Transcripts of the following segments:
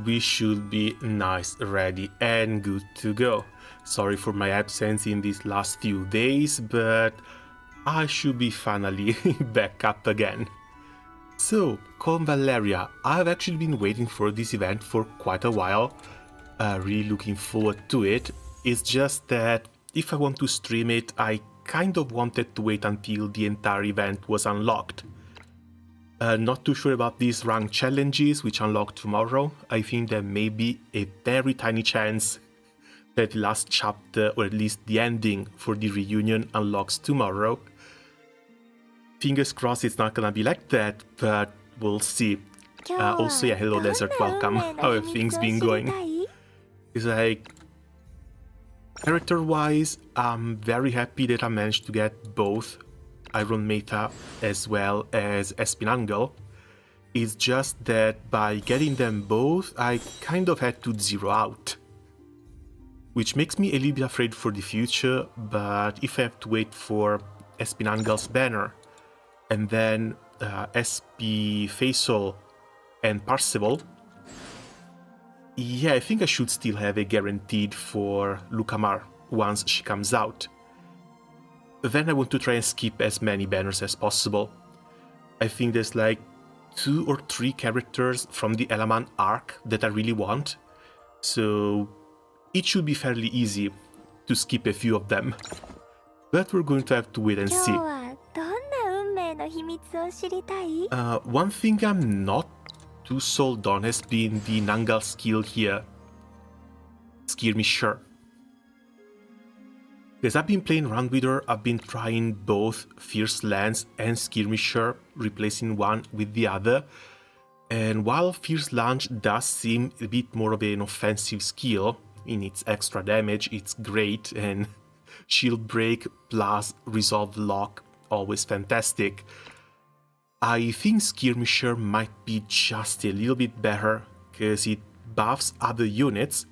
we should be nice, ready and good to go. Sorry for my absence in these last few days, but I should be finally back up again. So, Convallaria, I've actually been waiting for this event for quite a while, really looking forward to it. It's just that if I want to stream it, I kind of wanted to wait until the entire event was unlocked. Not too sure about these rank challenges which unlock tomorrow. I think there may be a very tiny chance that the last chapter, or at least the ending for the reunion, unlocks tomorrow. Fingers crossed it's not gonna be like that, but we'll see. Also, yeah, hello Desert, welcome. How have things been going? It's like, character-wise, I'm very happy that I managed to get both Iron Meta as well as Espinangle. It's just that by getting them both, I kind of had to zero out. Which makes me a little bit afraid for the future, but if I have to wait for Espinangle's banner, and then SP Faisal and Parseval, yeah, I think I should still have a guaranteed for Lukamar once she comes out. Then I want to try and skip as many banners as possible. I think there's like 2 or 3 characters from the Elaman arc that I really want, so it should be fairly easy to skip a few of them. But we're going to have to wait and see. One thing I'm not too sold on has been the Nangal skill here, Skirmisher. Because I've been playing around with her, I've been trying both Fierce Lance and Skirmisher, replacing one with the other. And while Fierce Lance does seem a bit more of an offensive skill, in its extra damage, it's great, and Shield Break plus Resolve Lock, always fantastic. I think Skirmisher might be just a little bit better, because it buffs other units,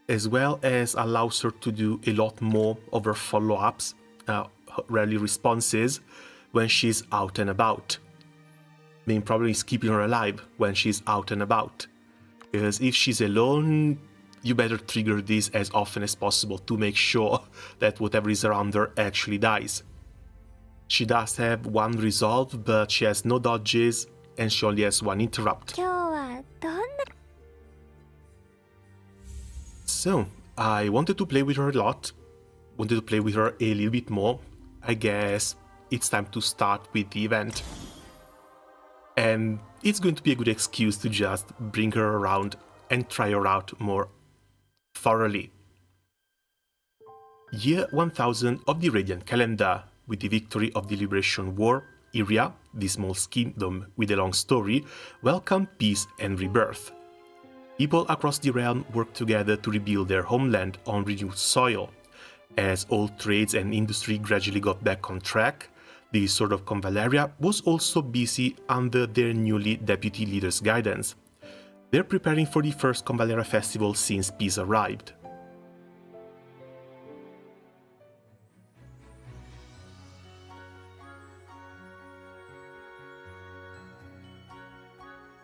as well as allows her to do a lot more of her follow-ups, rally responses, when she's out and about. Main problem is keeping her alive when she's out and about, because if she's alone, you better trigger this as often as possible to make sure that whatever is around her actually dies. She does have 1 resolve, but she has no dodges, and she only has 1 interrupt. So, I wanted to play with her a lot, wanted to play with her a little bit more. I guess it's time to start with the event. And it's going to be a good excuse to just bring her around and try her out more thoroughly. Year 1000 of the Radiant calendar, with the victory of the Liberation War, Iria, the small kingdom with a long story, welcomed peace and rebirth. People across the realm worked together to rebuild their homeland on renewed soil. As all trades and industry gradually got back on track, the Sword of Convallaria was also busy under their newly deputy leader's guidance. They're preparing for the first Convallaria festival since peace arrived.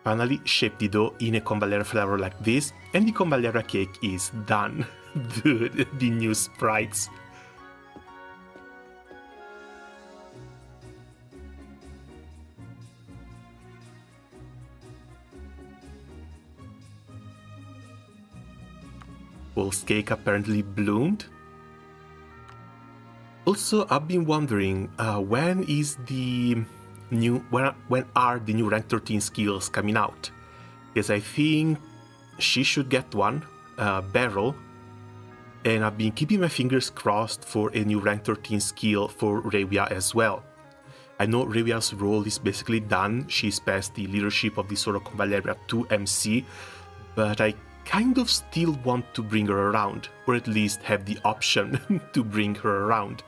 Finally, shape the dough in a Convallaria flavor like this, and the Convallaria cake is done. Dude, the new sprites. Wolf's cake apparently bloomed. Also, I've been wondering, when are the new rank 13 skills coming out? Because I think she should get one, Beryl, and I've been keeping my fingers crossed for a new rank 13 skill for Revia as well. I know Revia's role is basically done, she's passed the leadership of the Sword of Convallaria to MC, but I kind of still want to bring her around, or at least have the option to bring her around.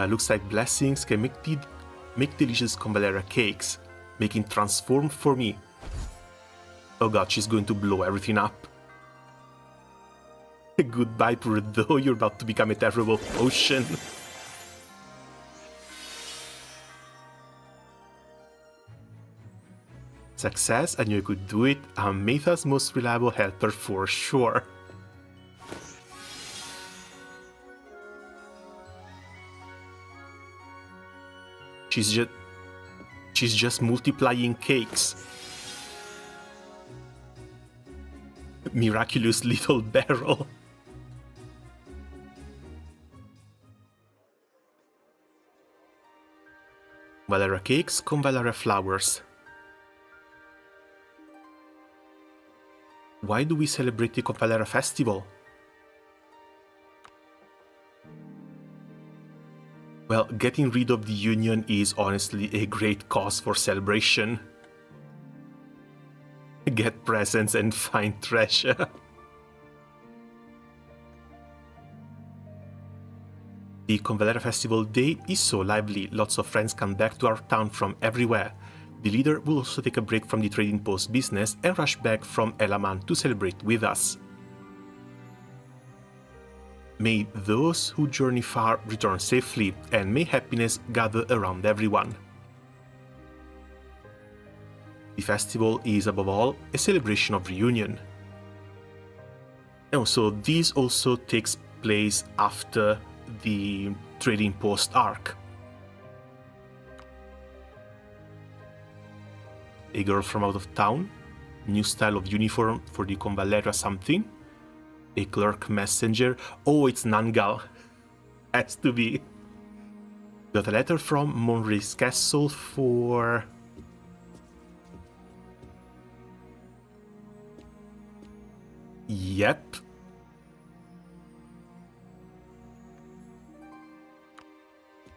Looks like blessings can make delicious Convallaria cakes, making transform for me. Oh god, she's going to blow everything up. Goodbye, poor though, you're about to become a terrible potion. Success, I knew I could do it. I'm Metha's most reliable helper for sure. She's just multiplying cakes. Miraculous little barrel. Convallaria cakes, Convallaria flowers. Why do we celebrate the Convallaria festival? Well, getting rid of the Union is honestly a great cause for celebration. Get presents and find treasure. The Convallaria Festival Day is so lively, lots of friends come back to our town from everywhere. The leader will also take a break from the trading post business and rush back from Elaman to celebrate with us. May those who journey far return safely, and may happiness gather around everyone. The festival is above all a celebration of reunion. And so this also takes place after the trading post arc. A girl from out of town, new style of uniform for the Convallaria something, a clerk messenger, oh it's Nangal, has to be. Got a letter from Monry's castle for... Yep.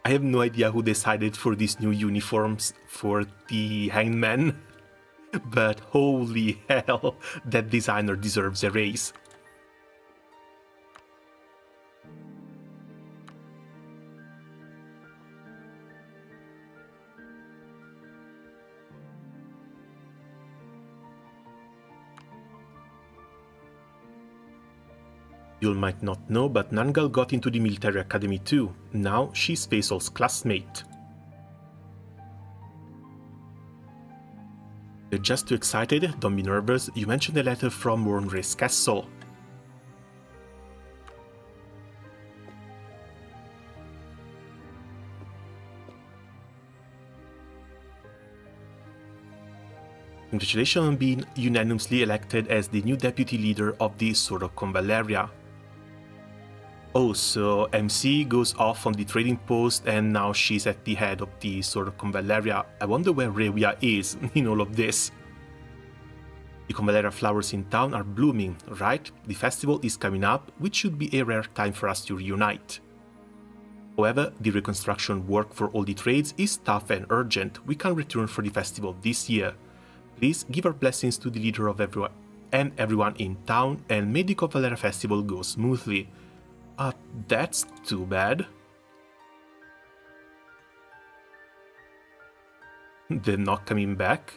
I have no idea who decided for these new uniforms for the hangman, but holy hell, that designer deserves a raise. You might not know, but Nangal got into the military academy too. Now she's Faisal's classmate. You're just too excited, don't be nervous, you mentioned a letter from Wormray's castle. Congratulations on being unanimously elected as the new deputy leader of the Sword of Convallaria. Oh, so MC goes off on the trading post and now she's at the head of the Sword of Convallaria. I wonder where Revia is in all of this. The Convallaria flowers in town are blooming, right? The festival is coming up, which should be a rare time for us to reunite. However, the reconstruction work for all the trades is tough and urgent. We can't return for the festival this year. Please give our blessings to the leader of everyone in town, and may the Convallaria festival go smoothly. That's too bad. They're not coming back.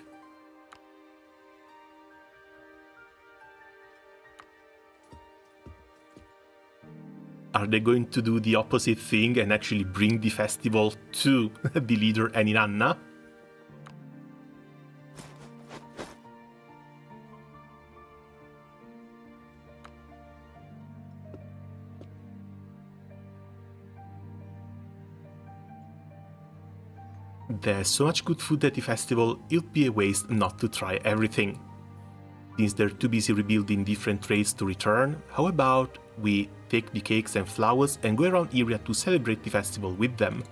Are they going to do the opposite thing and actually bring the festival to the leader and Inanna? There's so much good food at the festival, it would be a waste not to try everything. Since they're too busy rebuilding different trades to return, how about we take the cakes and flowers and go around area to celebrate the festival with them?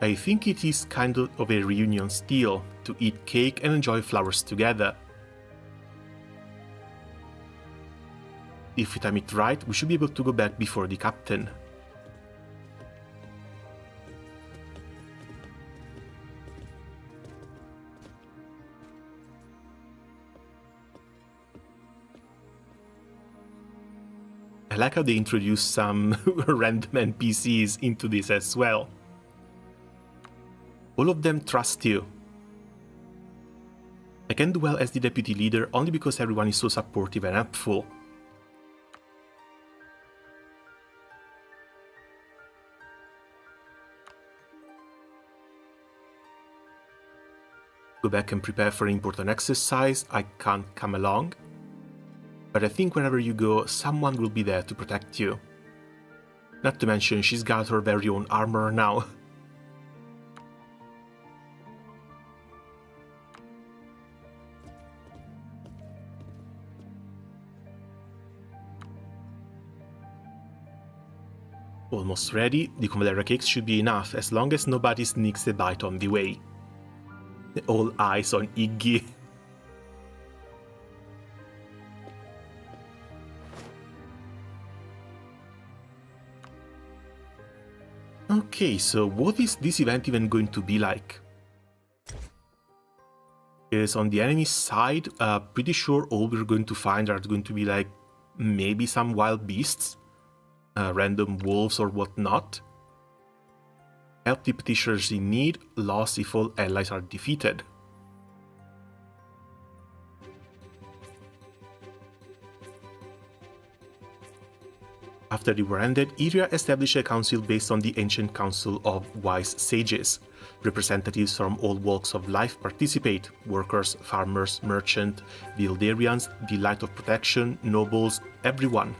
I think it is kind of a reunion still, to eat cake and enjoy flowers together. If we time it right, we should be able to go back before the captain. I like how they introduced some random NPCs into this as well. All of them trust you. I can do well as the deputy leader only because everyone is so supportive and helpful. go back and prepare for an important exercise, I can't come along. But I think wherever you go, someone will be there to protect you. Not to mention, she's got her very own armor now. Almost ready, the Convallaria cakes should be enough, as long as nobody sneaks a bite on the way. All eyes on Iggy. Okay, so what is this event even going to be like? Because on the enemy side, pretty sure all we're going to find are going to be like maybe some wild beasts. Random wolves or whatnot. Help the petitioners in need, lost if all allies are defeated. After the war ended, Iria established a council based on the ancient council of wise sages. Representatives from all walks of life participate: workers, farmers, merchants, Vildarians, the light of protection, nobles, everyone.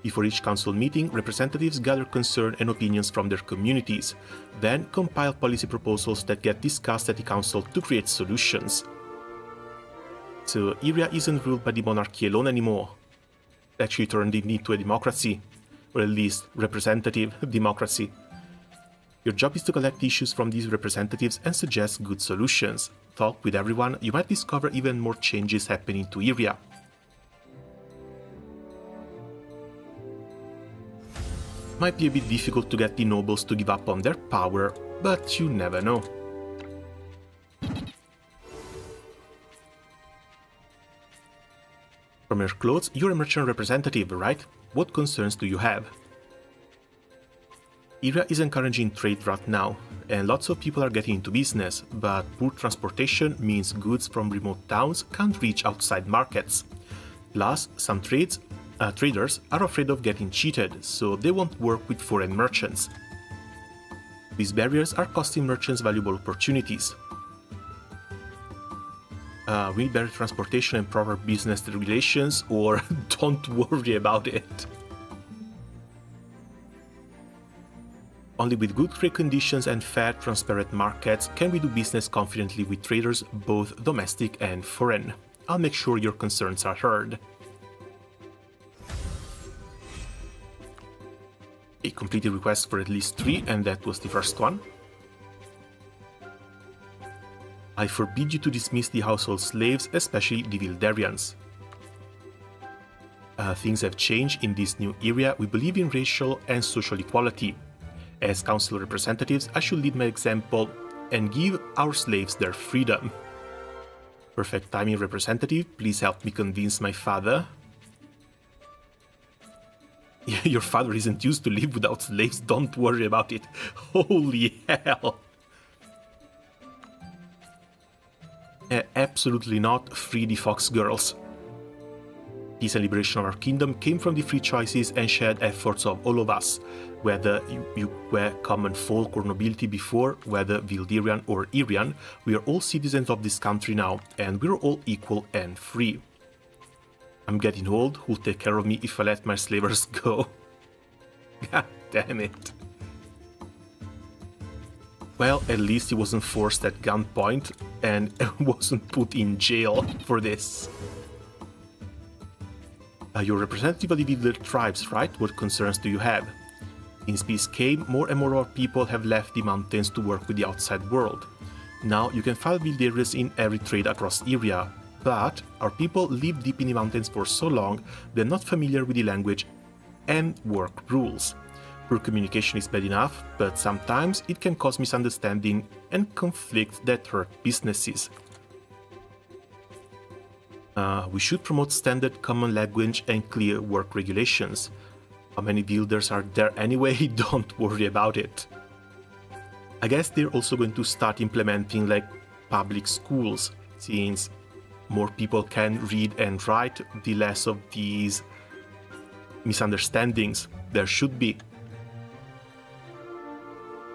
Before each council meeting, representatives gather concern and opinions from their communities, then compile policy proposals that get discussed at the council to create solutions. So Iria isn't ruled by the monarchy alone anymore. It actually turned it into a democracy, or at least representative democracy. Your job is to collect issues from these representatives and suggest good solutions. Talk with everyone, you might discover even more changes happening to Iria. Might be a bit difficult to get the nobles to give up on their power, but you never know. From your clothes, you're a merchant representative, right? What concerns do you have? Iria is encouraging trade right now, and lots of people are getting into business, but poor transportation means goods from remote towns can't reach outside markets. Plus, some traders are afraid of getting cheated, so they won't work with foreign merchants. These barriers are costing merchants valuable opportunities. We need better transportation and proper business regulations, or don't worry about it. Only with good trade conditions and fair, transparent markets can we do business confidently with traders, both domestic and foreign. I'll make sure your concerns are heard. A completed request for at least 3, and that was the first one. I forbid you to dismiss the household slaves, especially the Vildarians. Things have changed in this new area. We believe in racial and social equality. As council representatives, I should lead by example and give our slaves their freedom. Perfect timing, representative. Please help me convince my father. Your father isn't used to live without slaves, don't worry about it. Holy hell! Absolutely not. Free the fox girls. Peace and liberation of our kingdom came from the free choices and shared efforts of all of us. Whether you were common folk or nobility before, whether Vildarian or Irian, we are all citizens of this country now, and we're all equal and free. I'm getting old, who'll take care of me if I let my slavers go? God damn it. Well, at least he wasn't forced at gunpoint and wasn't put in jail for this. You're representative of the Vilder tribes, right? What concerns do you have? Since peace came, more and more of our people have left the mountains to work with the outside world. Now you can find Vildarians in every trade across Iria, but our people live deep in the mountains for so long they're not familiar with the language and work rules. Poor communication is bad enough, but sometimes it can cause misunderstanding and conflict that hurt businesses. We should promote standard common language and clear work regulations. How many builders are there anyway? Don't worry about it. I guess they're also going to start implementing like public schools, since more people can read and write, the less of these misunderstandings there should be.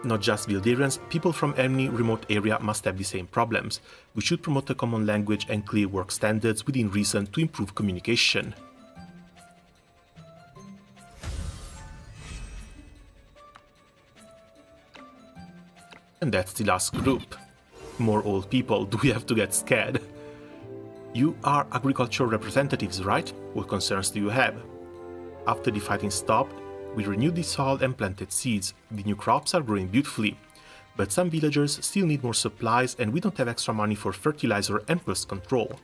Not just Vildarians, people from any remote area must have the same problems. We should promote a common language and clear work standards within reason to improve communication. And that's the last group. More old people. Do we have to get scared? You are agricultural representatives, right? What concerns do you have? After the fighting stopped, we renewed the soil and planted seeds. The new crops are growing beautifully. But some villagers still need more supplies and we don't have extra money for fertilizer and pest control.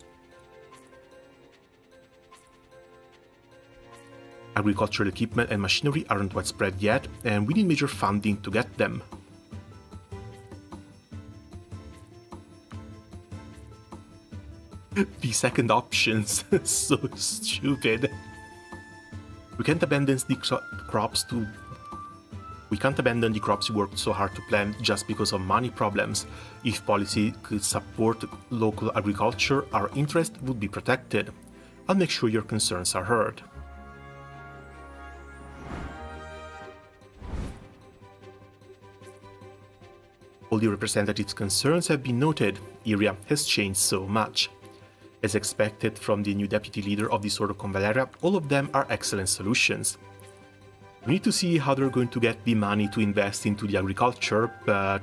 Agricultural equipment and machinery aren't widespread yet, and we need major funding to get them. The second option's so stupid. We can't abandon the crops we worked so hard to plant just because of money problems. If policy could support local agriculture, our interest would be protected. I'll make sure your concerns are heard. All the representatives' concerns have been noted. Area has changed so much. As expected from the new deputy leader of the Sword of Convallaria, all of them are excellent solutions. We need to see how they're going to get the money to invest into the agriculture, but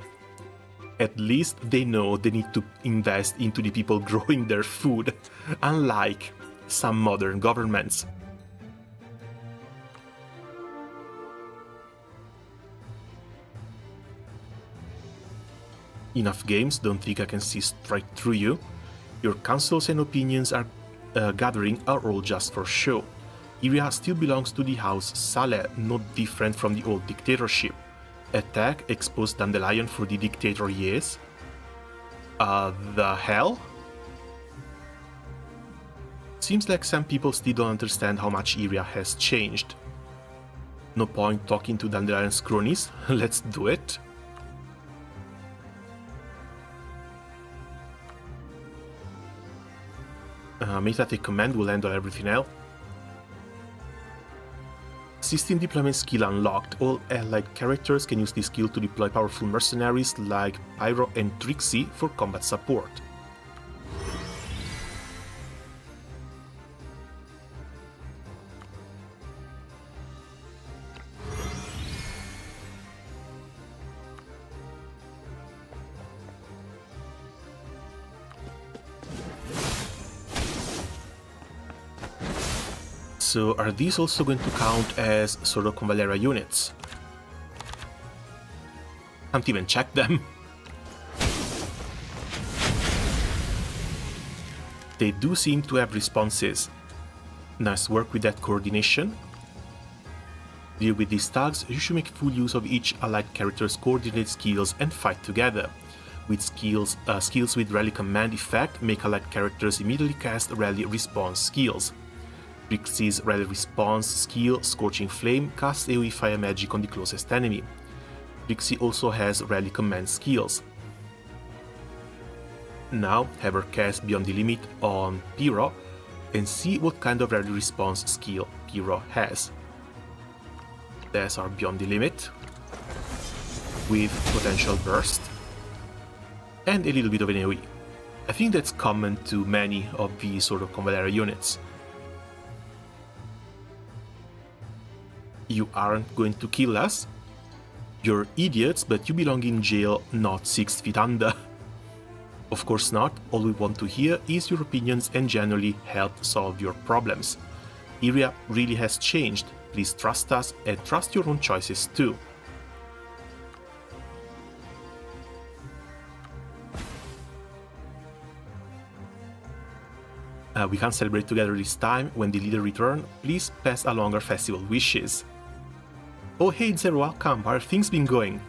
at least they know they need to invest into the people growing their food, unlike some modern governments. Enough games, don't think I can see straight through you. Your counsels and opinions are gathering are all just for show. Iria still belongs to the House Saleh, not different from the old dictatorship. Attack exposed Dandelion for the dictator, yes? The hell? Seems like some people still don't understand how much Iria has changed. No point talking to Dandelion's cronies, let's do it. Metatic command will handle everything else. System deployment skill unlocked. All allied characters can use this skill to deploy powerful mercenaries like Pyro and Trixie for combat support. So are these also going to count as Sword of Convallaria units? Can't even check them. They do seem to have responses. Nice work with that coordination. Deal with these tags, you should make full use of each allied character's coordinated skills and fight together. With skills with rally command effect, make allied characters immediately cast rally response skills. Trixie's rally response skill, Scorching Flame, casts AoE fire magic on the closest enemy. Trixie also has rally command skills. Now have her cast Beyond the Limit on Pyro and see what kind of rally response skill Pyro has. There's our Beyond the Limit with potential burst and a little bit of an AoE. I think that's common to many of the Sword of Convallaria units. You aren't going to kill us? You're idiots, but you belong in jail, not 6 feet under. Of course not, all we want to hear is your opinions and generally help solve your problems. Iria really has changed, please trust us and trust your own choices too. We can't celebrate together this time. When the leader returns, please pass along our festival wishes. Oh hey Zero, welcome, how are things been going?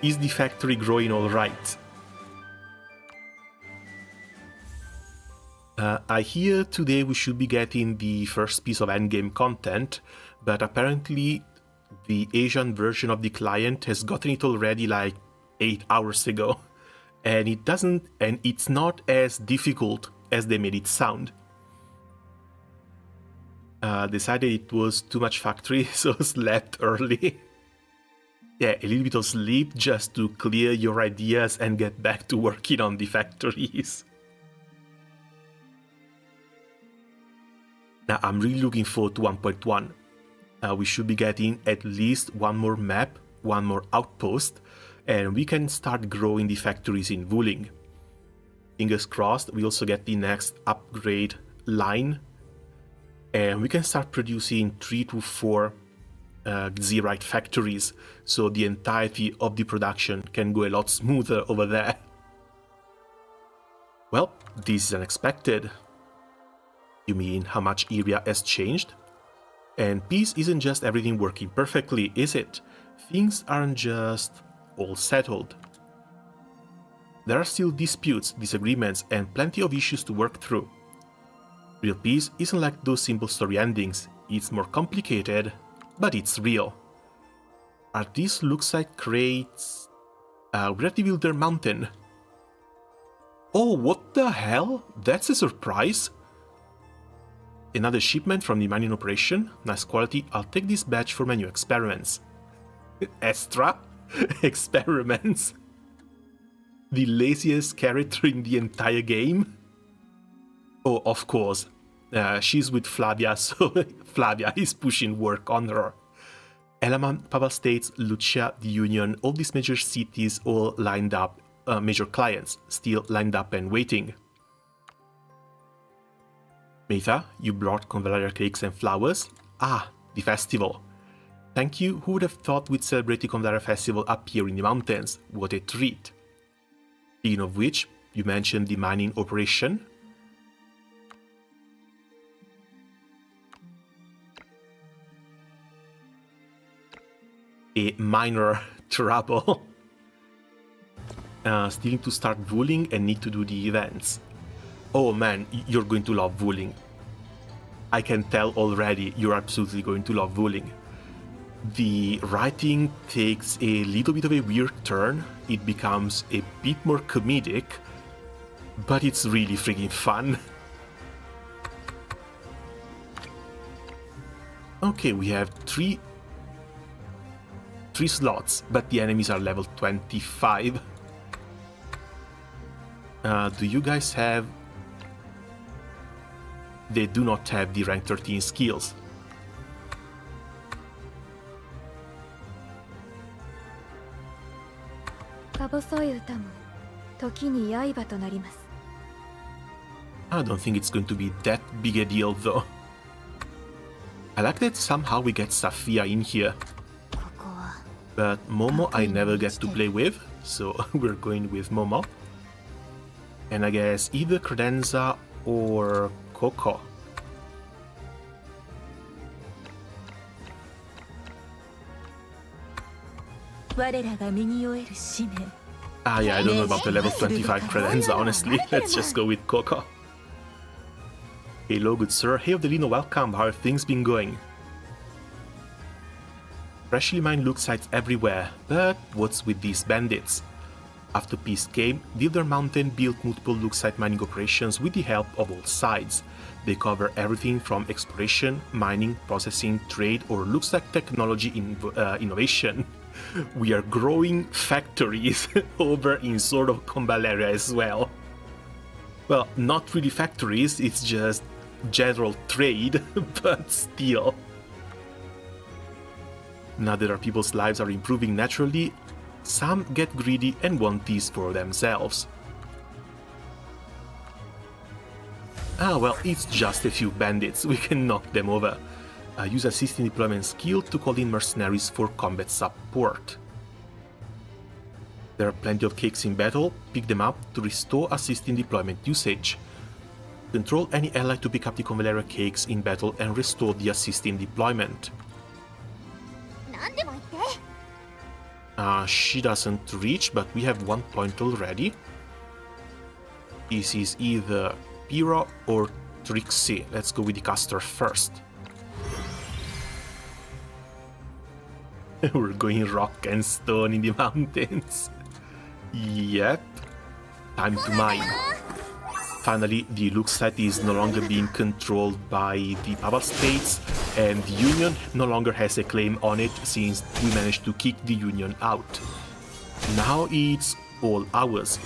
Is the factory growing alright? I hear today we should be getting the first piece of endgame content, but apparently the Asian version of the client has gotten it already like 8 hours ago, and it's not as difficult as they made it sound. Decided it was too much factory, so slept early. Yeah, a little bit of sleep just to clear your ideas and get back to working on the factories. Now, I'm really looking forward to 1.1. We should be getting at least one more map, one more outpost, and we can start growing the factories in Wuling. Fingers crossed, we also get the next upgrade line, and we can start producing 3 to 4 Zeolite factories, so the entirety of the production can go a lot smoother over there. Well, this is unexpected. You mean how much area has changed? And peace isn't just everything working perfectly, is it? Things aren't just all settled. There are still disputes, disagreements, and plenty of issues to work through. Real peace isn't like those simple story endings, it's more complicated, but it's real. Are these looks like crates? Where did they build their mountain? Oh, what the hell? That's a surprise! Another shipment from the mining operation. Nice quality. I'll take this batch for my new experiments. Extra? Experiments? The laziest character in the entire game? Oh, of course. She's with Flavia, so Flavia is pushing work on her. Elamant, Papal States, Lucia, the Union, all these major cities all lined up, major clients, still lined up and waiting. Meitha, you brought Convallaria cakes and flowers? Ah, the festival. Thank you, who would have thought we'd celebrate the Convallaria festival up here in the mountains? What a treat. Speaking of which, you mentioned the mining operation. A minor trouble. Still need to start Wuling and need to do the events. Oh man, you're going to love Wuling. I can tell already you're absolutely going to love Wuling. The writing takes a little bit of a weird turn. It becomes a bit more comedic, but it's really freaking fun. Okay, we have three slots, but the enemies are level 25. Do you guys have... They do not have the rank 13 skills. I don't think it's going to be that big a deal though. I like that somehow we get Safia in here. But Momo I never get to play with, so we're going with Momo. And I guess either Credenza or Coco. Ah yeah, I don't know about the level 25 Credenza, honestly. Let's just go with Coco. Hello, good sir. Hey, Odelino, welcome. How have things been going? Freshly mined loot sites everywhere, but what's with these bandits? After peace came, Wilder Mountain built multiple loot site mining operations with the help of all sides. They cover everything from exploration, mining, processing, trade, or looks like technology innovation. We are growing factories over in sort of Convallaria as well. Well, not really factories, it's just general trade, but still. Now that our people's lives are improving naturally, some get greedy and want these for themselves. Ah well, it's just a few bandits, we can knock them over. Use assisting deployment skill to call in mercenaries for combat support. There are plenty of cakes in battle, pick them up to restore assisting deployment usage. Control any ally to pick up the Convallaria cakes in battle and restore the assisting deployment. She doesn't reach, but we have 1 point already. This is either Pyrrha or Trixie. Let's go with the caster first. We're going rock and stone in the mountains. Yep. Time to mine. Finally, the Luxite is no longer being controlled by the Naval States, and the Union no longer has a claim on it since we managed to kick the Union out. Now it's all ours,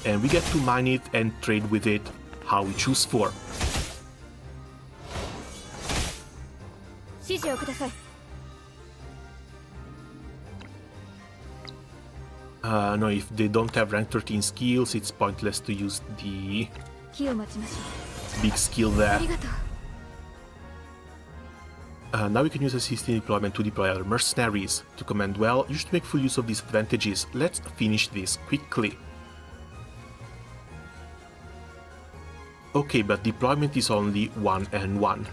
and we get to mine it and trade with it how we choose for. No, if they don't have rank 13 skills, it's pointless to use the big skill there. Now we can use assisting deployment to deploy our mercenaries. To command well, you should make full use of these advantages. Let's finish this quickly. Okay, but deployment is only 1 and 1.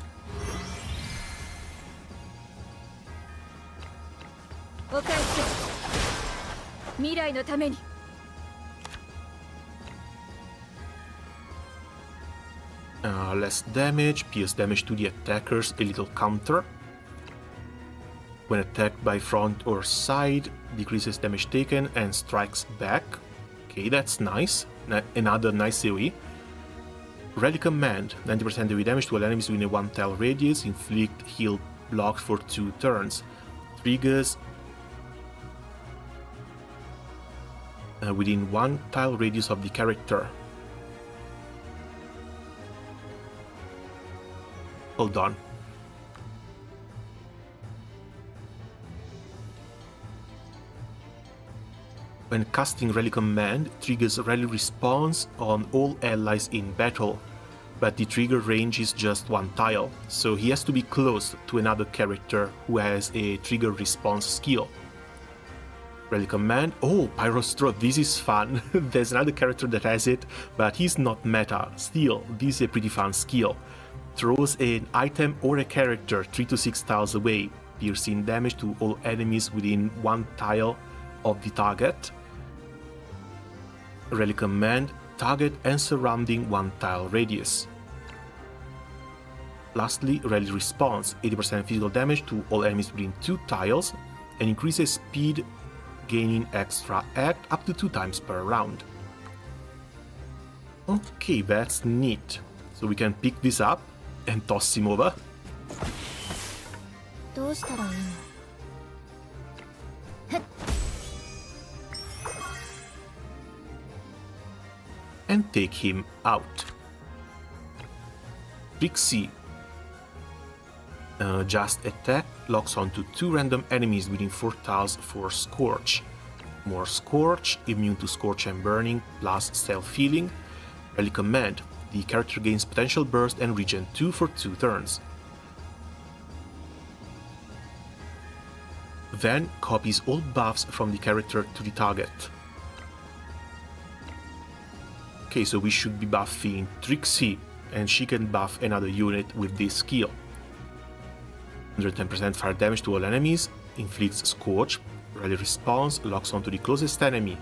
Less damage, pierce damage to the attackers, a little counter. When attacked by front or side, decreases damage taken and strikes back. Okay, that's nice. Another nice AoE. Rally Command, 90% AoE damage to all enemies within a 1 tile radius, inflict heal block for 2 turns. Triggers within 1 tile radius of the character. Hold on. When casting Rally Command, triggers rally response on all allies in battle, but the trigger range is just 1 tile, so he has to be close to another character who has a trigger response skill. Rally Command, oh, Pyrostro, this is fun. There's another character that has it, but he's not meta. Still, this is a pretty fun skill. Throws an item or a character 3 to 6 tiles away, piercing damage to all enemies within 1 tile of the target. Rally Command, target and surrounding 1 tile radius. Lastly, Rally Response, 80% physical damage to all enemies within 2 tiles, and increases speed, gaining extra act up to 2 times per round. Okay, that's neat. So we can pick this up and toss him over. And take him out. Trixie. Just attack, locks onto 2 random enemies within 4 tiles for Scorch. More Scorch, immune to Scorch and Burning, plus self-healing. Rally Command. The character gains potential burst and regen 2 for 2 turns. Then copies all buffs from the character to the target. Okay, so we should be buffing Trixie, and she can buff another unit with this skill. 110% fire damage to all enemies, inflicts Scorch, rally response, locks onto the closest enemy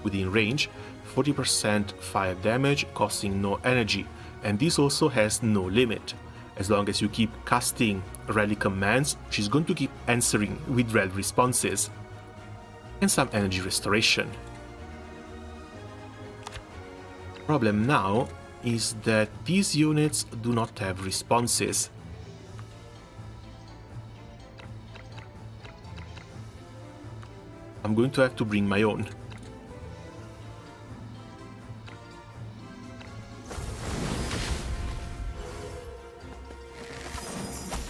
within range, 40% fire damage, costing no energy, and this also has no limit. As long as you keep casting rally commands, she's going to keep answering with rally responses. And some energy restoration. Problem now is that these units do not have responses. I'm going to have to bring my own.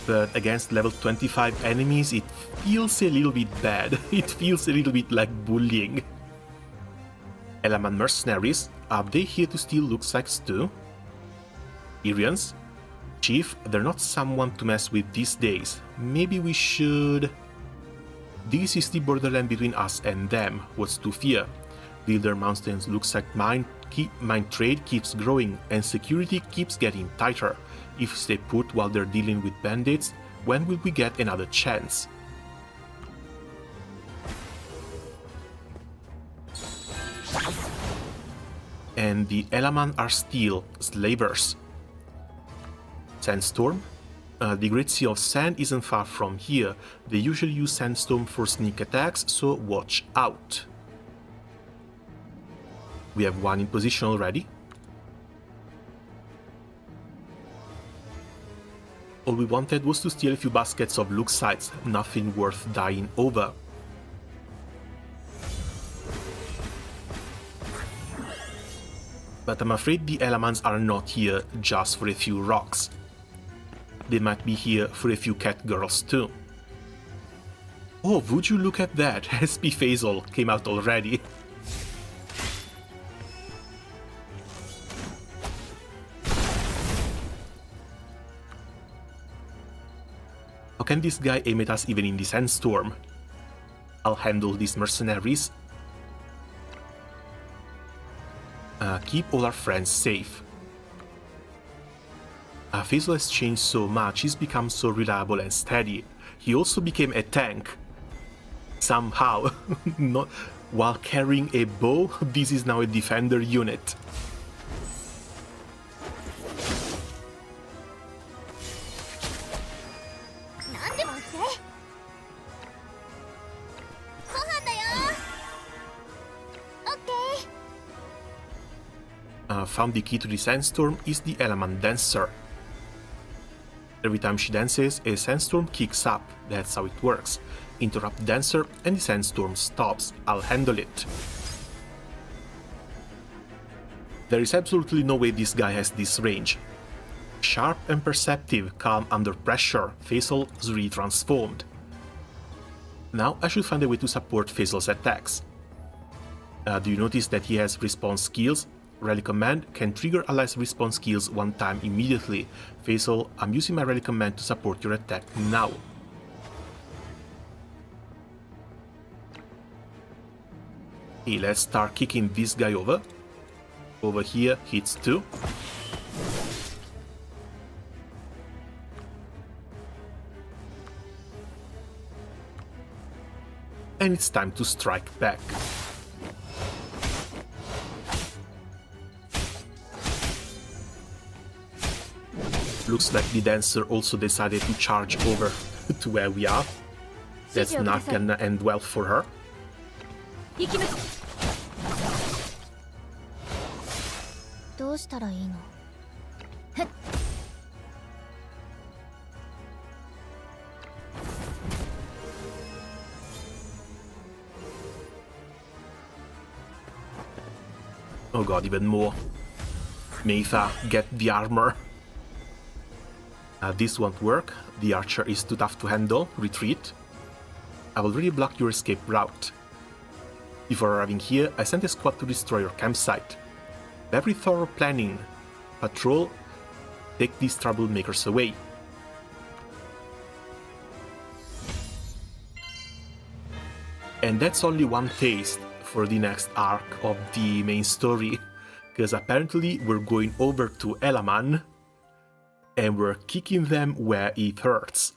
But against level 25 enemies, it feels a little bit bad. It feels a little bit like bullying. Element mercenaries, are they here to steal Luxite too? Irians? Chief, they're not someone to mess with these days. Maybe we should... This is the borderland between us and them. What's to fear? The Elder Mountains Luxite mine trade keeps growing and security keeps getting tighter. If we stay put while they're dealing with bandits, when will we get another chance? And the Elaman are still slavers. Sandstorm? The Great Sea of Sand isn't far from here. They usually use Sandstorm for sneak attacks, so watch out. We have one in position already. All we wanted was to steal a few baskets of Luxites, nothing worth dying over. But I'm afraid the Elements are not here just for a few rocks. They might be here for a few cat girls too. Oh, would you look at that? SP Faisal came out already. How can this guy aim at us even in the sandstorm? I'll handle these mercenaries. Keep all our friends safe. Faisal has changed so much, he's become so reliable and steady. He also became a tank. Somehow. Not while carrying a bow, this is now a defender unit. Found the key to the sandstorm is the element dancer. Every time she dances, a sandstorm kicks up. That's how it works. Interrupt dancer and the sandstorm stops. I'll handle it. There is absolutely no way this guy has this range. Sharp and perceptive, calm under pressure. Faisal's retransformed. Now I should find a way to support Faisal's attacks. Do you notice that he has response skills? Rally Command can trigger allies' response skills one time immediately. Faisal, I'm using my Rally Command to support your attack now. Okay, let's start kicking this guy over. Over here, hits 2. And it's time to strike back. Looks like the dancer also decided to charge over to where we are. That's not gonna end well for her. Oh god, even more. Meitha, get the armor. This won't work. The archer is too tough to handle. Retreat. I've already blocked your escape route. Before arriving here, I sent a squad to destroy your campsite. Very thorough planning. Patrol, take these troublemakers away. And that's only one taste for the next arc of the main story, because apparently we're going over to Elaman and we're kicking them where it hurts.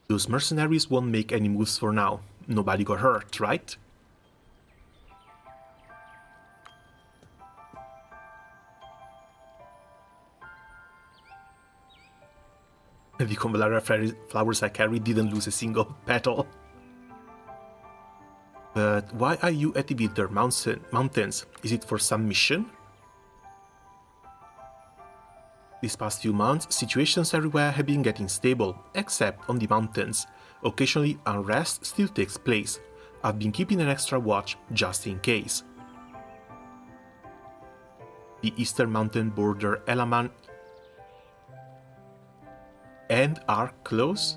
Those mercenaries won't make any moves for now. Nobody got hurt, right? The Convallaria flowers I carried didn't lose a single petal. But why are you at the Winter Mountains? Is it for some mission? These past few months, situations everywhere have been getting stable, except on the mountains. Occasionally, unrest still takes place. I've been keeping an extra watch just in case. The eastern mountain border Elaman and are close?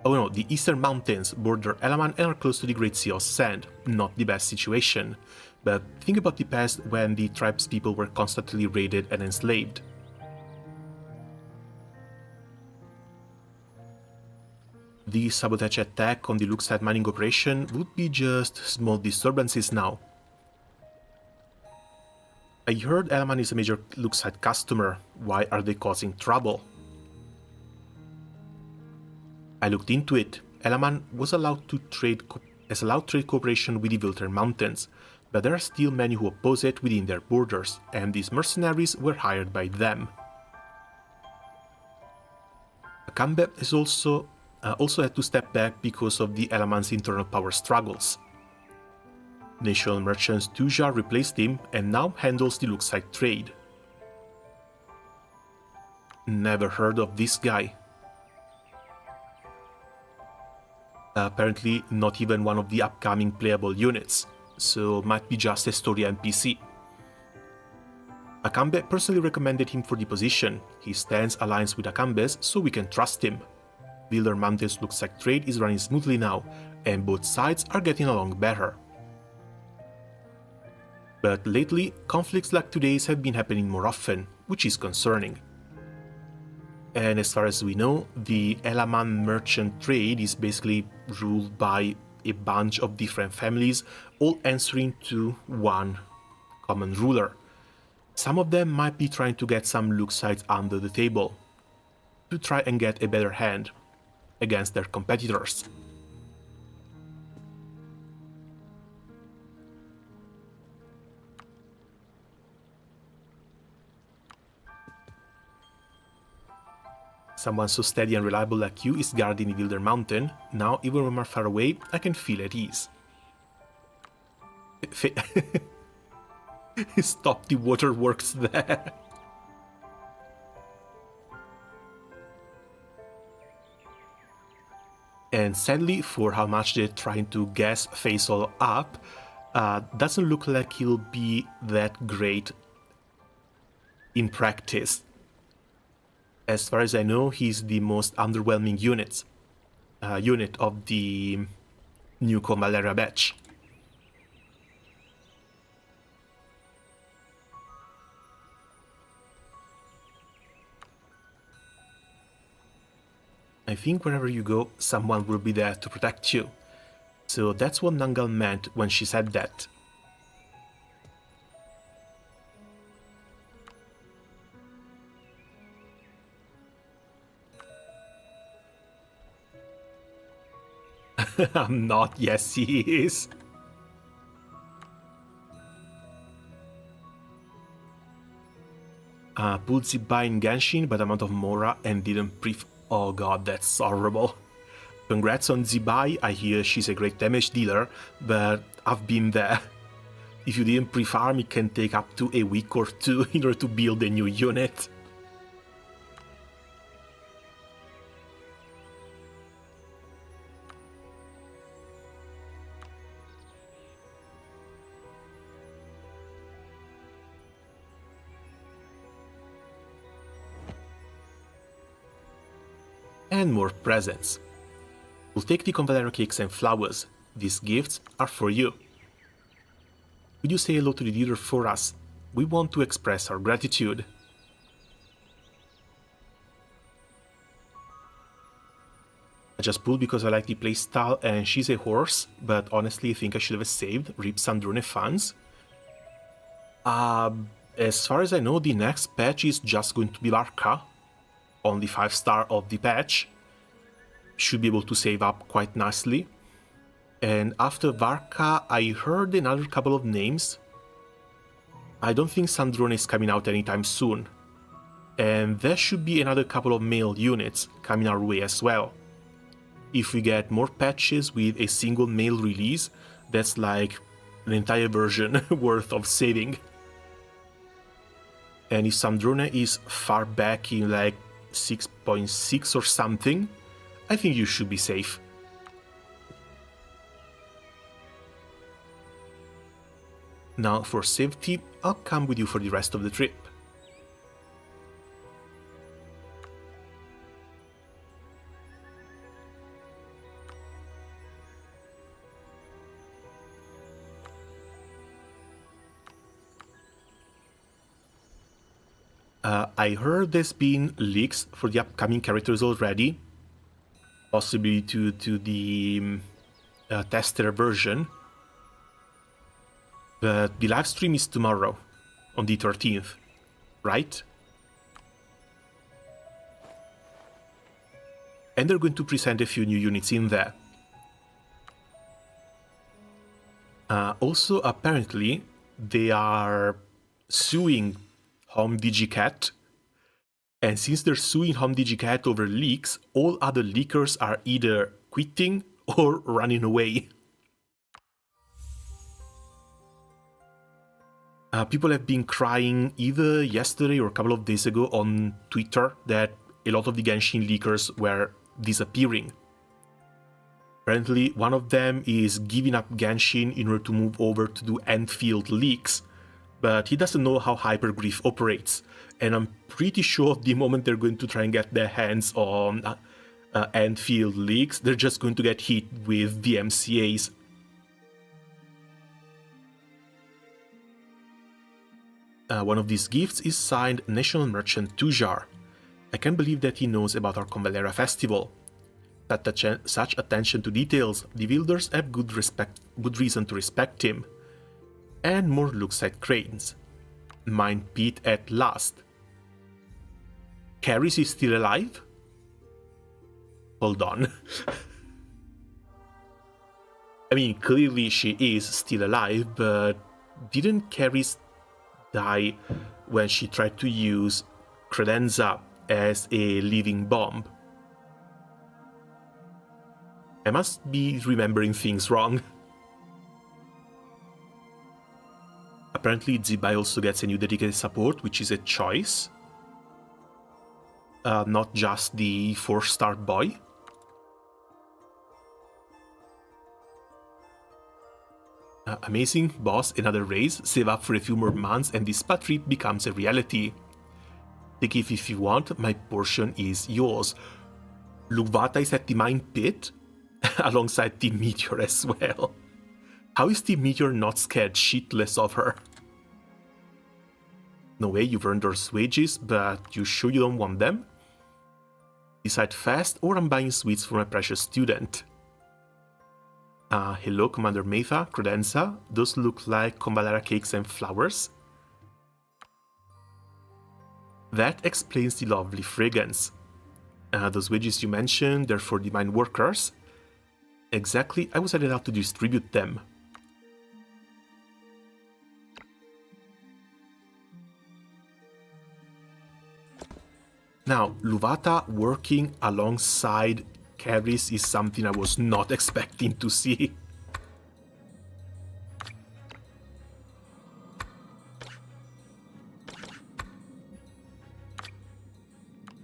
Oh no, the eastern mountains border Elaman and are close to the Great Sea of Sand. Not the best situation. But think about the past when the tribespeople were constantly raided and enslaved. The sabotage attack on the Luxite mining operation would be just small disturbances now. I heard Elaman is a major Luxite customer. Why are they causing trouble? I looked into it. Elaman was allowed trade cooperation with the Wiltern Mountains, but there are still many who oppose it within their borders, and these mercenaries were hired by them. Akambe has also had to step back because of the Elaman's internal power struggles. National Merchants Tuja replaced him and now handles the Luxite trade. Never heard of this guy. Apparently not even one of the upcoming playable units, so might be just a story NPC. Akambe personally recommended him for the position. He stands alliance with Akambe's, so we can trust him. Wilder Mountains looks like trade is running smoothly now, and both sides are getting along better. But lately, conflicts like today's have been happening more often, which is concerning. And as far as we know, the Elaman merchant trade is basically ruled by a bunch of different families, all answering to one common ruler. Some of them might be trying to get some Luxites under the table, to try and get a better hand against their competitors. Someone so steady and reliable like you is guarding Wilder Mountain. Now, even when we're far away, I can feel at ease. Stop the waterworks there. And sadly, for how much they're trying to gas Faisal up, doesn't look like he'll be that great in practice. As far as I know, he's the most underwhelming unit of the new Convallaria batch. I think wherever you go, someone will be there to protect you. So that's what Nangal meant when she said that. I'm not, yes he is. Pulled Zibai in Genshin, but I'm out of Mora and didn't oh god, that's horrible. Congrats on Zibai, I hear she's a great damage dealer, but I've been there. If you didn't pre-farm, it can take up to a week or two in order to build a new unit. And more presents. We'll take the Convallaria cakes and flowers. These gifts are for you. Would you say hello to the leader for us? We want to express our gratitude. I just pulled because I like the playstyle and she's a horse, but honestly I think I should have saved Rip Sandrone funds. As far as I know, the next patch is just going to be Varka. On the 5-star of the patch. Should be able to save up quite nicely. And after Varka, I heard another couple of names. I don't think Sandrone is coming out anytime soon. And there should be another couple of male units coming our way as well. If we get more patches with a single male release, that's like an entire version worth of saving. And if Sandrone is far back in like 6.6 or something, I think you should be safe. Now for safety, I'll come with you for the rest of the trip. I heard there's been leaks for the upcoming characters already, possibly to the tester version, but the live stream is tomorrow, on the 13th, right? And they're going to present a few new units in there. Also, apparently, they are suing Home DigiCat, and since they're suing Home DigiCat over leaks, all other leakers are either quitting or running away. People have been crying either yesterday or a couple of days ago on Twitter that a lot of the Genshin leakers were disappearing. Apparently, one of them is giving up Genshin in order to move over to do Enfield leaks, but he doesn't know how Hyperglyph operates, and I'm pretty sure the moment they're going to try and get their hands on Enfield leaks, they're just going to get hit with the MCAs. One of these gifts is signed National Merchant Tujar. I can't believe that he knows about our Convallaria festival. Such attention to details, the Wielders have good reason to respect him. And more looks at cranes. Mine Pit at last. Caris is still alive? Hold on. I mean, clearly she is still alive, but didn't Caris die when she tried to use credenza as a living bomb? I must be remembering things wrong. Apparently Zibai also gets a new dedicated support, which is a choice. Not just the 4-star boy. Amazing, boss, another raise, save up for a few more months and this spa trip becomes a reality. Take it if you want, my portion is yours. Luvata is at the Mine Pit, alongside Team Meteor as well. How is Team Meteor not scared shitless of her? No way, you've earned those wages, but you sure you don't want them? Decide fast or I'm buying sweets for my precious student. Hello, Commander Metha, credenza. Those look like Convallaria cakes and flowers. That explains the lovely fragrance. Those wages you mentioned, they're for the mine workers. Exactly, I was headed out to distribute them. Now, Luvata working alongside Caris is something I was not expecting to see.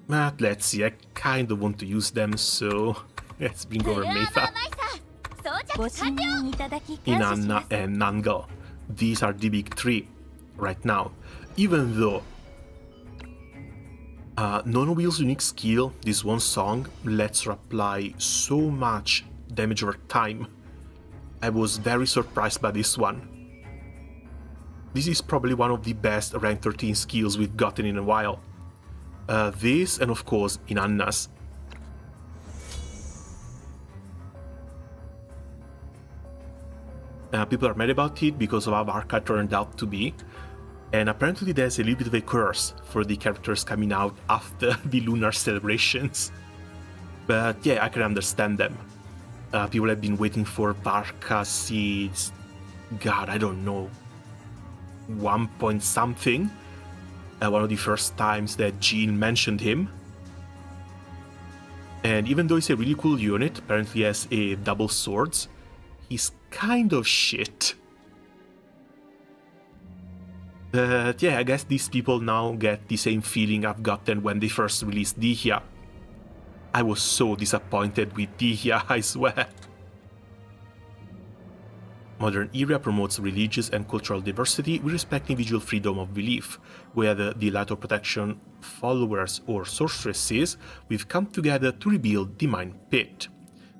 But let's see, I kind of want to use them, so let's bring over Metha, Inanna and Nangal. These are the big three right now, even though Non-Wheel's unique skill, this one song, lets her apply so much damage over time. I was very surprised by this one. This is probably one of the best rank 13 skills we've gotten in a while. This, and of course, Inanna's. People are mad about it because of how Arca turned out to be. And apparently there's a little bit of a curse for the characters coming out after the lunar celebrations. But yeah, I can understand them. People have been waiting for Barca since, God, I don't know, 1 point something. One of the first times that Jean mentioned him. And even though he's a really cool unit, apparently has a double swords, he's kind of shit. But yeah, I guess these people now get the same feeling I've gotten when they first released Dihya. I was so disappointed with Dihya, I swear. Modern era promotes religious and cultural diversity with respect to individual freedom of belief. Whether the Light of Protection followers or sorceresses, we've come together to rebuild the Mine Pit.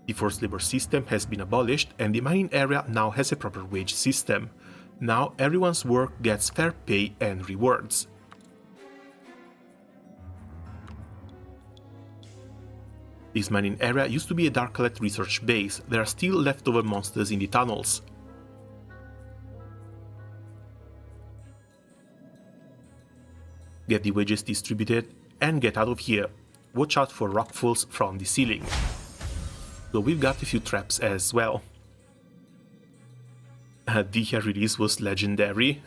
The forced labor system has been abolished and the mining area now has a proper wage system. Now everyone's work gets fair pay and rewards. This mining area used to be a Darklet research base. There are still leftover monsters in the tunnels. Get the wages distributed and get out of here. Watch out for rockfalls from the ceiling. So we've got a few traps as well. Dihya release was legendary.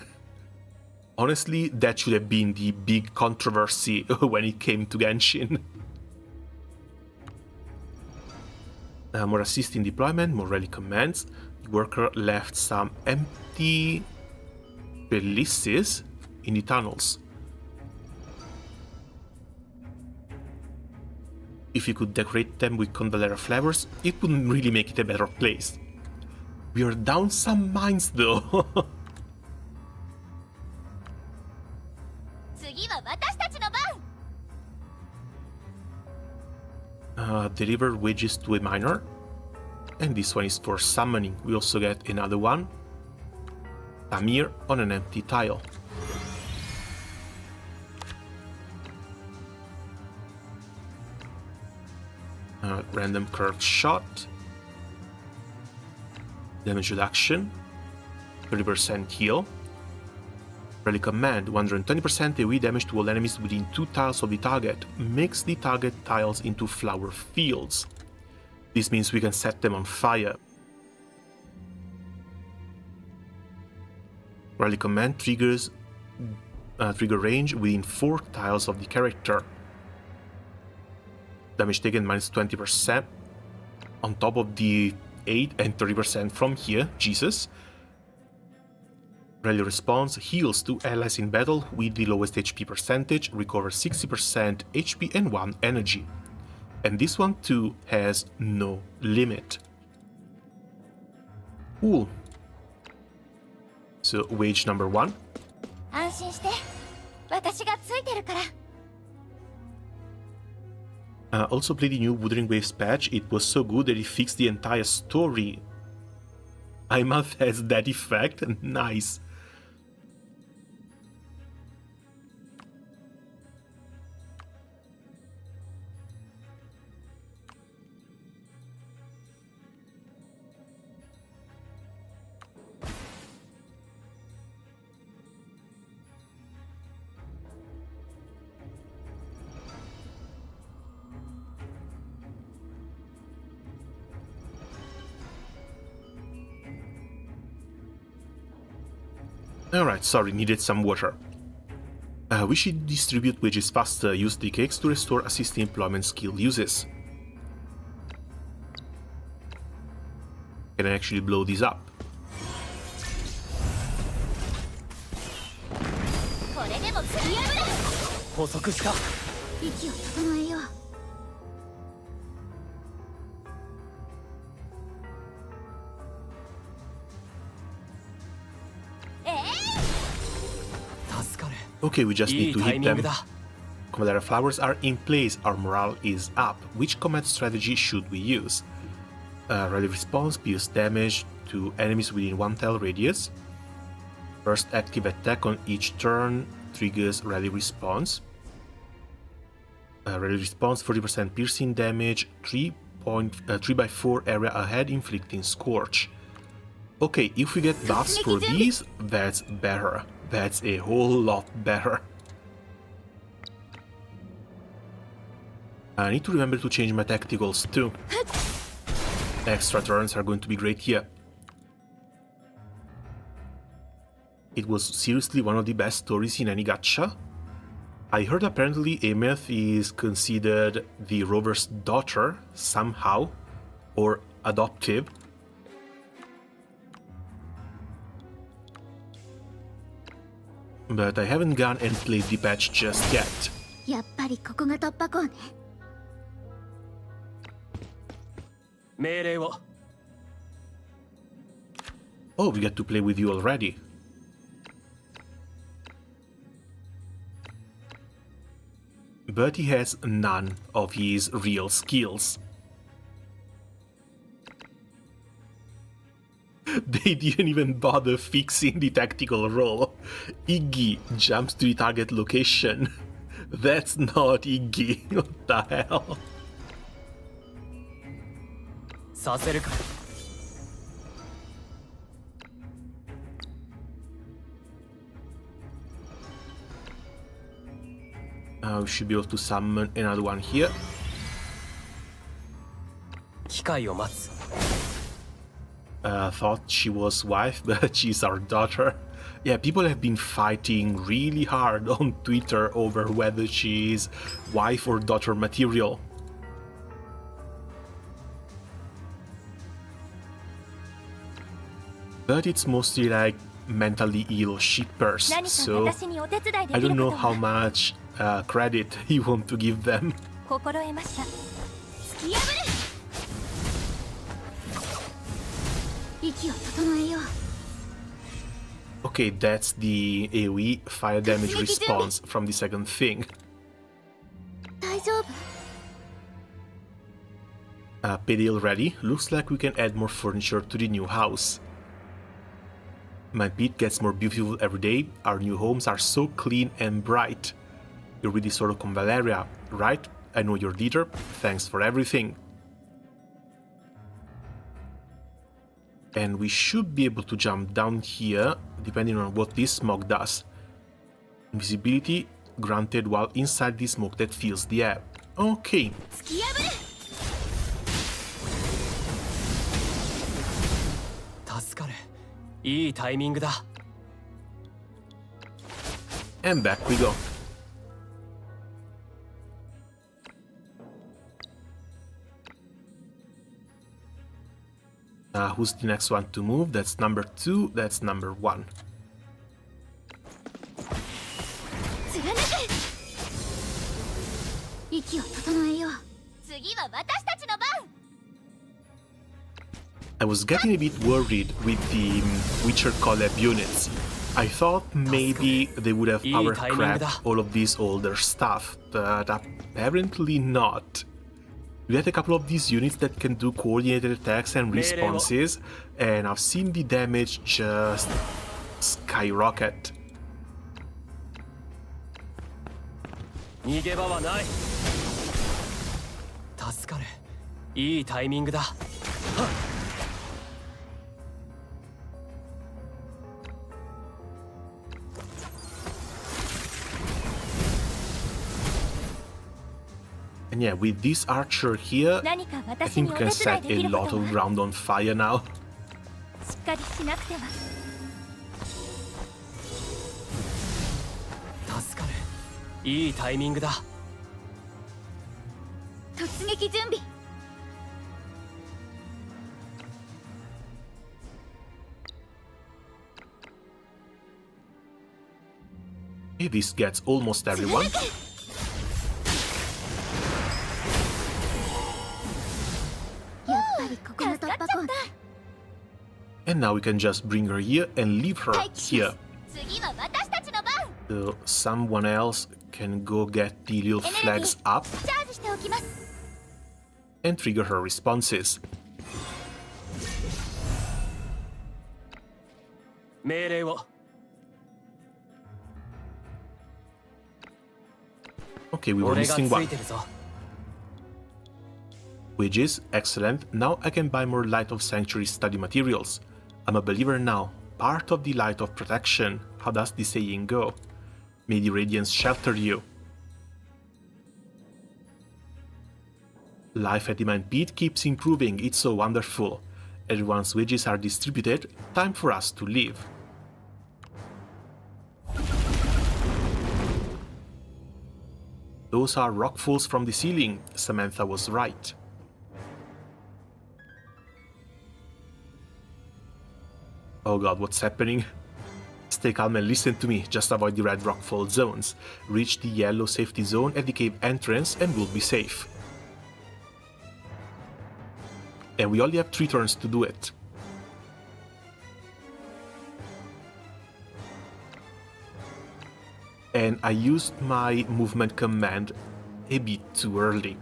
Honestly, that should have been the big controversy when it came to Genshin. More assist in deployment, more rally commands. The worker left some empty Belises in the tunnels. If you could decorate them with Convallaria flowers, it would really make it a better place. We are down some mines though. Deliver wages to a miner. And this one is for summoning. We also get another one. Tamir on an empty tile. Random curved shot. Damage reduction. 30% heal. Rally command, 120% AoE damage to all enemies within 2 tiles of the target. Makes the target tiles into flower fields. This means we can set them on fire. Rally command triggers trigger range within 4 tiles of the character. Damage taken minus 20%. On top of the 8 and 30% from here, Jesus. Rally response heals to allies in battle with the lowest HP percentage, recovers 60% HP and 1 energy. And this one too has no limit. Cool. So wage number 1. Also play the new Wuthering Waves patch. It was so good that it fixed the entire story. Imath has that effect. Nice. Alright, sorry, needed some water. We should distribute wages faster, use the cakes to restore assisting employment skill uses. Can I actually blow these up? Okay, we just need to hit them. Convallaria flowers are in place, our morale is up. Which combat strategy should we use? Rally response, pierce damage to enemies within 1 tile radius. First active attack on each turn triggers rally response. Rally response, 40% piercing damage, 3x4 area ahead inflicting scorch. Okay, if we get buffs for these, that's better. That's a whole lot better. I need to remember to change my tacticals too. Extra turns are going to be great here. It was seriously one of the best stories in any gacha. I heard apparently Ameth is considered the rover's daughter somehow, or adoptive. But I haven't gone and played the patch just yet. Oh, we get to play with you already. But he has none of his real skills. They didn't even bother fixing the tactical roll. Iggy jumps to the target location. That's not Iggy. What the hell? We should be able to summon another one here. Thought she was wife, but she's our daughter. Yeah, people have been fighting really hard on Twitter over whether she's wife or daughter material. But it's mostly like mentally ill shippers, so I don't know how much credit you want to give them. Okay, that's the AoE fire damage response from the second thing. Pedal ready. Looks like we can add more furniture to the new house. My pit gets more beautiful every day. Our new homes are so clean and bright. You're with the sort of Convallaria, right? I know your leader. Thanks for everything. And we should be able to jump down here, depending on what this smoke does. Invisibility granted while inside the smoke that fills the air. Okay. And back we go. Who's the next one to move? That's number 2, that's number 1. I was getting a bit worried with the Witcher collab units. I thought maybe they would have power cracked all of this older stuff, but apparently not. We had a couple of these units that can do coordinated attacks and responses, and I've seen the damage just skyrocket. And yeah, with this archer here, I think we can set a lot of ground on fire now. Okay, this gets almost everyone. And now we can just bring her here and leave her here. So someone else can go get the little flags up and trigger her responses. Okay, we were missing one. Wages, excellent. Now I can buy more Light of Sanctuary study materials. I'm a believer now. Part of the light of protection. How does the saying go? May the radiance shelter you. Life at the mine pit keeps improving. It's so wonderful. Everyone's wages are distributed. Time for us to leave. Those are rockfalls from the ceiling. Samantha was right. Oh god, what's happening? Stay calm and listen to me, just avoid the red rockfall zones. Reach the yellow safety zone at the cave entrance and we'll be safe. And we only have 3 turns to do it. And I used my movement command a bit too early.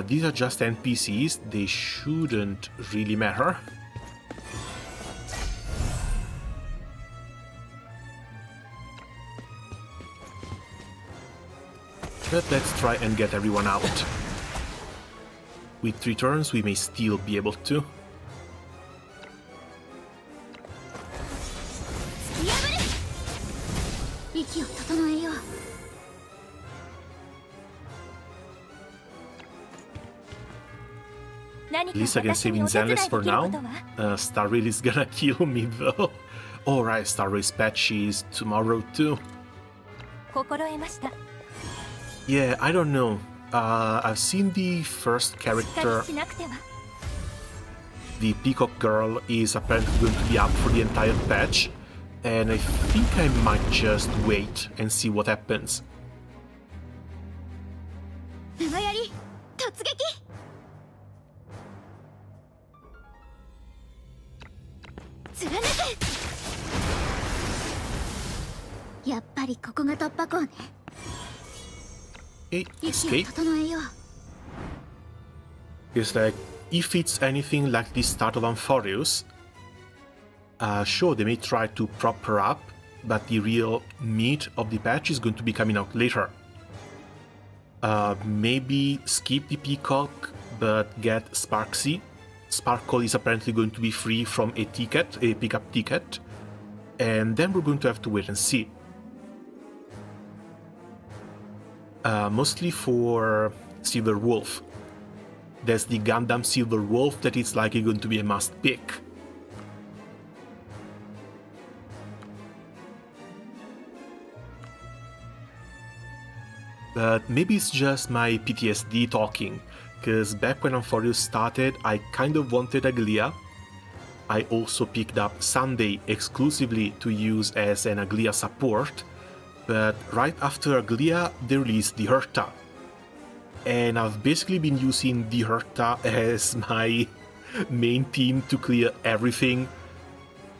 These are just NPCs, they shouldn't really matter. But let's try and get everyone out. With 3 turns we may still be able to. At least I can save in Zenless for now. Star Rail is gonna kill me though. Alright, Star Race patch is tomorrow too. Yeah, I don't know. I've seen the first character. The Peacock Girl is apparently going to be up for the entire patch, and I think I might just wait and see what happens. Hey, escape. It's like, if it's anything like the start of Amphorius, sure, they may try to prop her up, but the real meat of the patch is going to be coming out later. Maybe skip the Peacock, but get Sparksy. Sparkle is apparently going to be free from a ticket, a pickup ticket, and then we're going to have to wait and see. Mostly for Silver Wolf. There's the Gundam Silver Wolf that is likely going to be a must pick. But maybe it's just my PTSD talking, because back when Amphorius started, I kind of wanted Aglia. I also picked up Sunday exclusively to use as an Aglia support, but right after Aglia, they released the Herta. And I've basically been using the Herta as my main team to clear everything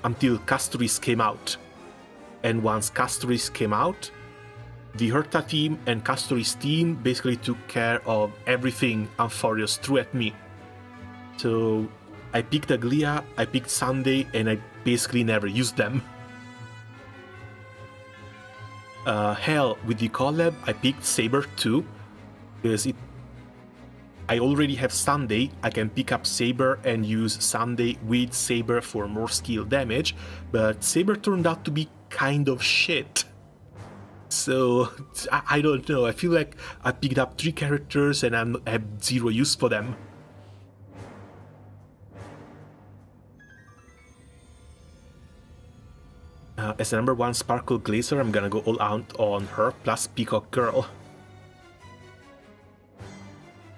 until Castoris came out. And once Castoris came out, the Herta team and Castoris team basically took care of everything Amphorius threw at me. So I picked Aglia, I picked Sunday, and I basically never used them. Hell, with the collab, I picked Saber too, because I already have Sunday. I can pick up Saber and use Sunday with Saber for more skill damage, but Saber turned out to be kind of shit. So, I don't know, I feel like I picked up 3 characters and I have zero use for them. As a number 1 Sparkle Glazer, I'm gonna go all out on her, plus Peacock Girl.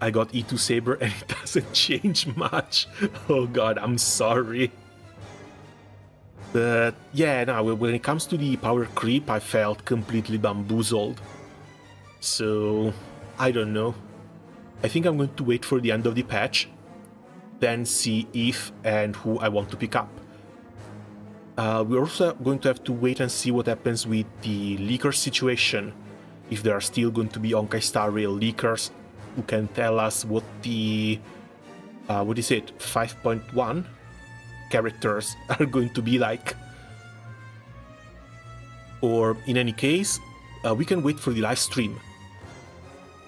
I got E2 Saber and it doesn't change much. Oh god, I'm sorry. But yeah, no, when it comes to the power creep, I felt completely bamboozled. So, I don't know. I think I'm going to wait for the end of the patch, then see if and who I want to pick up. We're also going to have to wait and see what happens with the leaker situation. If there are still going to be Honkai Star Rail leakers who can tell us what the, 5.1 characters are going to be like. Or in any case, we can wait for the live stream.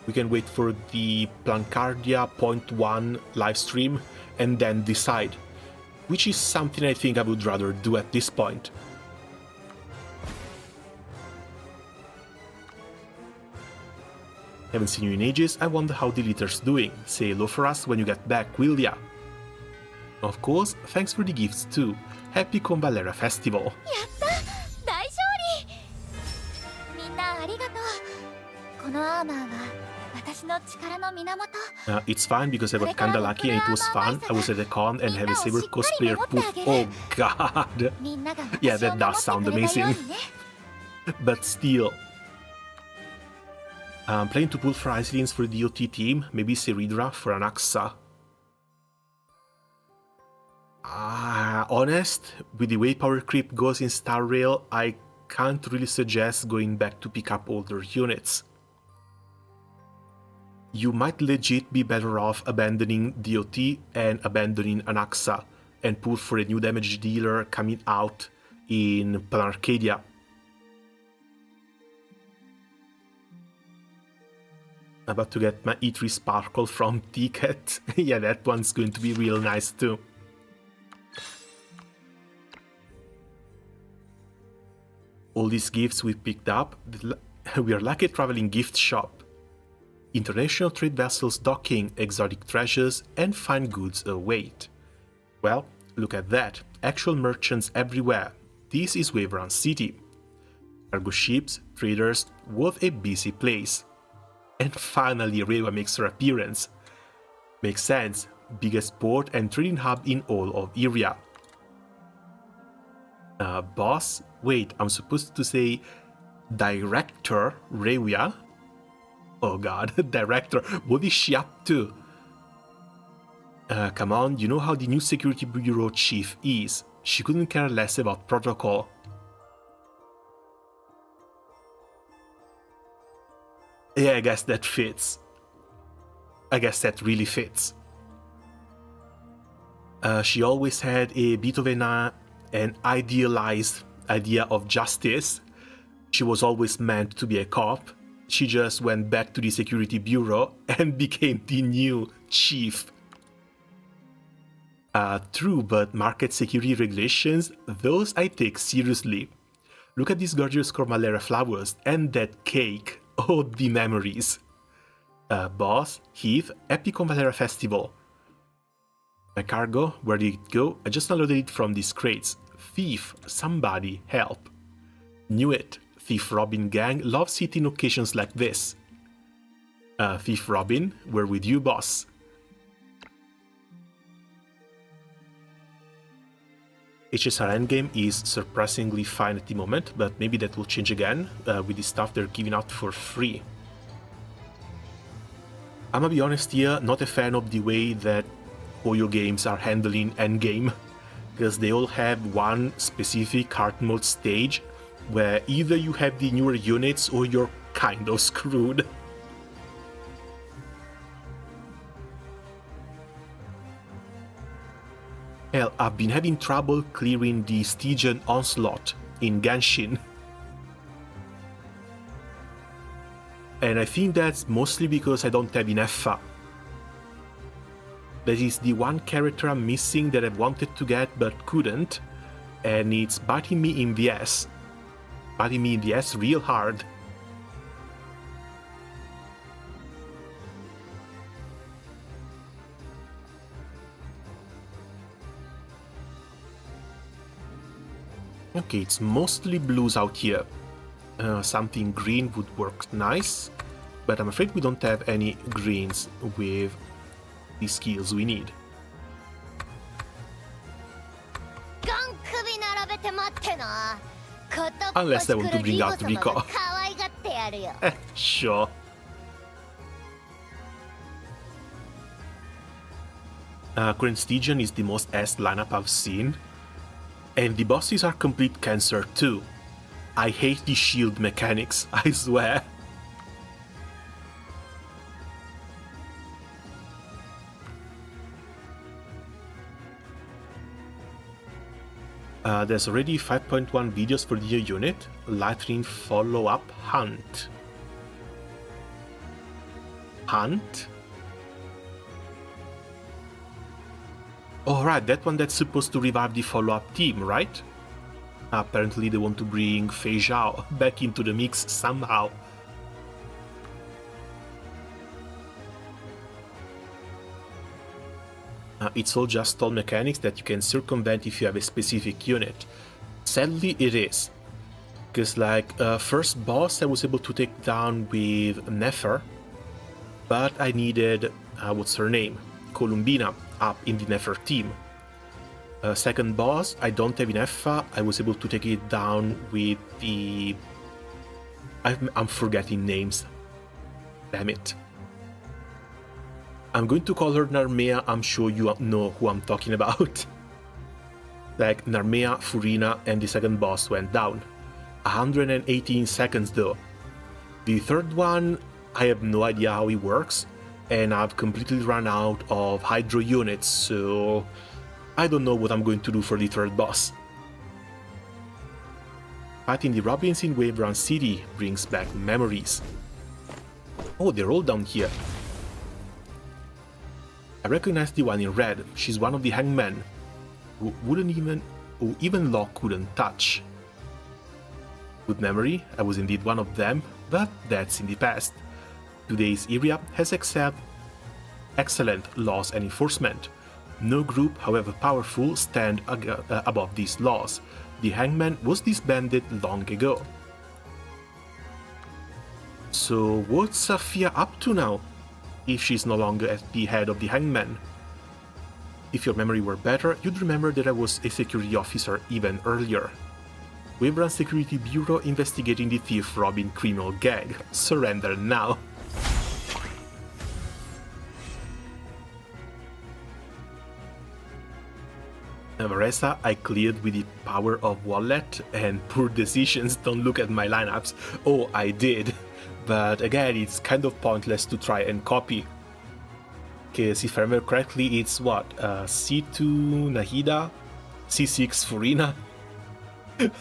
We can wait for the Plancardia .1 live stream and then decide, which is something I think I would rather do at this point. Haven't seen you in ages, I wonder how the litter's doing. Say hello for us when you get back, will ya? Of course, thanks for the gifts too. Happy Convallaria Festival! It's fine because I got kinda lucky and it was fun. I was at a con and had a Saber cosplayer poof. Oh god! Yeah, that does sound amazing. But still. I'm planning to pull for Isolines for the DOT team, maybe Seridra for an Axa. Honest, with the way power creep goes in Star Rail, I can't really suggest going back to pick up older units. You might legit be better off abandoning DOT and abandoning Anaxa and pull for a new damage dealer coming out in Planarcadia. About to get my E3 Sparkle from Ticket. Yeah, that one's going to be real nice too. All these gifts we picked up, we are like a traveling gift shop. International trade vessels docking, exotic treasures, and fine goods await. Well, look at that. Actual merchants everywhere. This is Waveron City. Cargo ships, traders, what a busy place. And finally Rewa makes her appearance. Makes sense, biggest port and trading hub in all of Iria. Boss? Wait, I'm supposed to say Director Rewia? Oh god, Director, what is she up to? Come on, you know how the new security bureau chief is. She couldn't care less about protocol. Yeah, I guess that fits. I guess that really fits. She always had a bit of an idealized idea of justice. She was always meant to be a cop. She just went back to the security bureau and became the new chief. True, but market security regulations, those I take seriously. Look at these gorgeous Convallaria flowers and that cake. Oh, the memories. Boss, Heath, Happy Convallaria Festival. My cargo, where did it go? I just unloaded it from these crates. Thief, somebody, help. Knew it. Thief Robin gang loves hitting occasions like this. Thief Robin, we're with you, boss. HSR endgame is surprisingly fine at the moment, but maybe that will change again with the stuff they're giving out for free. I'm gonna be honest here, not a fan of the way that Oyo games are handling endgame, because they all have one specific hard mode stage where either you have the newer units or you're kind of screwed. Hell, I've been having trouble clearing the Stygian Onslaught in Genshin. And I think that's mostly because I don't have enough. That is the one character I'm missing that I wanted to get but couldn't, and it's biting me in the ass. Biting me in the ass real hard. Okay, it's mostly blues out here. Something green would work nice, but I'm afraid we don't have any greens with the skills we need. Unless I want to bring out Rico. Sure. Current Stygian is the most ass lineup I've seen. And the bosses are complete cancer too. I hate the shield mechanics, I swear. There's already 5.1 videos for the new unit. Lightning follow-up hunt. Hunt? Alright, that one that's supposed to revive the follow-up team, right? Apparently they want to bring Fei Zhao back into the mix somehow. It's all just stall mechanics that you can circumvent if you have a specific unit. Sadly it is. Because like, first boss I was able to take down with Nefer, but I needed, what's her name? Columbina up in the Nefer team. Second boss, I don't have enough. I was able to take it down with the... I'm forgetting names. Damn it. I'm going to call her Narmea, I'm sure you know who I'm talking about. Like, Narmea, Furina, and the second boss went down. 118 seconds though. The third one, I have no idea how it works, and I've completely run out of Hydro units, so I don't know what I'm going to do for the third boss. Fighting the Robins in Waveron City brings back memories. Oh, they're all down here. I recognize the one in red. She's one of the hangmen who even Law couldn't touch. Good memory, I was indeed one of them, but that's in the past. Today's area has excellent laws and enforcement. No group, however powerful, stand above these laws. The Hangman was disbanded long ago. So what's Safia up to now, if she's no longer at the head of the Hangman? If your memory were better, you'd remember that I was a security officer even earlier. Webran Security Bureau investigating the thief robbing criminal gang. Surrender now. Maressa, I cleared with the power of wallet, and poor decisions, don't look at my lineups. Oh, I did. But again, it's kind of pointless to try and copy. Because if I remember correctly, it's what? C2 Nahida, C6 Furina?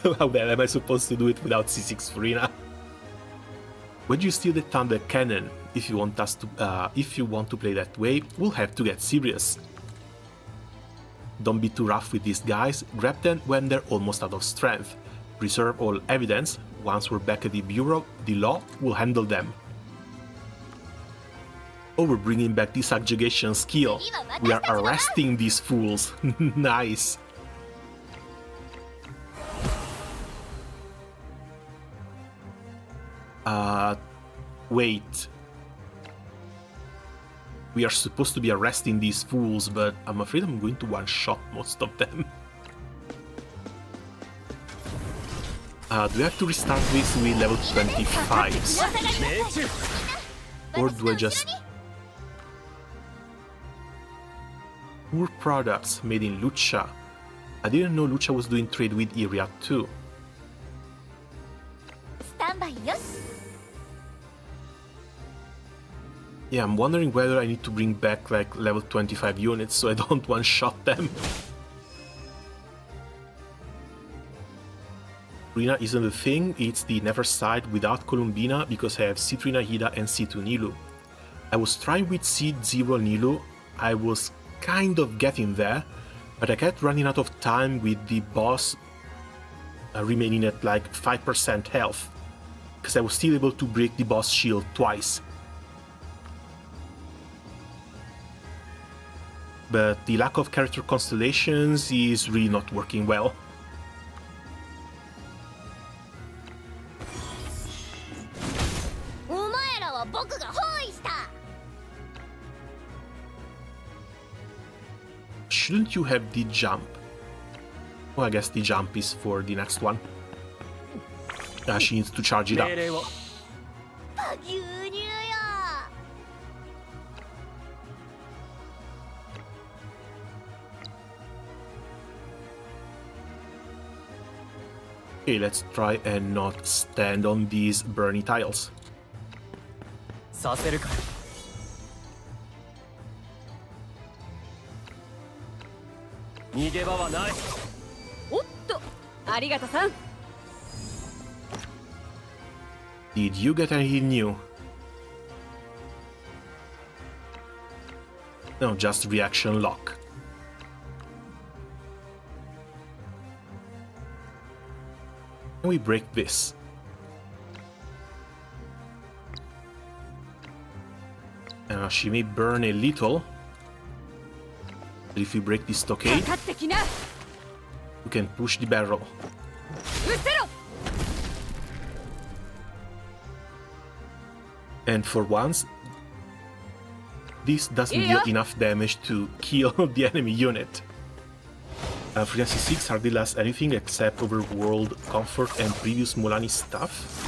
How the hell am I supposed to do it without C6 Furina? When you steal the Thunder Cannon, if you want to play that way, we'll have to get serious. Don't be too rough with these guys, grab them when they're almost out of strength. Preserve all evidence. Once we're back at the Bureau, the law will handle them. Oh, we're bringing back the subjugation skill. We are arresting these fools. Nice. Wait. We are supposed to be arresting these fools, but I'm afraid I'm going to one-shot most of them. Do we have to restart this with level 25s? Or do I just... Poor products made in Lucha. I didn't know Lucha was doing trade with Iria too. Yeah, I'm wondering whether I need to bring back like level 25 units so I don't one-shot them. Rina isn't a thing, it's the never side without Columbina because I have C3 Nahida and C2 Nilu. I was trying with C0 Nilu, I was kind of getting there, but I kept running out of time with the boss remaining at like 5% health, because I was still able to break the boss shield twice. But the lack of character constellations is really not working well. Shouldn't you have the jump? Well, I guess the jump is for the next one. She needs to charge it up. Okay, let's try and not stand on these Bernie tiles. Did you get anything new? No, just reaction lock. Can we break this? She may burn a little. But if we break the stockade, we can push the barrel. And for once, this doesn't deal enough damage to kill the enemy unit. Frequency 6 hardly lasts anything except overworld comfort and previous Mulani stuff.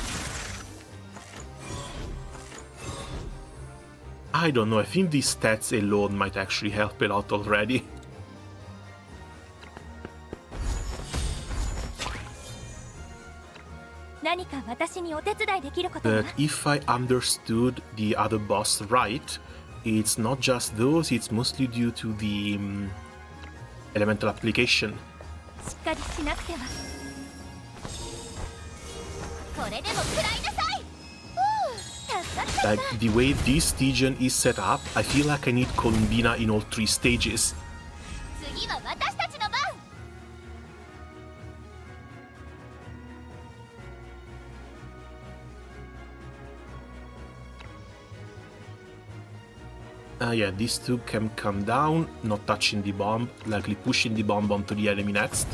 I don't know, I think these stats alone might actually help a lot already. But if I understood the other boss right, it's not just those, it's mostly due to the elemental application. Like, the way this Stygian is set up, I feel like I need Columbina in all 3 stages. Yeah, these two can come down, not touching the bomb, likely pushing the bomb onto the enemy next.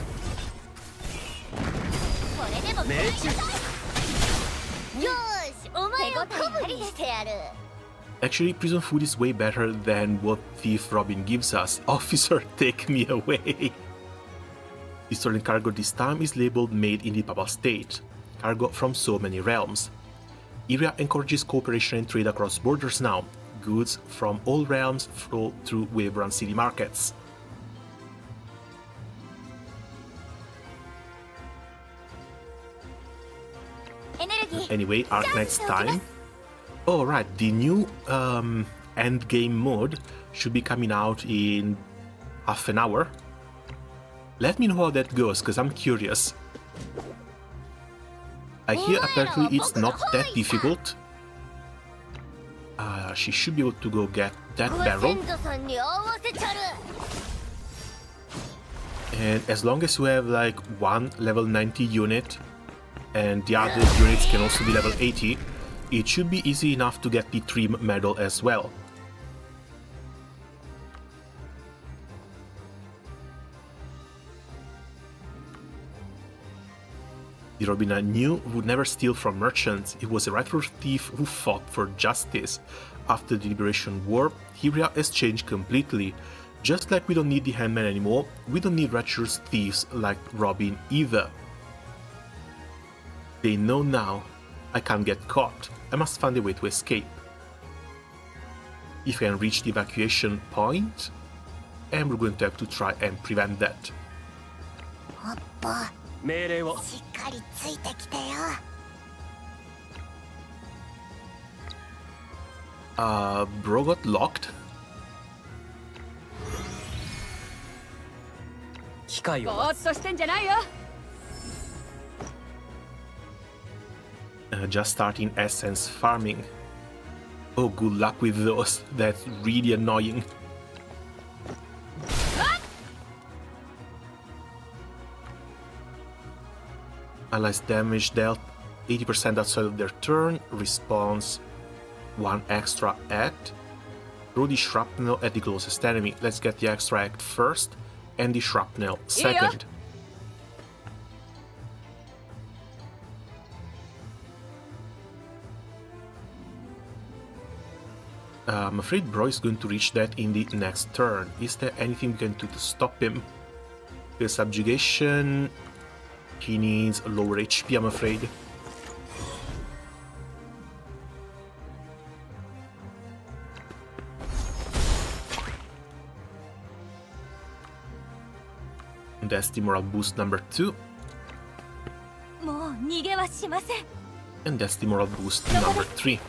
Actually, prison food is way better than what Thief Robin gives us. Officer, take me away. The stolen cargo this time is labeled Made in the Papal State. Cargo from so many realms. Iria encourages cooperation and trade across borders now. Goods from all realms flow through Waverun city markets. Anyway, Arknight's time. Oh right, the new endgame mode should be coming out in half an hour. Let me know how that goes, because I'm curious. I hear apparently it's not that difficult. She should be able to go get that barrel. And as long as you have like one level 90 unit and the other units can also be level 80, it should be easy enough to get the Trim medal as well. The Robin I knew would never steal from merchants. He was a rightful thief who fought for justice. After the Liberation War, Hyria has changed completely. Just like we don't need the Handman anymore, we don't need treacherous thieves like Robin either. They know now I can't get caught. I must find a way to escape. If I can reach the evacuation point, and we're going to have to try and prevent that. Bro got locked? Just starting essence farming. Oh, good luck with those. That's really annoying. Allies damage dealt 80% outside of their turn. Response 1 extra act. Throw the shrapnel at the closest enemy. Let's get the extra act first and the shrapnel second. I'm afraid Bro is going to reach that in the next turn. Is there anything we can do to stop him? The subjugation... He needs lower HP, I'm afraid. And that's the morale boost number 2. And that's the morale boost number 3.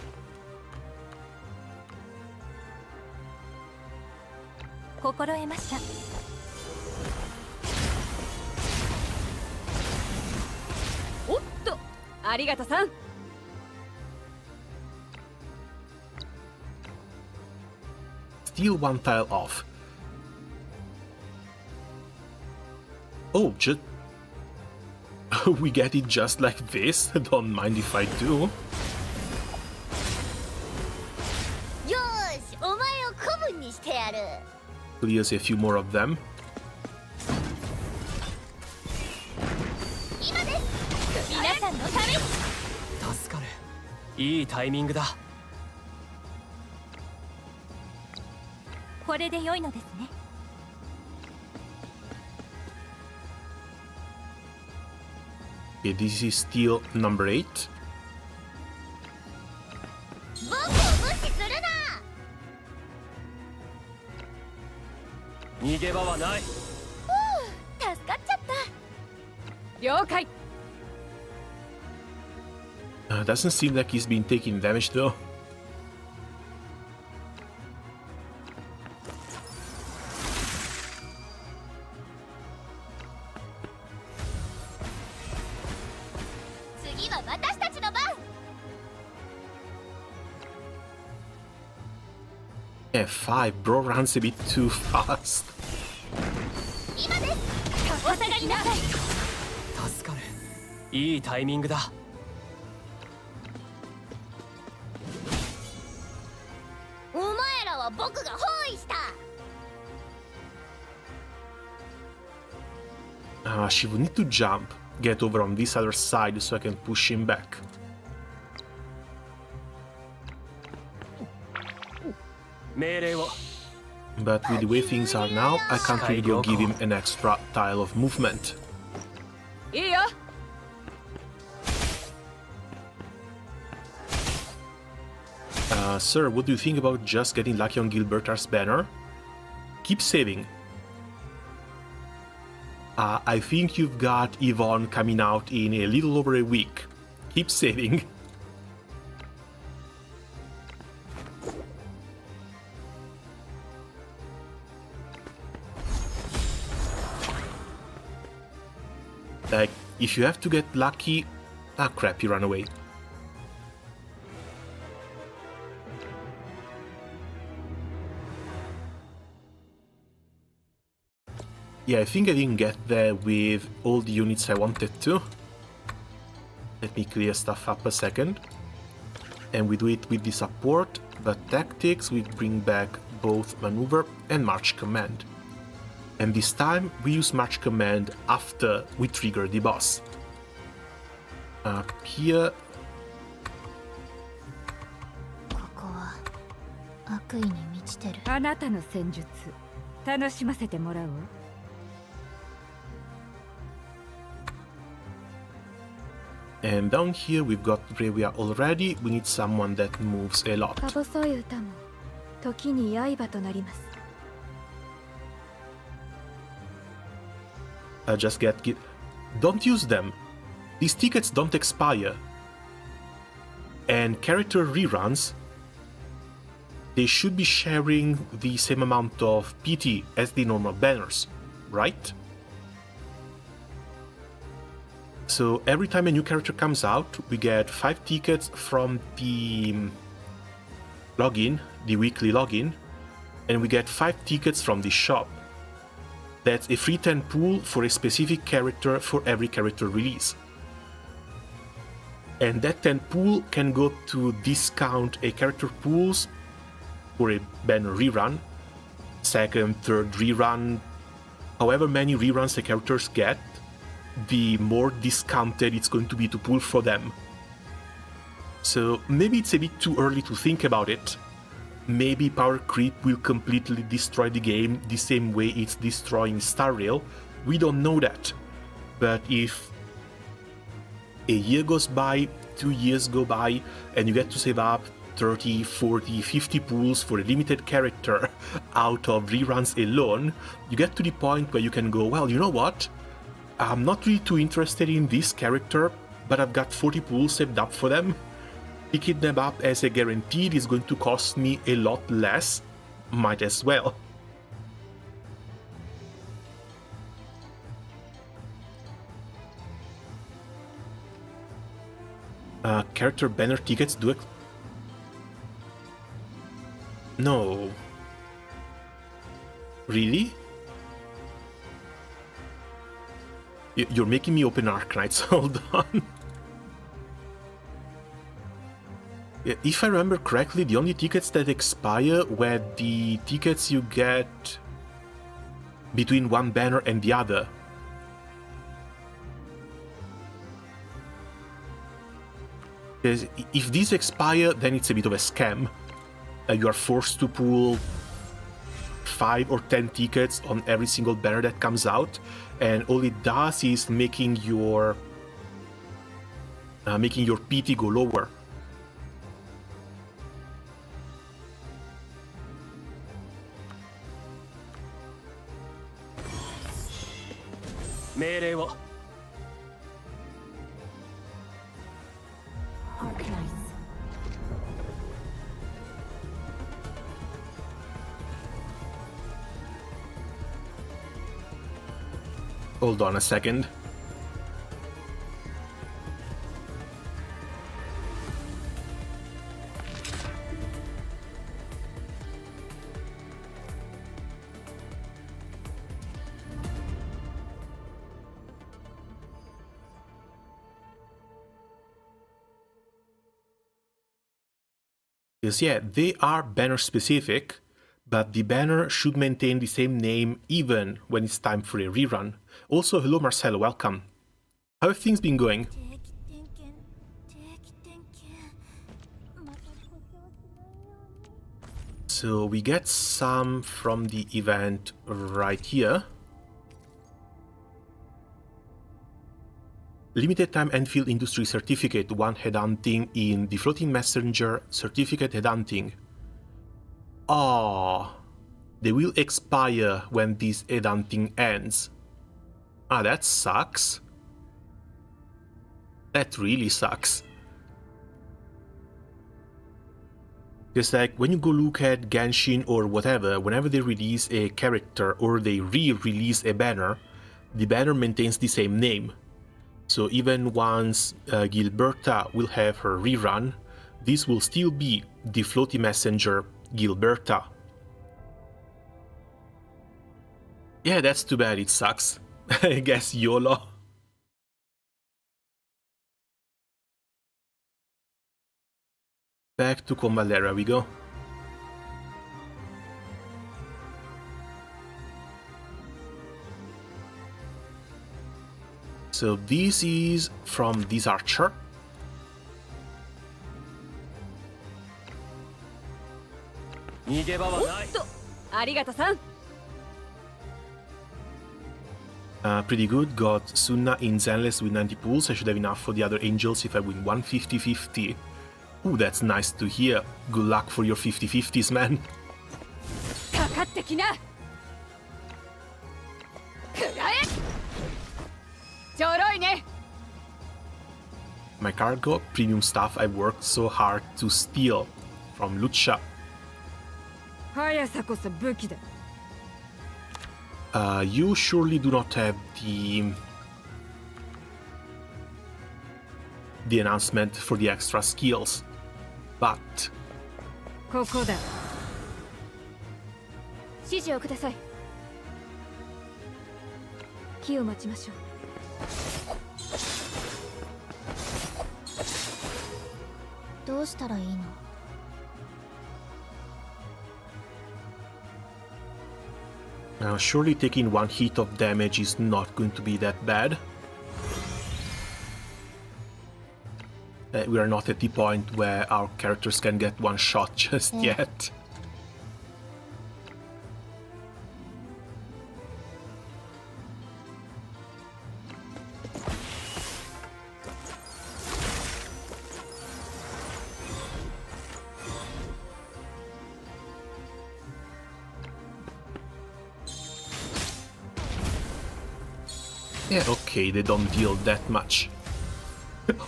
Still one tile off. Oh, just... we get it just like this? Don't mind if I do. Clears a few more of them. Okay, this is still number 8. Doesn't seem like he's been taking damage though. F5, bro runs a bit too fast. She would need to jump. get over on this other side so I can push him back. But with the way things are now, I can't really go give him an extra tile of movement. Sir, what do you think about just getting lucky on Gilbertar's banner? Keep saving. I think you've got Yvonne coming out in a little over a week. Keep saving. Like, if you have to get lucky... Ah crap, you ran away. Yeah, I think I didn't get there with all the units I wanted to. Let me clear stuff up a second. And we do it with the support, but tactics we bring back both maneuver and march command. And this time we use march command after we trigger the boss. Here... And down here we've got Revia already, we need someone that moves a lot. Just get... Don't use them! These tickets don't expire. And character reruns, they should be sharing the same amount of PT as the normal banners, right? So every time a new character comes out, we get 5 tickets from the login, the weekly login, and we get 5 tickets from the shop. That's a free 10 pool for a specific character for every character release. And that 10 pool can go to discount a character pools for a banner rerun, second, third rerun, however many reruns the characters get, the more discounted it's going to be to pull for them. So maybe it's a bit too early to think about it. Maybe power creep will completely destroy the game the same way it's destroying Star Rail. We don't know that. But if a year goes by, 2 years go by, and you get to save up 30, 40, 50 pools for a limited character out of reruns alone, you get to the point where you can go, well, you know what? I'm not really too interested in this character, but I've got 40 pools saved up for them. Picking them up as a guaranteed is going to cost me a lot less. Might as well. Character banner tickets do it. No. Really? You're making me open Arknights, hold on. If I remember correctly, the only tickets that expire were the tickets you get between one banner and the other. Because if these expire, then it's a bit of a scam. You are forced to pull 5 or 10 tickets on every single banner that comes out, and all it does is making your PT go lower. Hold on a second. Because yeah, they are banner specific, but the banner should maintain the same name even when it's time for a rerun. Also, hello Marcelo, welcome. How have things been going? So we get some from the event right here. Limited time Enfield Industry Certificate, 1 headhunting in the Floating Messenger Certificate headhunting. Ah, they will expire when this headhunting ends. Ah, that sucks. That really sucks. It's like when you go look at Genshin or whatever, whenever they release a character or they re-release a banner, the banner maintains the same name. So even once Gilberta will have her rerun, this will still be the Floaty Messenger Gilberta. Yeah, that's too bad, it sucks. I guess YOLO. Back to Convallaria we go. So this is from this archer. Pretty good, got Sunna in Zenless with 90 pulls. I should have enough for the other angels if I win 150-50. Ooh, that's nice to hear. Good luck for your 50-50s, man. My cargo, premium stuff I worked so hard to steal from Lucha. You surely do not have the announcement for the extra skills, but... Now, surely taking one hit of damage is not going to be that bad. We are not at the point where our characters can get one shot just yet. Yeah, okay, they don't deal that much.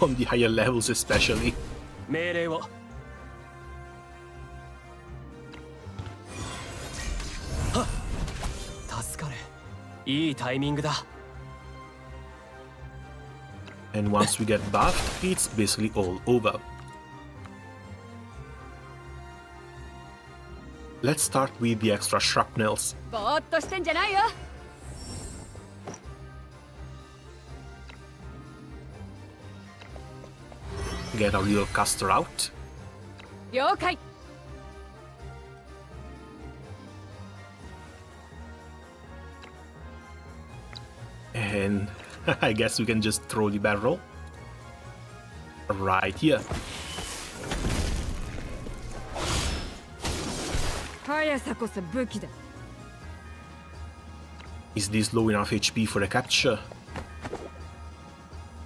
On the higher levels especially. And once we get buffed, it's basically all over. Let's start with the extra shrapnels. Get our little caster out. And I guess we can just throw the barrel right here. Is this low enough HP for a capture?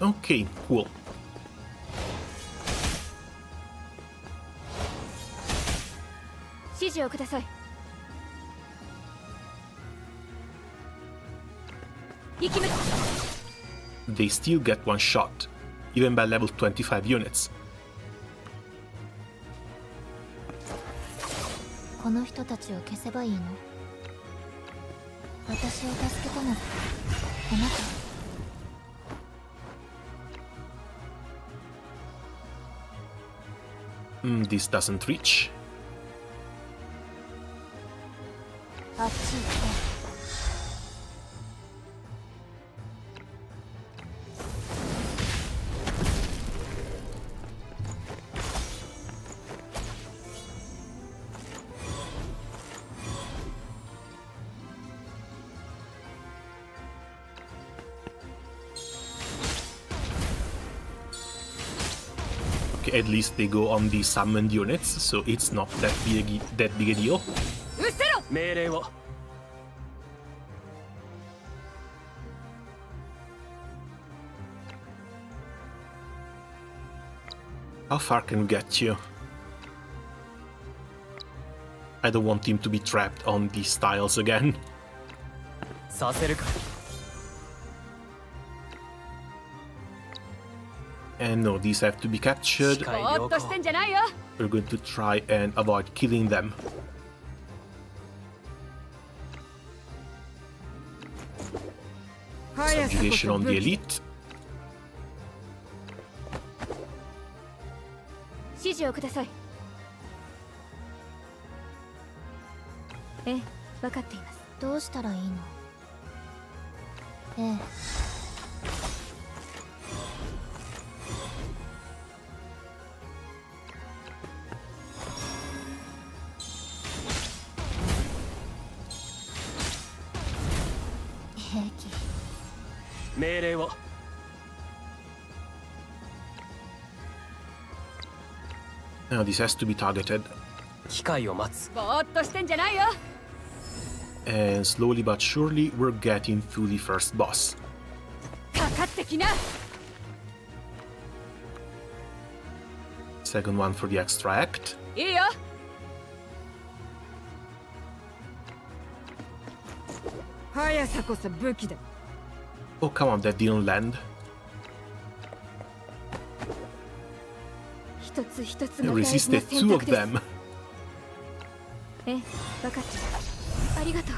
Okay, cool. They still get one shot, even by level 25 units. This doesn't reach. at least they go on the summoned units, so it's not that big a deal. 命令を How far can we get you? I don't want him to be trapped on these tiles again. させるか And no, these have to be captured. 視界良 ぼーっとしてんじゃないよ。 We're going to try and avoid killing them. Subjugation on the elite. 指示をください。ええ、分かっています。どうしたらいいの？ええ。兵器。命令を Now this has to be targeted. 機会を待つ ぼーっとしてんじゃないよ。 And slowly but surely we're getting through the first boss. かかってきな。 Second one for the extract. いいよ。速さこそ武器だ。 Oh, come on, that didn't land. 一つ一つ I が大事な resisted 選 two 択 of です。 them. ええ、分かってる。ありがとう。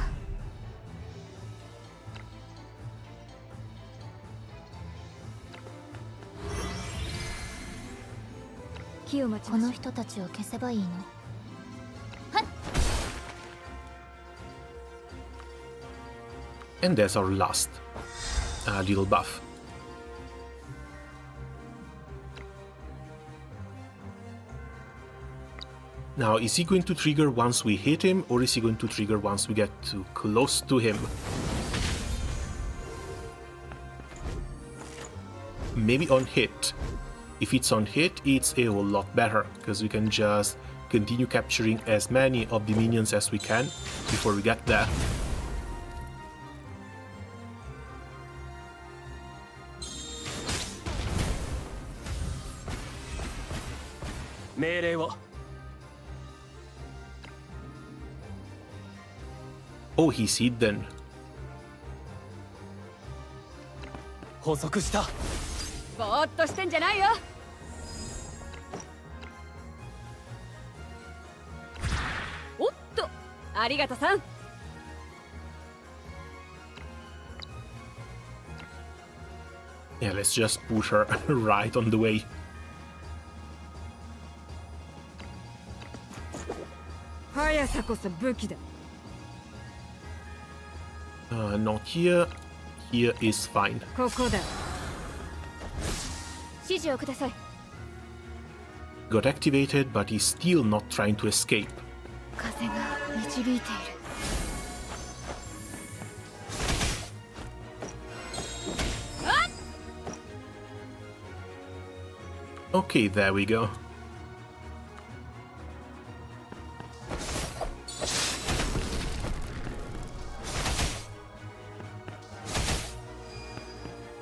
気を待ちましょう。この人たちを消せばいいの？ And there's our last little buff. Now, is he going to trigger once we hit him, or is he going to trigger once we get too close to him? Maybe on hit. If it's on hit, it's a whole lot better, because we can just continue capturing as many of the minions as we can before we get there. Oh, he's hidden. 捕捉した ぼーっとしてんじゃないよ。おっと、ありがとさん。 Yeah, let's just push her right on the way. 速さこそ武器だ。 Not here. Here is fine. ここだ。指示をください。 Got activated, but he's still not trying to escape. 風が導いている。 Okay, there we go.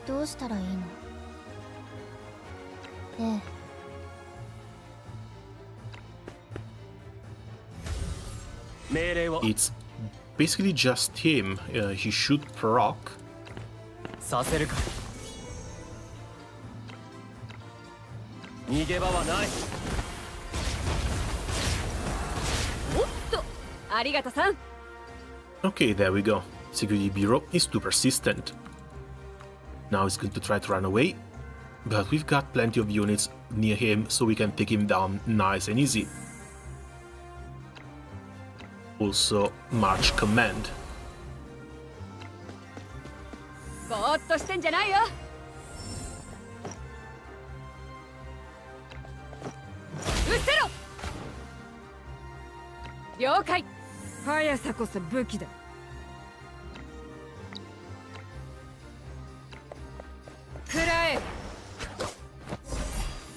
どうしたらいいの？ええ。 命令を It's basically just him. He should proc. させるか逃げ場はない おっと、ありがとさん。 Okay, there we go. Security Bureau is too persistent. Now he's going to try to run away, but we've got plenty of units near him, so we can take him down nice and easy. Also, March Command. ぼーっとしてんじゃないよ。うせろ。了解。速さこそ武器だ。食らえ。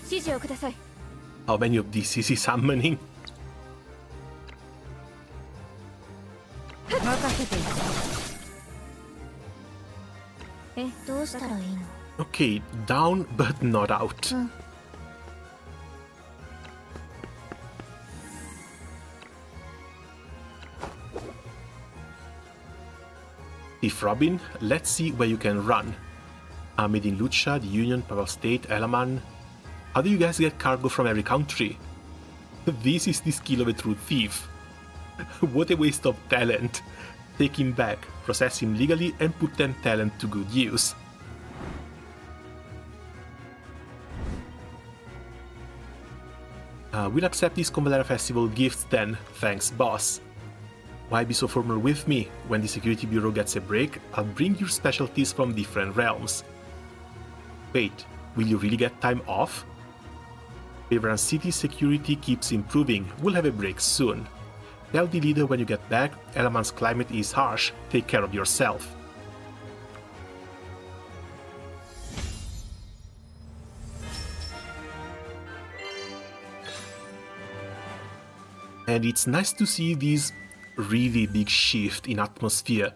指示をください。How many of these is he summoning? 任せていい。どうしたらいいの？ Okay, down but not out. うん。 If Robin, let's see where you can run. Made in Lucha, the Union, Papal State, Elaman. How do you guys get cargo from every country? This is the skill of a true thief. What a waste of talent. Take him back, process him legally, and put them talent to good use. We'll accept these Convallaria Festival gifts then, thanks boss. Why be so formal with me? When the security bureau gets a break, I'll bring your specialties from different realms. Wait, will you really get time off? Favorite City security keeps improving, we'll have a break soon. Tell the leader when you get back, Elaman's climate is harsh, take care of yourself. And it's nice to see this really big shift in atmosphere,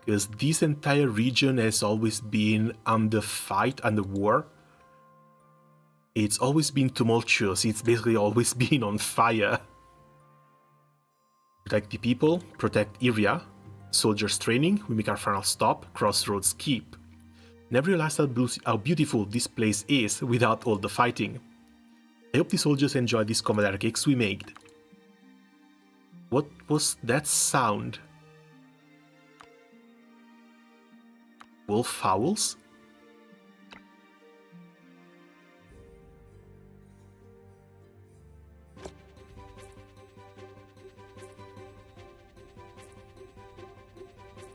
because this entire region has always been under fight, under war. It's always been tumultuous, it's basically always been on fire. Protect the people, protect area, soldiers training, we make our final stop, Crossroads Keep. Never realized how beautiful this place is without all the fighting. I hope the soldiers enjoy these Convallaria cakes we made. What was that sound? Wolf howls?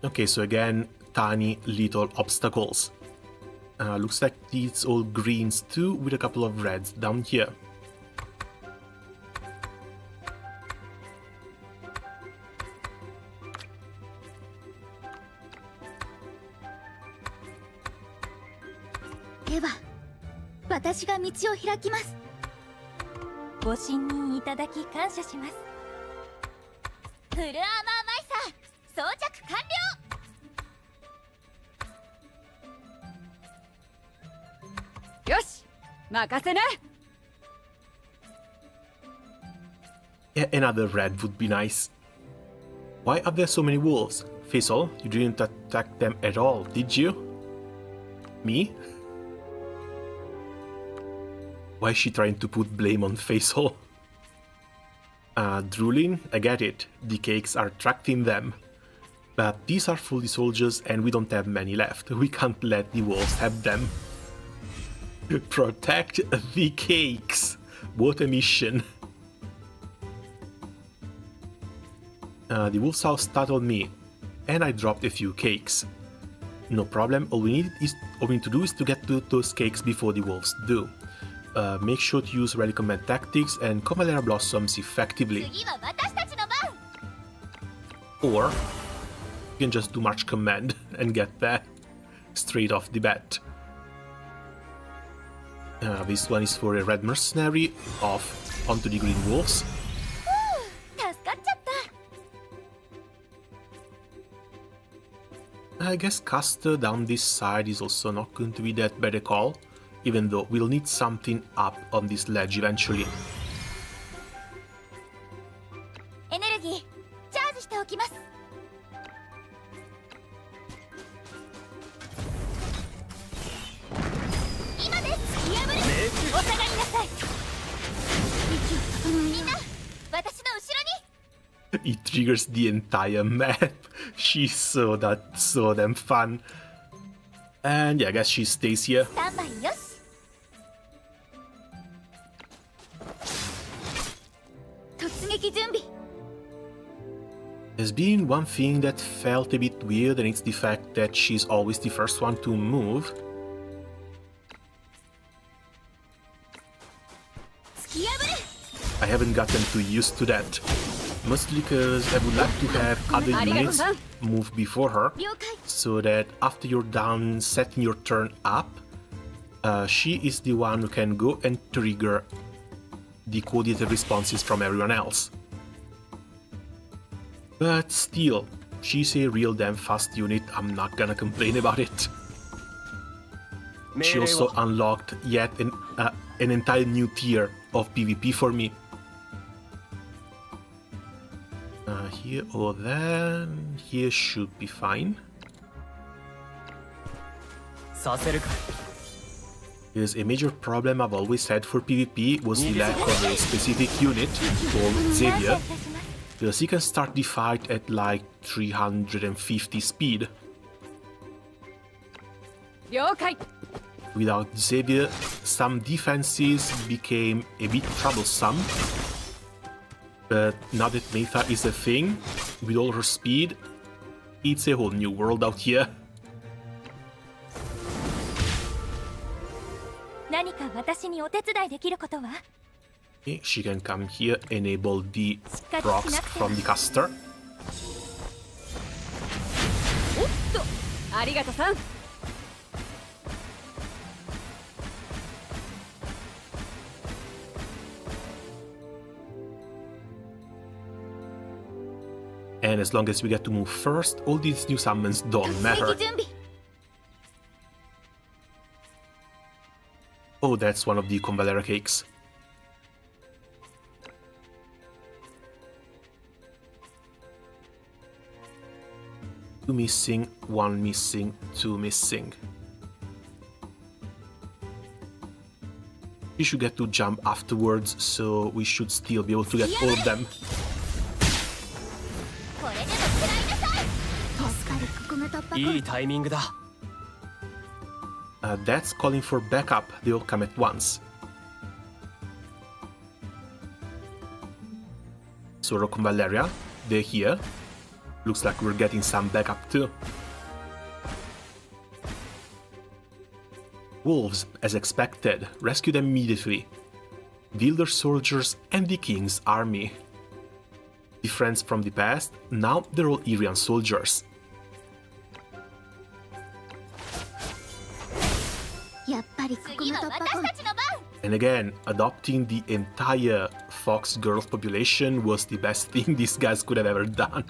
Okay, so again, tiny little obstacles. Looks like it's all greens too, with a couple of reds down here.では、私が道を開きます。ご信任いただき感謝します。フルアーマーマイサー装着完了。よし、任せな。Yeah, another red would be nice. Why are there so many wolves? Faisal, you didn't attack them at all, did you? Me? Why is she trying to put blame on Faisal? Drooling, I get it. The cakes are attracting them. But these are fully soldiers and we don't have many left. We can't let the wolves have them. Protect the cakes! What a mission. The wolves house startled me, and I dropped a few cakes. No problem, all we need to do is to get to those cakes before the wolves do. Make sure to use Rally Command tactics and Convallaria Blossoms effectively. Or you can just do March Command and get there straight off the bat. This one is for a red mercenary, off onto the green wolves. I guess caster down this side is also not going to be that bad a call, even though we'll need something up on this ledge eventually. Energy, charge しておきます。今です。破る。お下がりなさい。息を整えよう。みんな、私の後ろに。It triggers the entire map. She's so damn fun. And yeah, I guess she stays here. There's been one thing that felt a bit weird, and it's the fact that she's always the first one to move. I haven't gotten too used to that. Mostly because I would like to have other units move before her, so that after you're done setting your turn up, she is the one who can go and trigger the coordinated responses from everyone else. But still, she's a real damn fast unit, I'm not gonna complain about it. She also unlocked yet an entire new tier of PvP for me. Here or there, here should be fine. させるか Because a major problem I've always had for PvP was the lack of a specific unit called Xavier, because he can start the fight at like 350 speed. 了解 Without Xavier, some defenses became a bit troublesome. But now that Metha is a thing, with all her speed, it's a whole new world out here. 何か私にお手伝いできることは Okay, she can come here, enable the procs from the caster. おっとありがとさん And as long as we get to move first, all these new summons don't matter. 準備 Oh, that's one of the Convallaria cakes. Two missing, one missing, two missing. We should get to jump afterwards, so we should still be able to get all of them. これでも食らいなさい助かるここが突破いいタイミングだ That's calling for backup. They all come at once. So Convallaria, they're here. Looks like we're getting some backup too. Wolves, as expected, rescued immediately. Builder soldiers and the king's army. The friends from the past, now they're all Irian soldiers. やっぱりここが突破口 And again, adopting the entire Fox Girls population was the best thing these guys could have ever done.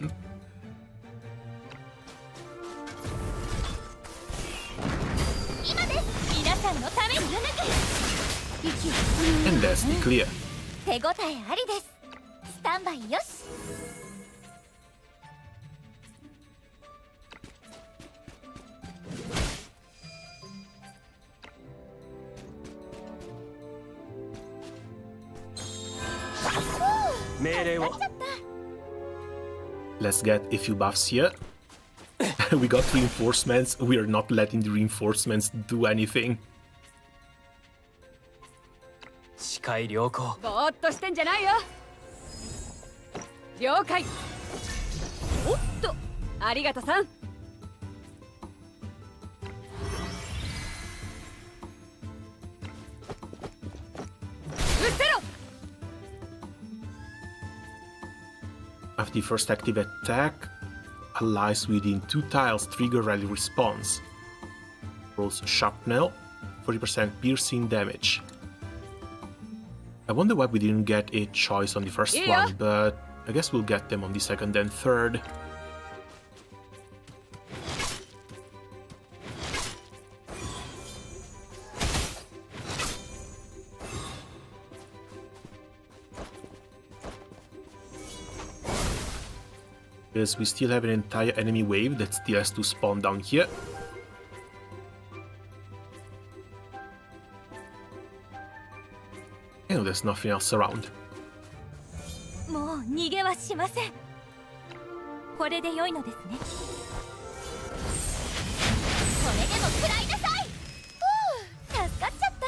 今です皆さんのために抜け息を And that's the clear. 手応えありですスタンバイよし 命令を Let's get a few buffs here. We got reinforcements. We are not letting the reinforcements do anything. 視界良好ぼーっとしてんじゃないよ了解おっとありがとさん After the first active attack, allies within 2 tiles trigger rally response. Rolls sharpnel, 40% piercing damage. I wonder why we didn't get a choice on the first one, but I guess we'll get them on the second and third. Because we still have an entire enemy wave that still has to spawn down here. And there's nothing else around. もう逃げはしませんこれで良いのですねこれでも食らいなさいふう助かっちゃった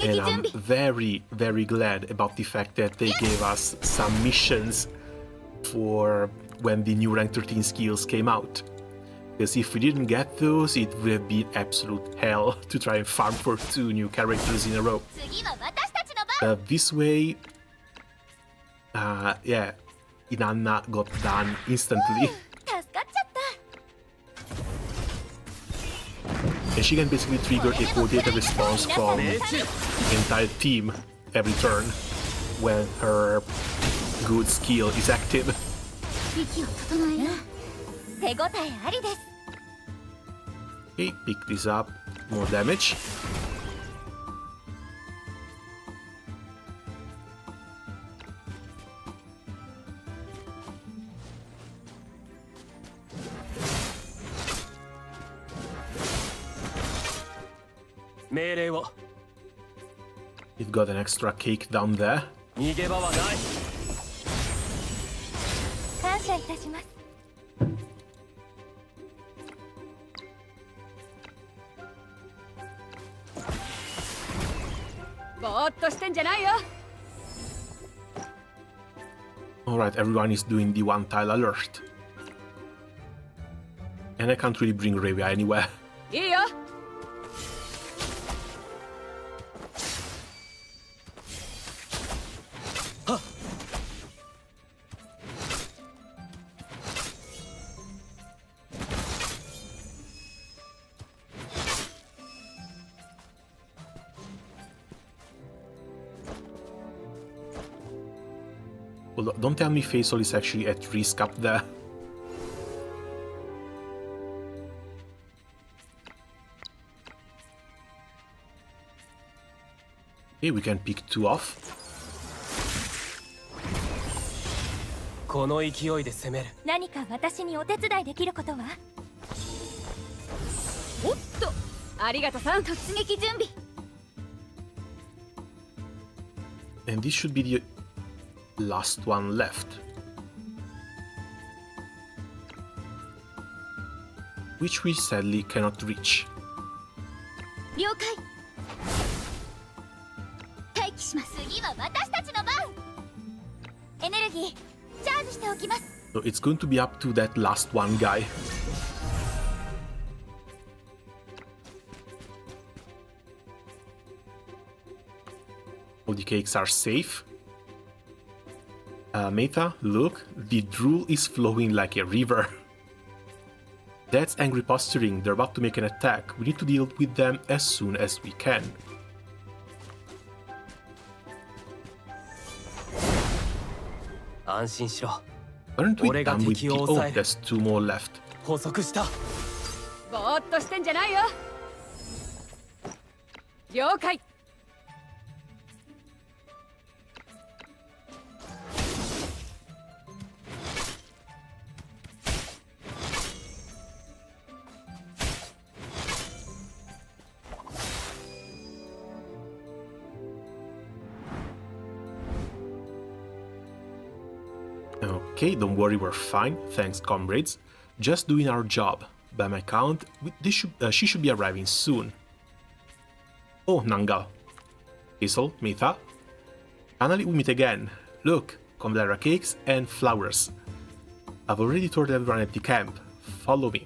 And I'm very, very glad about the fact that they gave us some missions for when the new rank 13 skills came out. Because if we didn't get those, it would have been absolute hell to try and farm for 2 new characters in a row. 次は私たちの番 This way, yeah, Inanna got done instantly. 助かっちゃった And she can basically trigger a coordinated response from the entire team every turn when her good skill is active. 息を整えよう。手応えありです。 Okay, pick this up. More damage. It got an extra cake down there. 逃げ場はない。感謝いたします。ぼーっとしてんじゃないよ。 Alright, everyone is doing the one tile alert. And I can't really bring Ravia anywhere. いいよ。Well, don't tell me Faisal is actually at risk up there. Okay, we can pick 2 off. この勢いで攻める。何か私にお手伝いできることは？おっと、ありがとさん。突撃準備。 And this should be the last one left. Which we sadly cannot reach. 了解。待機します。次は私たちの番。エネルギーチャージしておきます。 So it's going to be up to that last one guy. All the cakes are safe. Meta, look, the drool is flowing like a river. That's angry posturing. They're about to make an attack. We need to deal with them as soon as we can. Aren't we done with the... Oh, there's 2 more left. 捕捉した。ぼーっとしてんじゃないよ。了解。 Okay, don't worry, we're fine. Thanks, comrades. Just doing our job. By my count, she should be arriving soon. Oh, Nangal. Hazel, Mita. Finally, we meet again. Look, Convallaria cakes and flowers. I've already told everyone at the camp. Follow me.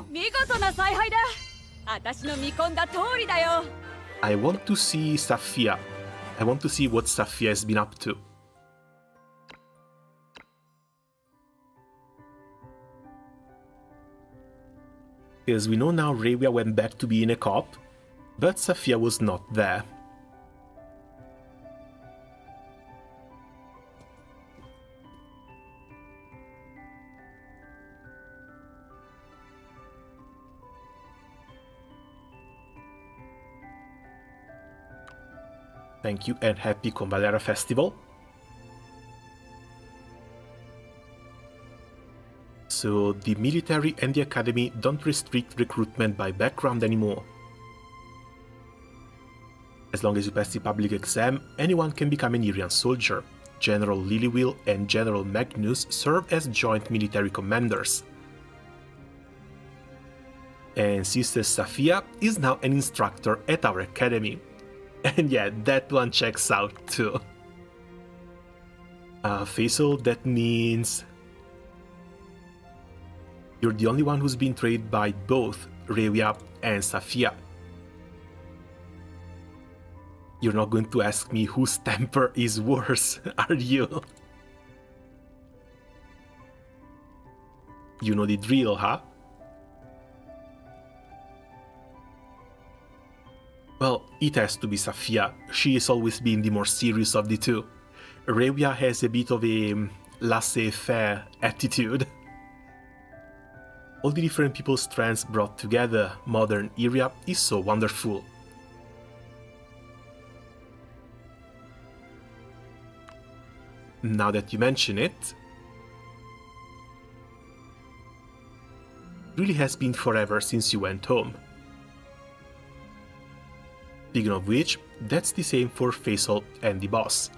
見事な采配だ。私の見込んだ通りだよ。 I want to see Safia. I want to see what Safia has been up to. As we know now, Ravia went back to being a cop, but Safia was not there. Thank you and happy Convallaria Festival. So the military and the academy don't restrict recruitment by background anymore. As long as you pass the public exam, anyone can become an Irian soldier. General Liliwill and General Magnus serve as joint military commanders. And Sister Safia is now an instructor at our academy. And yeah, that one checks out too. Faisal, that means... you're the only one who's been trained by both Ravia and Safia. You're not going to ask me whose temper is worse, are you? You know the drill, huh? Well, it has to be Safia. She has always been the more serious of the two. Revia has a bit of a laissez-faire attitude. All the different people's strengths brought together, modern Iria is so wonderful. Now that you mention it, really has been forever since you went home. Speaking of which, that's the same for Faisal and the boss.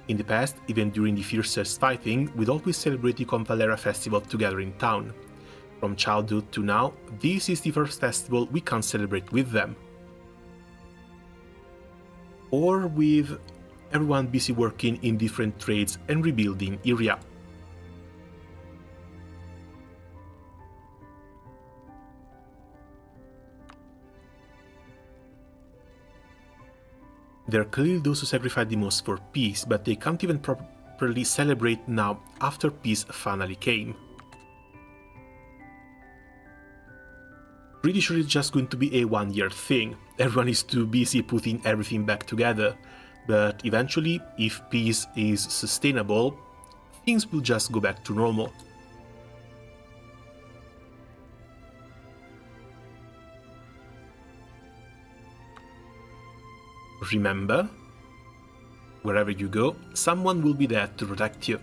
In the past, even during the fiercest fighting, we'd always celebrate the Convallaria festival together in town. From childhood to now, this is the first festival we can't celebrate with them. Or with everyone busy working in different trades and rebuilding Iria. There are clearly those who sacrifice the most for peace, but they can't even properly celebrate now after peace finally came. Pretty sure it's just going to be a one-year thing. Everyone is too busy putting everything back together, but eventually, if peace is sustainable, things will just go back to normal. Remember, wherever you go, someone will be there to protect you. To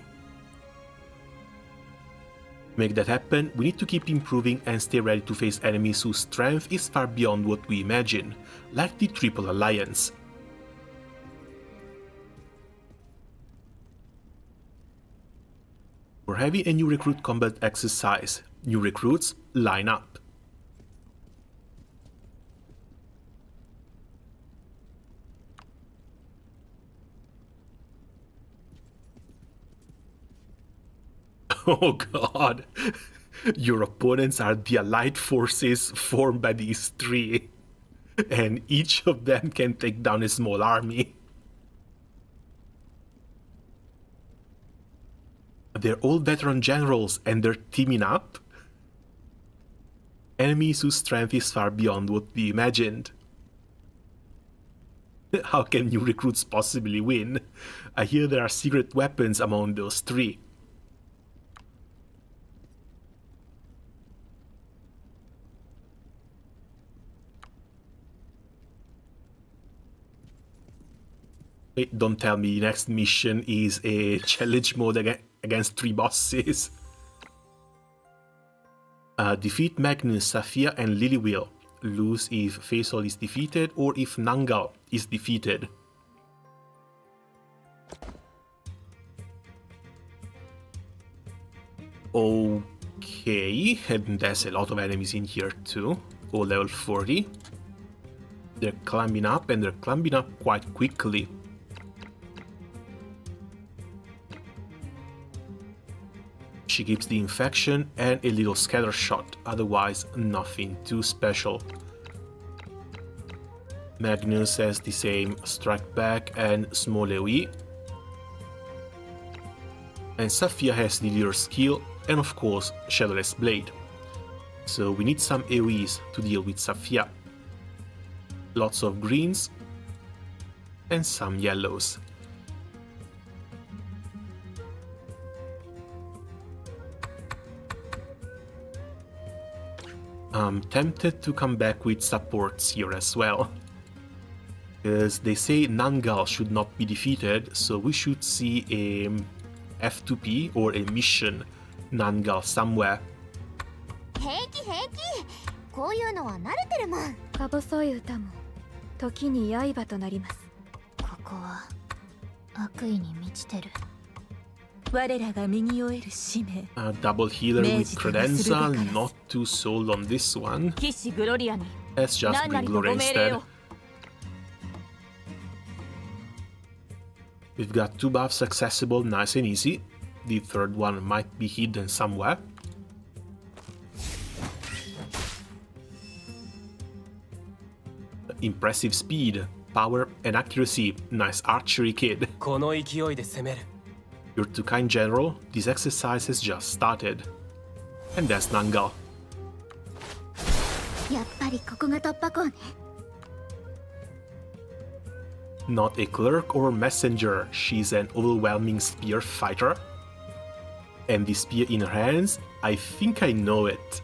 make that happen, we need to keep improving and stay ready to face enemies whose strength is far beyond what we imagine, like the Triple Alliance. We're having a new recruit combat exercise. New recruits, line up. Oh god, your opponents are the allied forces formed by these three, and each of them can take down a small army. They're all veteran generals and they're teaming up. Enemies whose strength is far beyond what we imagined. How can new recruits possibly win? I hear there are secret weapons among those three. Don't tell me the next mission is a challenge mode against three bosses. Defeat Magnus, Safia and Liliwheel. Lose if Faisal is defeated or if Nangal is defeated. Okay, and there's a lot of enemies in here too. All level 40. They're climbing up and they're climbing up quite quickly. She keeps the infection and a little scatter shot, otherwise nothing too special. Magnus has the same strike back and small AoE. And Safia has the leader skill and of course Shadowless Blade. So we need some AoEs to deal with Safia. Lots of greens and some yellows. I'm tempted to come back with supports here as well, because they say Nangal should not be defeated, so we should see a F2P or a mission Nangal somewhere. 平気平気こういうのは慣れてるもんか細い歌も時に刃となります。ここは悪意に満ちてる 我らが右を得る使命。 A double healer with credenza, not too sold on this one. 騎士グロリアに Let's just 何々 bring とご Gloria 命令 instead. を。 We've got two buffs accessible nice and easy. The third one might be hidden somewhere. Impressive speed, power and accuracy. Nice archery, kid. この勢いで攻める。 You're too kind, General. This exercise has just started. And that's Nangal. やっぱりここが突破口ね Not a clerk or messenger, she's an overwhelming spear fighter. And the spear in her hands, I think I know it.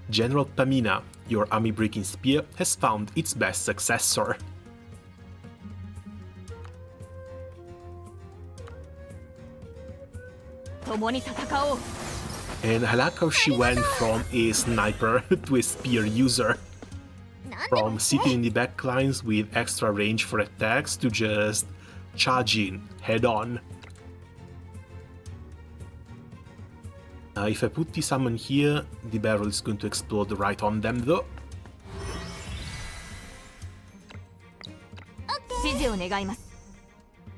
General Pamina, your army-breaking spear has found its best successor. And I like how she went from a sniper to a spear user. From sitting in the back lines with extra range for attacks to just charging head on. If I put the summon here, the barrel is going to explode right on them though.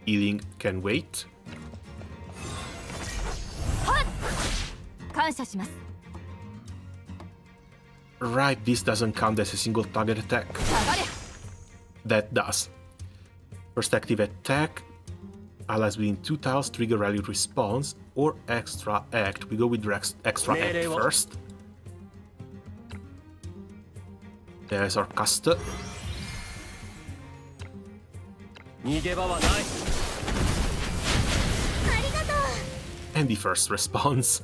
Healing can wait. Right, this doesn't count as a single target attack. That does. First active attack, allies within 2 tiles trigger rally response or extra act. We go with extra act first. There's our caster. And the first response.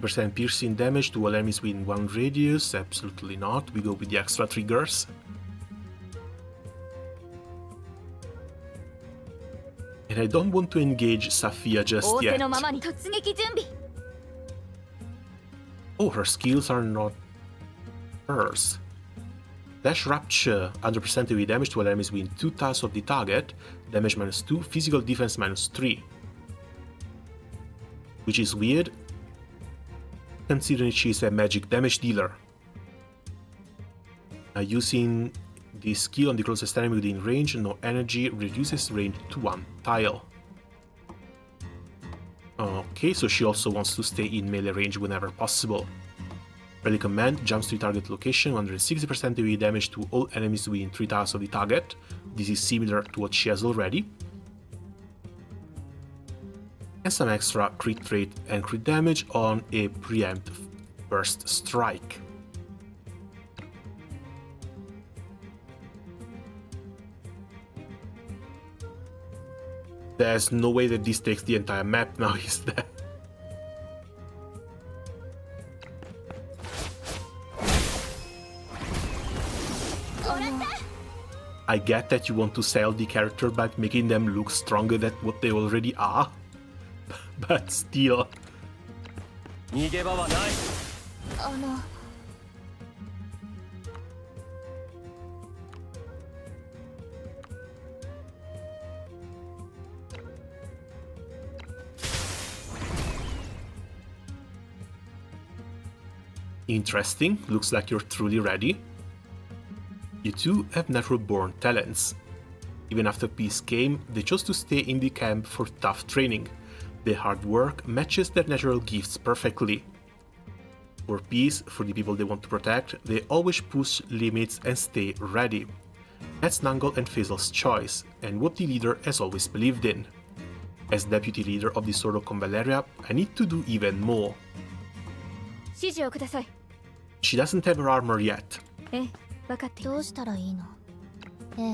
%, piercing damage to all enemies within 1 radius. Absolutely not. We go with the extra triggers. And I don't want to engage Safia just yet. Oh, her skills are not hers. Dash Rapture, 100% AoE damage to all enemies within 2 tiles of the target. Damage -2, physical defense -3. Which is weird, considering she's a magic damage dealer. Using the skill on the closest enemy within range, no energy, reduces range to 1 tile. Okay, so she also wants to stay in melee range whenever possible. Rally command, jumps to the target location, 160% AoE damage to all enemies within 3 tiles of the target. This is similar to what she has already. And some extra crit rate and crit damage on a preempt first strike. There's no way that this takes the entire map now, is there? I get that you want to sell the character by making them look stronger than what they already are. But still. Interesting, looks like you're truly ready. You two have natural-born talents. Even after peace came, they chose to stay in the camp for tough training. Their hard work matches their natural gifts perfectly. For peace, for the people they want to protect, they always push limits and stay ready. That's Nangle and Faisal's choice, and what the leader has always believed in. As deputy leader of the Sword of Convallaria, I need to do even more. She doesn't have her armor yet.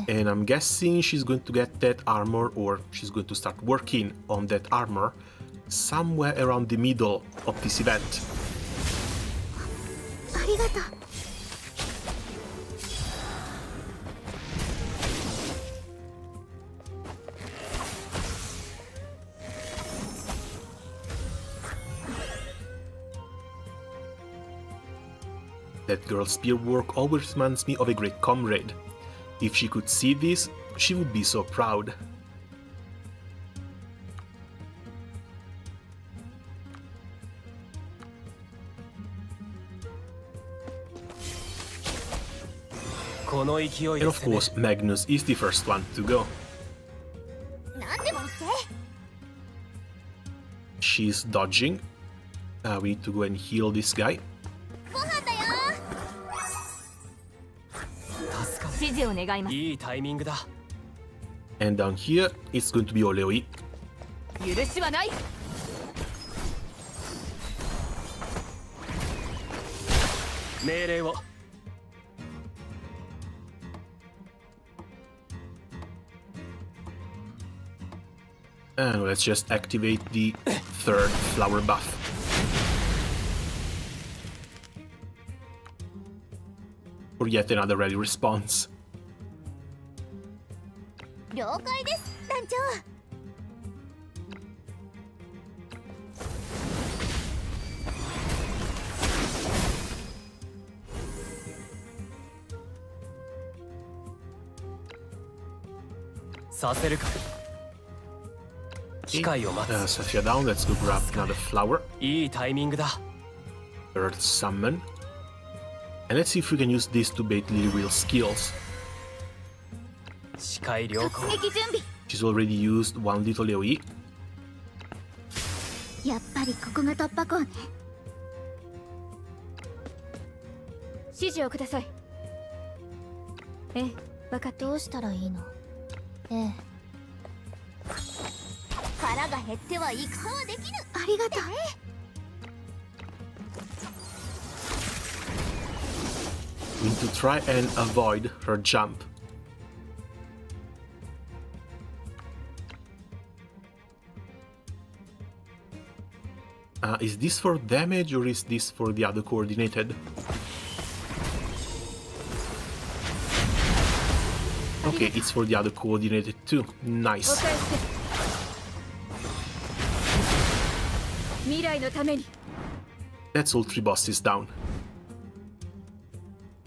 And I'm guessing she's going to get that armor, or she's going to start working on that armor somewhere around the middle of this event. That girl's spear work always reminds me of a great comrade. If she could see this, she would be so proud. And of course, Magnus is the first one to go. She's dodging. We need to go and heal this guy. 指示を願います。いいタイミングだ。 And down here, it's going to be Oleoi. 許しはない。命令を。 And let's just activate the third flower buff. For yet another rally response. 了解です団長。させるか。機会を待つ。 Safia down, let's go grab another flower. いいタイミングだ。 Third summon. And let's see if we can use this to bait Lily Wheel's skills. 視界良好。突撃準備。 She's already used one little AoE. やっぱりここが突破口ね。指示をください。ええ、分かった。どうしたらいいの？ええ。腹が減っては戦はできぬ。ありがとう。 We need to try and avoid her jump. Is this for damage or is this for the other coordinated? Okay, it's for the other coordinated too. Nice. お返しです。未来のために。 That's all 3 bosses down.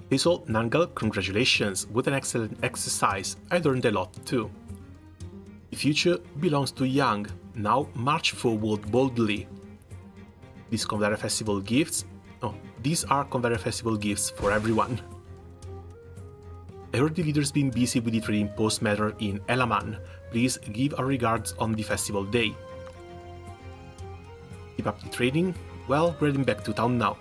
Hazel, Nangal, congratulations. What an excellent exercise. I learned a lot too. The future belongs to young. Now march forward boldly. These Convallaria Festival gifts... Oh, these are Convallaria Festival gifts for everyone. I heard the leader's been busy with the trading post matter in Elaman. Please give our regards on the festival day. Keep up the trading? Well, we're heading back to town now.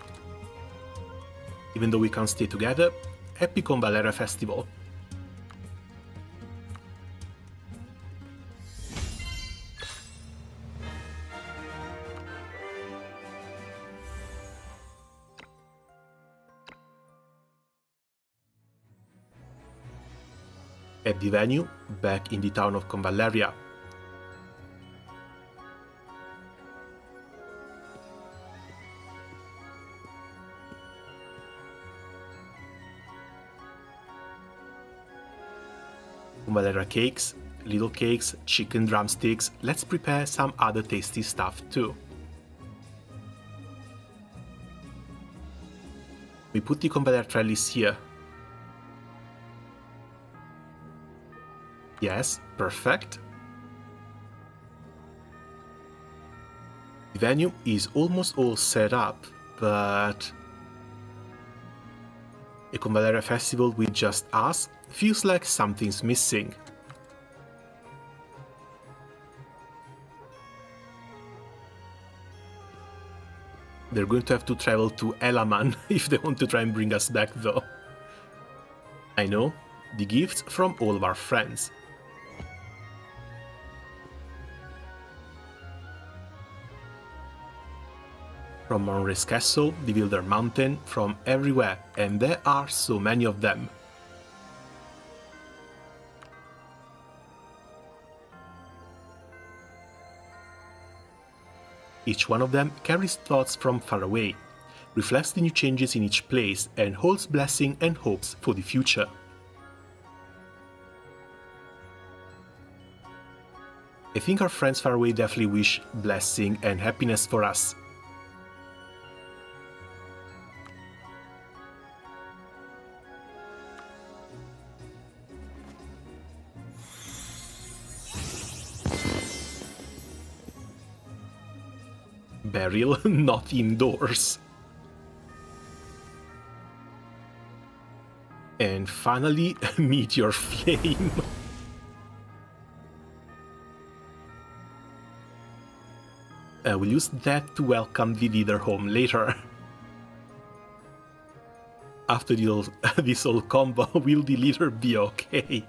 Even though we can't stay together, happy Convallaria Festival. At the venue, back in the town of Convallaria. Convallaria cakes, little cakes, chicken drumsticks. Let's prepare some other tasty stuff too. We put the Convallaria trellis here. Yes, perfect. The venue is almost all set up, but a Convallaria festival with just us feels like something's missing. They're going to have to travel to Elaman if they want to try and bring us back though. I know, the gifts from all of our friends. From Monra's Castle, the Wilder Mountain, from everywhere, and there are so many of them. Each one of them carries thoughts from far away, reflects the new changes in each place, and holds blessing and hopes for the future. I think our friends far away definitely wish blessing and happiness for us. Burial, not indoors. And finally, Meteor Flame. We'll use that to welcome the leader home later. After this whole combo, will the leader be okay?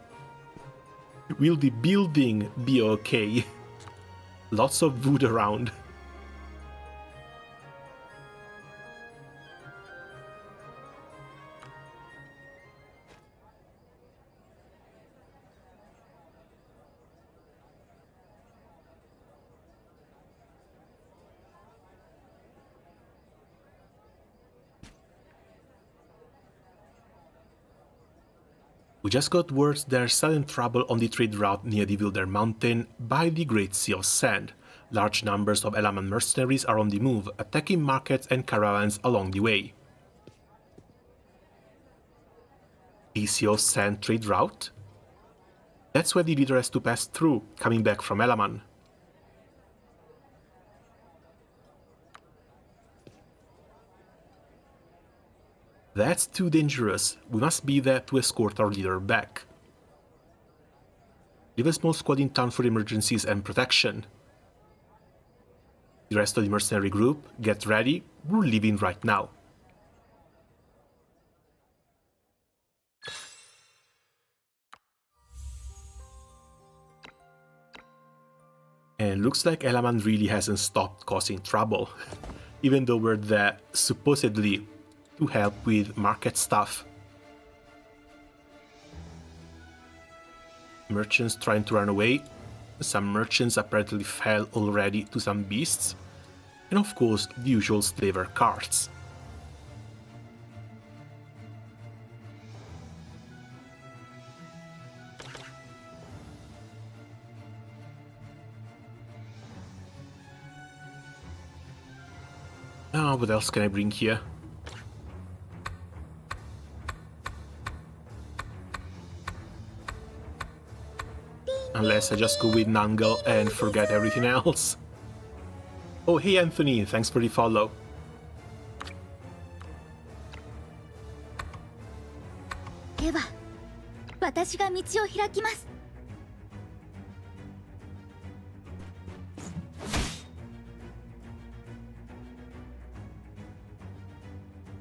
Will the building be okay? Lots of wood around. We just got word there's sudden trouble on the trade route near the Wilder Mountain by the Great Sea of Sand. Large numbers of Elaman mercenaries are on the move, attacking markets and caravans along the way. The Sea of Sand trade route? That's where the leader has to pass through, coming back from Elaman. That's too dangerous. We must be there to escort our leader back. Leave a small squad in town for emergencies and protection. The rest of the mercenary group, get ready, we're leaving right now. And looks like Elaman really hasn't stopped causing trouble, even though we're there supposedly to help with market stuff. Merchants trying to run away. Some merchants apparently fell already to some beasts. And of course, the usual slaver carts. Now, what else can I bring here? Unless I just go with Nangle and forget everything else. Oh, hey Anthony, thanks for the follow.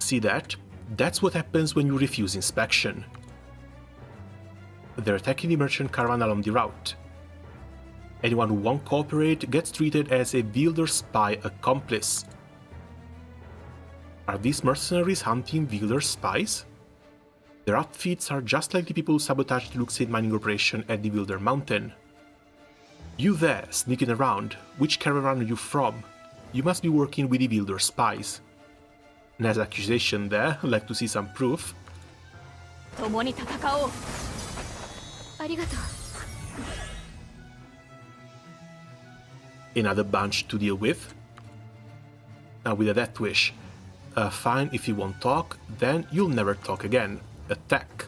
See that? That's what happens when you refuse inspection. They're attacking the merchant caravan along the route. Anyone who won't cooperate gets treated as a Wilder spy accomplice. Are these mercenaries hunting Wilder spies? Their outfits are just like the people who sabotaged the Luxid mining operation at the Wilder Mountain. You there, sneaking around, which caravan are you from? You must be working with the Wilder spies. Nice accusation there, I'd like to see some proof. Another bunch to deal with. With a death wish. Fine, if you won't talk, then you'll never talk again. Attack.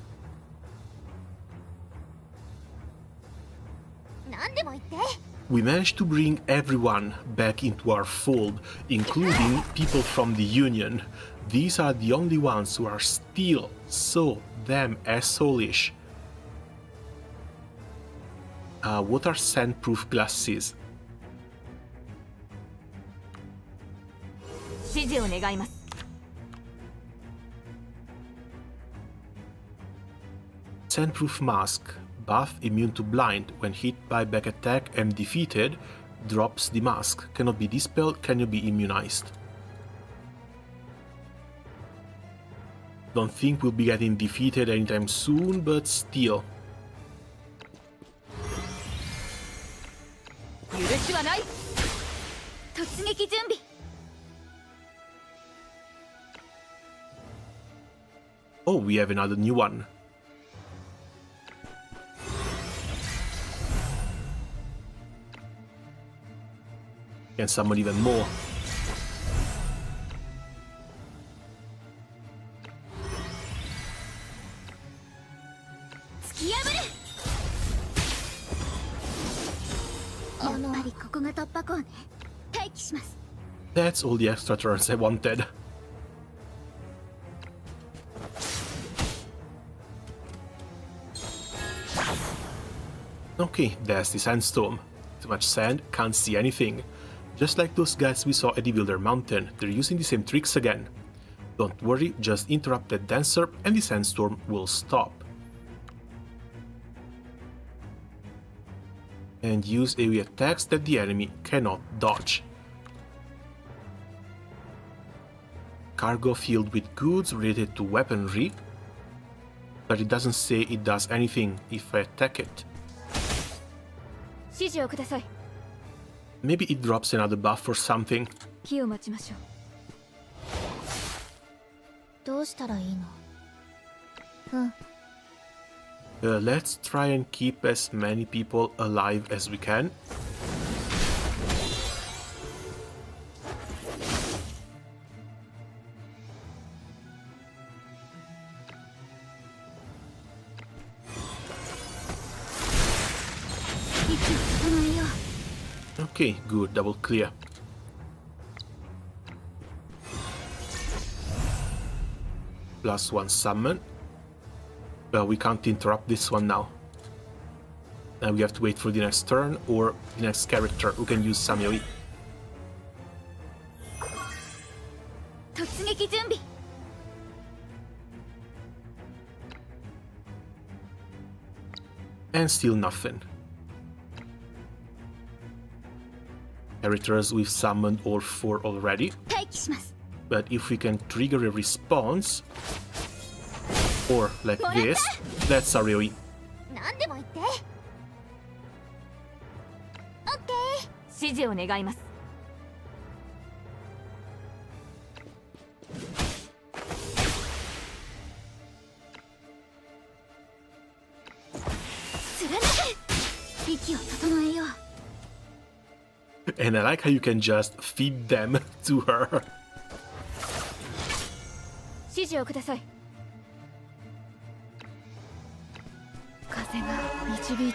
We managed to bring everyone back into our fold, including people from the Union. These are the only ones who are still so damn asshole-ish. What are sandproof glasses? Sandproof mask. Buff immune to blind. When hit by back attack and defeated, drops the mask. Cannot be dispelled, can you be immunized? Don't think we'll be getting defeated anytime soon, but still. Oh, we have another new one. Can summon even more. That's all the extra turns I wanted. Okay, there's the sandstorm. Too much sand, can't see anything. Just like those guys we saw at the Wilder Mountain, they're using the same tricks again. Don't worry, just interrupt that dancer and the sandstorm will stop. And use AoE attacks that the enemy cannot dodge. Cargo filled with goods related to weaponry, but it doesn't say it does anything if I attack it. 指示をください。 Maybe it drops another buff or something. 気を待ちましょう。どうしたらいいの？ Let's try and keep as many people alive as we can. Okay, good, double clear. Plus one summon. Well, we can't interrupt this one now. And we have to wait for the next turn or the next character who can use some AoE. 突撃準備。 And still nothing. Characters we've summoned all 4 already. 待機します。 But if we can trigger a response, or like this, that's our AoE. 何でも言って。オッケー。指示を願います。 息を整えよう。 And I like how you can just feed them to her. 指示をください。風が導いている。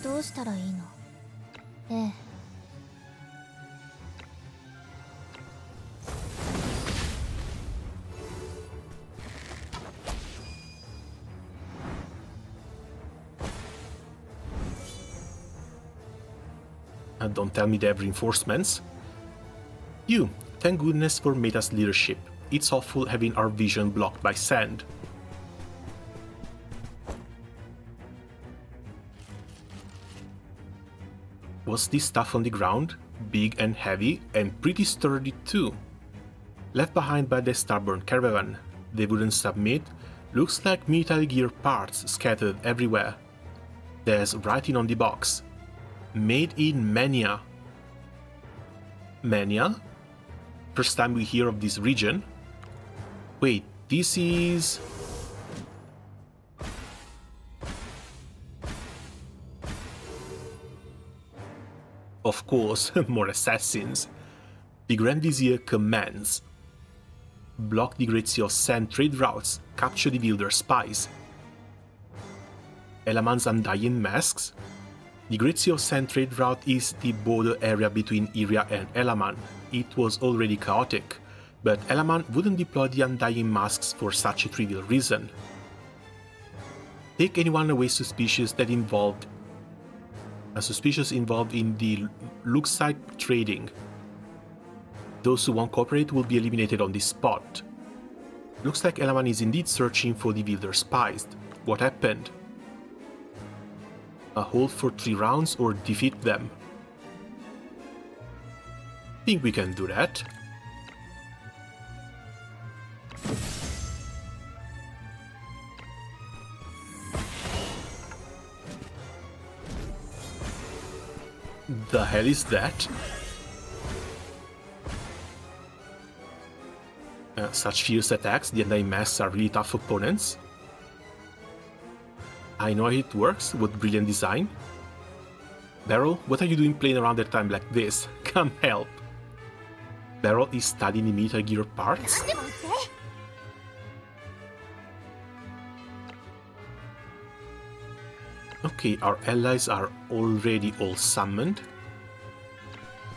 どうしたらいいの？ええ。 Don't tell me they have reinforcements. You, thank goodness for Meta's leadership. It's awful having our vision blocked by sand. What's this stuff on the ground? Big and heavy, and pretty sturdy too. Left behind by the stubborn caravan. They wouldn't submit. Looks like Metal Gear parts scattered everywhere. There's writing on the box. Made in Mania. Mania? First time we hear of this region. Wait, this is... Of course, more assassins. The Grand Vizier commands. Block the Great Sea of Sand trade routes, capture the Wilder spies. Elaman's Undying Masks. The Great Sea of Sand trade route is the border area between Iria and Elaman. It was already chaotic, but Elaman wouldn't deploy the Undying Masks for such a trivial reason. Take anyone away suspicious in the Luxite trading. Those who won't cooperate will be eliminated on the spot. Looks like Elaman is indeed searching for the Wilder spies. What happened? A hold for 3 rounds or defeat them. Think we can do that. The hell is that? Such fierce attacks, the Undying Masks are really tough opponents. I know how it works, what brilliant design. Beryl, what are you doing playing around at a time like this? Come help. Beryl is studying the Metal Gear parts. 何でも言って。 Okay, our allies are already all summoned.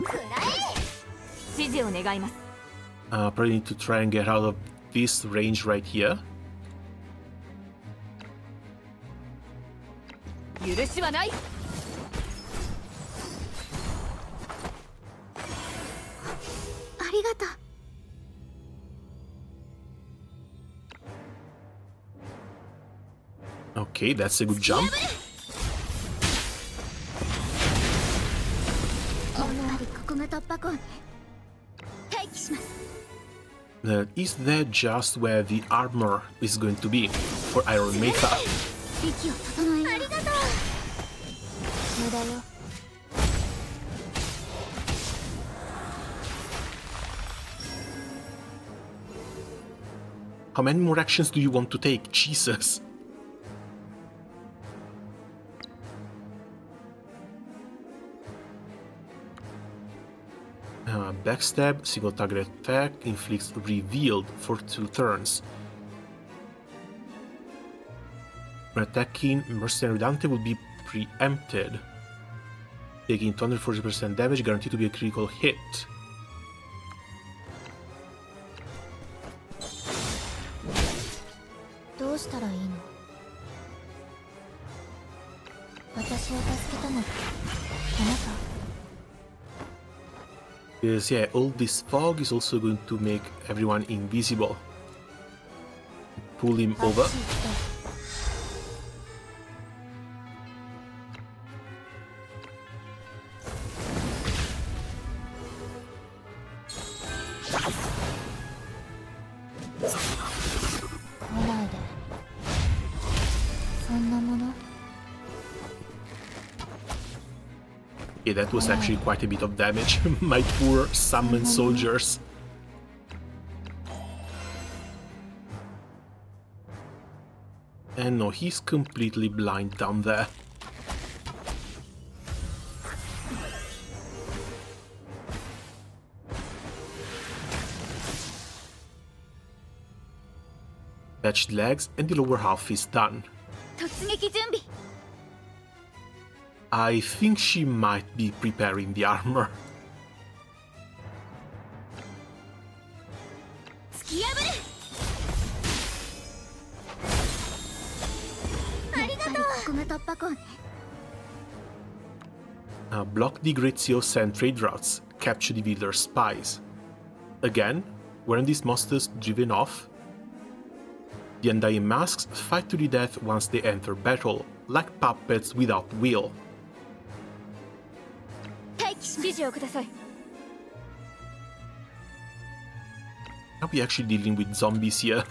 くらえ。指示を願います。 Probably need to try and get out of this range right here. 許しはない。ありがとう。Okay, that's a good jump. やっぱりここが突破口ね。待機します。 Is that just where the armor is going to be for Iron Mecha? 息を整えよう。ありがとう。無駄よ。 How many more actions do you want to take? Jesus. Backstab, single target attack, inflicts revealed for 2 turns. When attacking, Mercenary Dante will be preempted. Taking 240% damage, guaranteed to be a critical hit. どうしたらいいの？私を助けたのってあなた？ Because yeah, all this fog is also going to make everyone invisible. Pull him over. あっち行って。 来ないで。そんなもの？ Yeah, that was actually quite a bit of damage. My poor summoned soldiers. And no, he's completely blind down there. Patched legs and the lower half is done. 突撃準備。 I think she might be preparing the armor. 突き破る。ありがとう。ここが突破口ね。 Block the Grazios and trade routes. Capture the Wheeler's spies. Again, weren't these monsters driven off? The Undying Masks fight to the death once they enter battle, like puppets without will. 待機し指示をください。 Are we actually dealing with zombies here?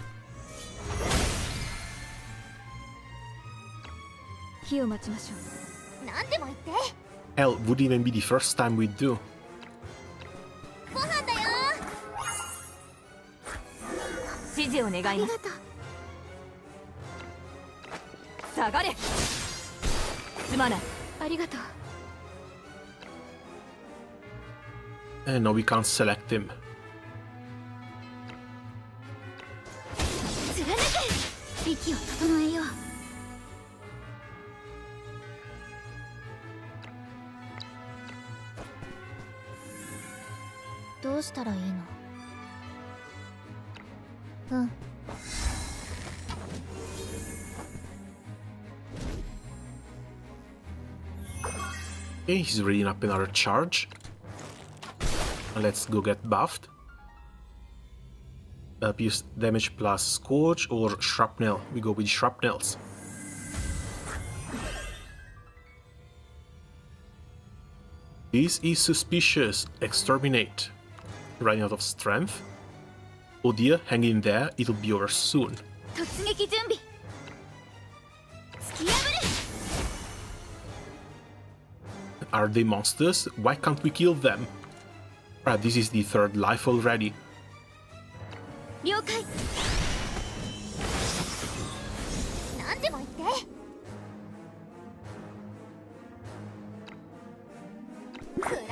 火を待ちましょう。何でも言って。 Hell, would even be the first time we do. ご飯だよ。指示を願います。下がれ。すまない。ありがとう。 And no, we can't select him. 貫け。息を整えよう。 どうしたらいいの？うん。 Okay, he's reading up another charge. Let's go get buffed. Pierce damage plus Scorch or Shrapnel. We go with Shrapnels. This is suspicious. Exterminate. Running out of strength. Oh dear, hang in there. It'll be over soon. 突撃準備。突き破る。 Are they monsters? Why can't we kill them? Right, this is the third life already. 了解。 何でも言って。くらえ。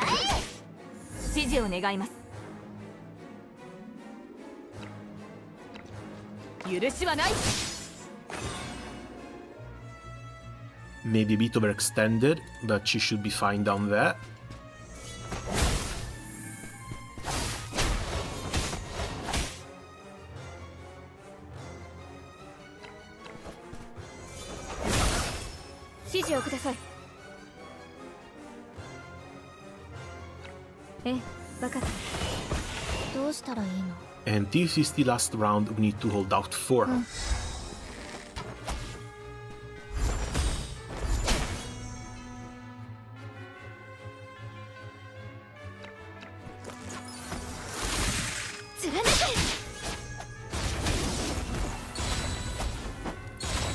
指示を願います。許しはない。 Maybe a bit overextended, but she should be fine down there. And this is the last round we need to hold out for.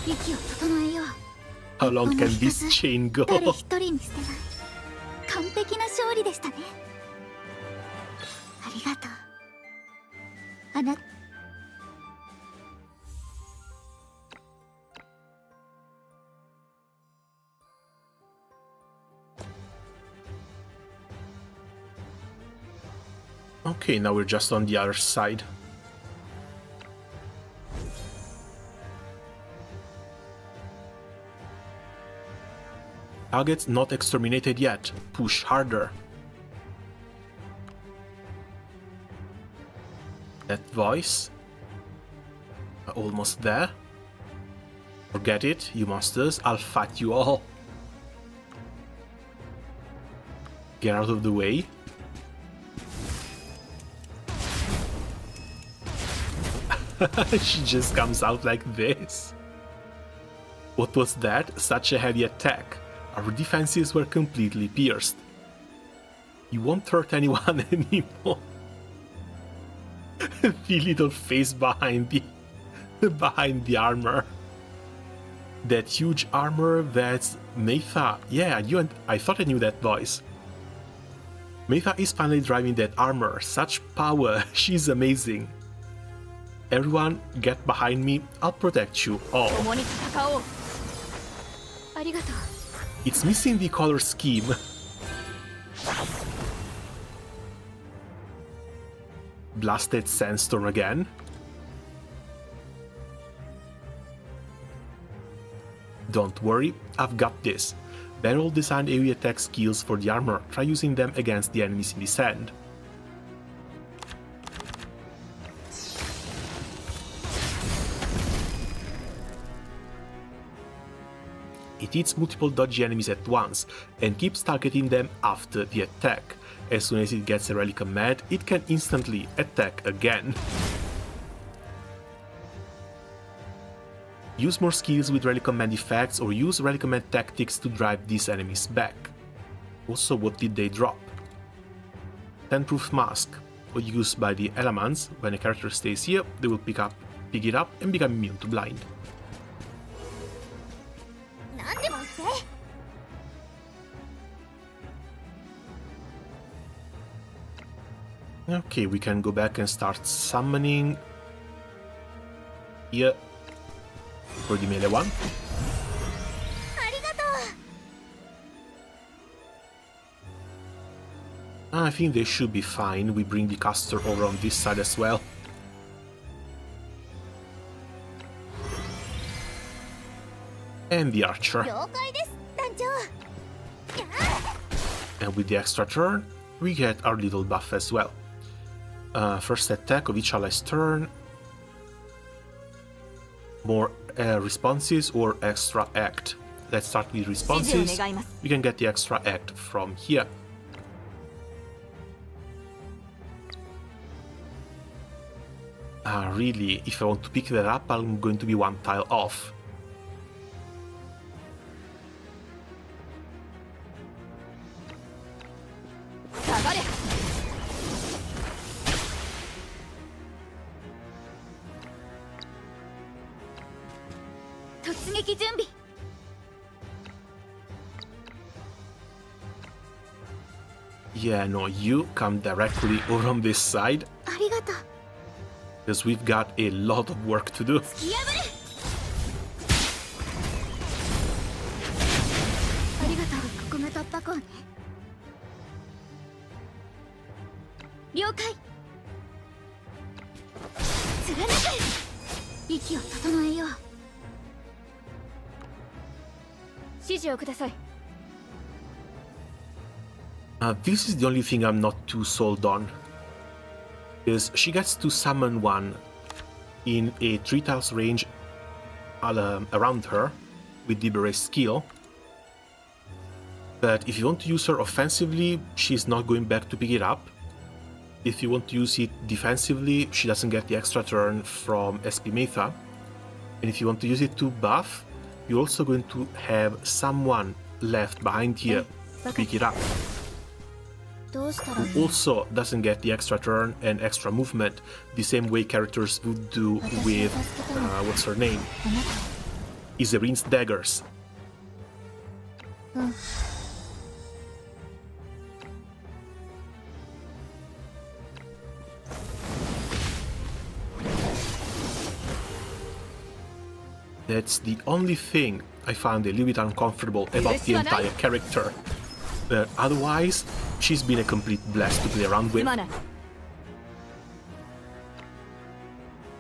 息を整えよう。 How long can this chain go? 誰一人に捨てない完璧な勝利でしたね。ありがとう。あな Okay, now we're just on the other side. Targets not exterminated yet. Push harder. That voice. Almost there. Forget it, you monsters. I'll fight you all. Get out of the way. She just comes out like this. What was that? Such a heavy attack. Our defenses were completely pierced. You won't hurt anyone anymore. The little face behind the armor. That huge armor, that's Meitha. Yeah, I thought I knew that voice. Meitha is finally driving that armor. Such power. She's amazing. Everyone, get behind me. I'll protect you all. 共に戦おう。ありがとう。 It's missing the color scheme. Blasted Sandstorm again. Don't worry, I've got this. Barrel designed AoE attack skills for the armor. Try using them against the enemies in the sand. It hits multiple dodgy enemies at once and keeps targeting them after the attack. As soon as it gets a relic command, it can instantly attack again. Use more skills with relic command effects or use relic command tactics to drive these enemies back. Also, what did they drop? 10-proof mask, used by the elements. When a character stays here, they will pick it up and become immune to blind. 何でも言って。 Okay, we can go back and start summoning here for the melee one. ありがとう。 I think they should be fine. We bring the caster over on this side as well. And the archer. 了解です、団長。 And with the extra turn, we get our little buff as well. First attack of each ally's turn. More responses or extra act. Let's start with responses. We can get the extra act from here. Really, if I want to pick that up, I'm going to be one tile off. Yeah, no, you come directly over on this side. ありがとう。 Because we've got a lot of work to do. 突き破れ。ありがとう。ここが突破口ね。了解。貫く。息を整えよう。指示をください。 This is the only thing I'm not too sold on. Is she gets to summon one in a 3 tiles range around her with the beret skill. But if you want to use her offensively, she's not going back to pick it up. If you want to use it defensively, she doesn't get the extra turn from SP Meitha. And if you want to use it to buff, you're also going to have someone left behind here to pick it up. Who also doesn't get the extra turn and extra movement the same way characters would do with what's her name? Izerin's daggers. That's the only thing I found a little bit uncomfortable about the entire character. But otherwise, she's been a complete blast to play around with.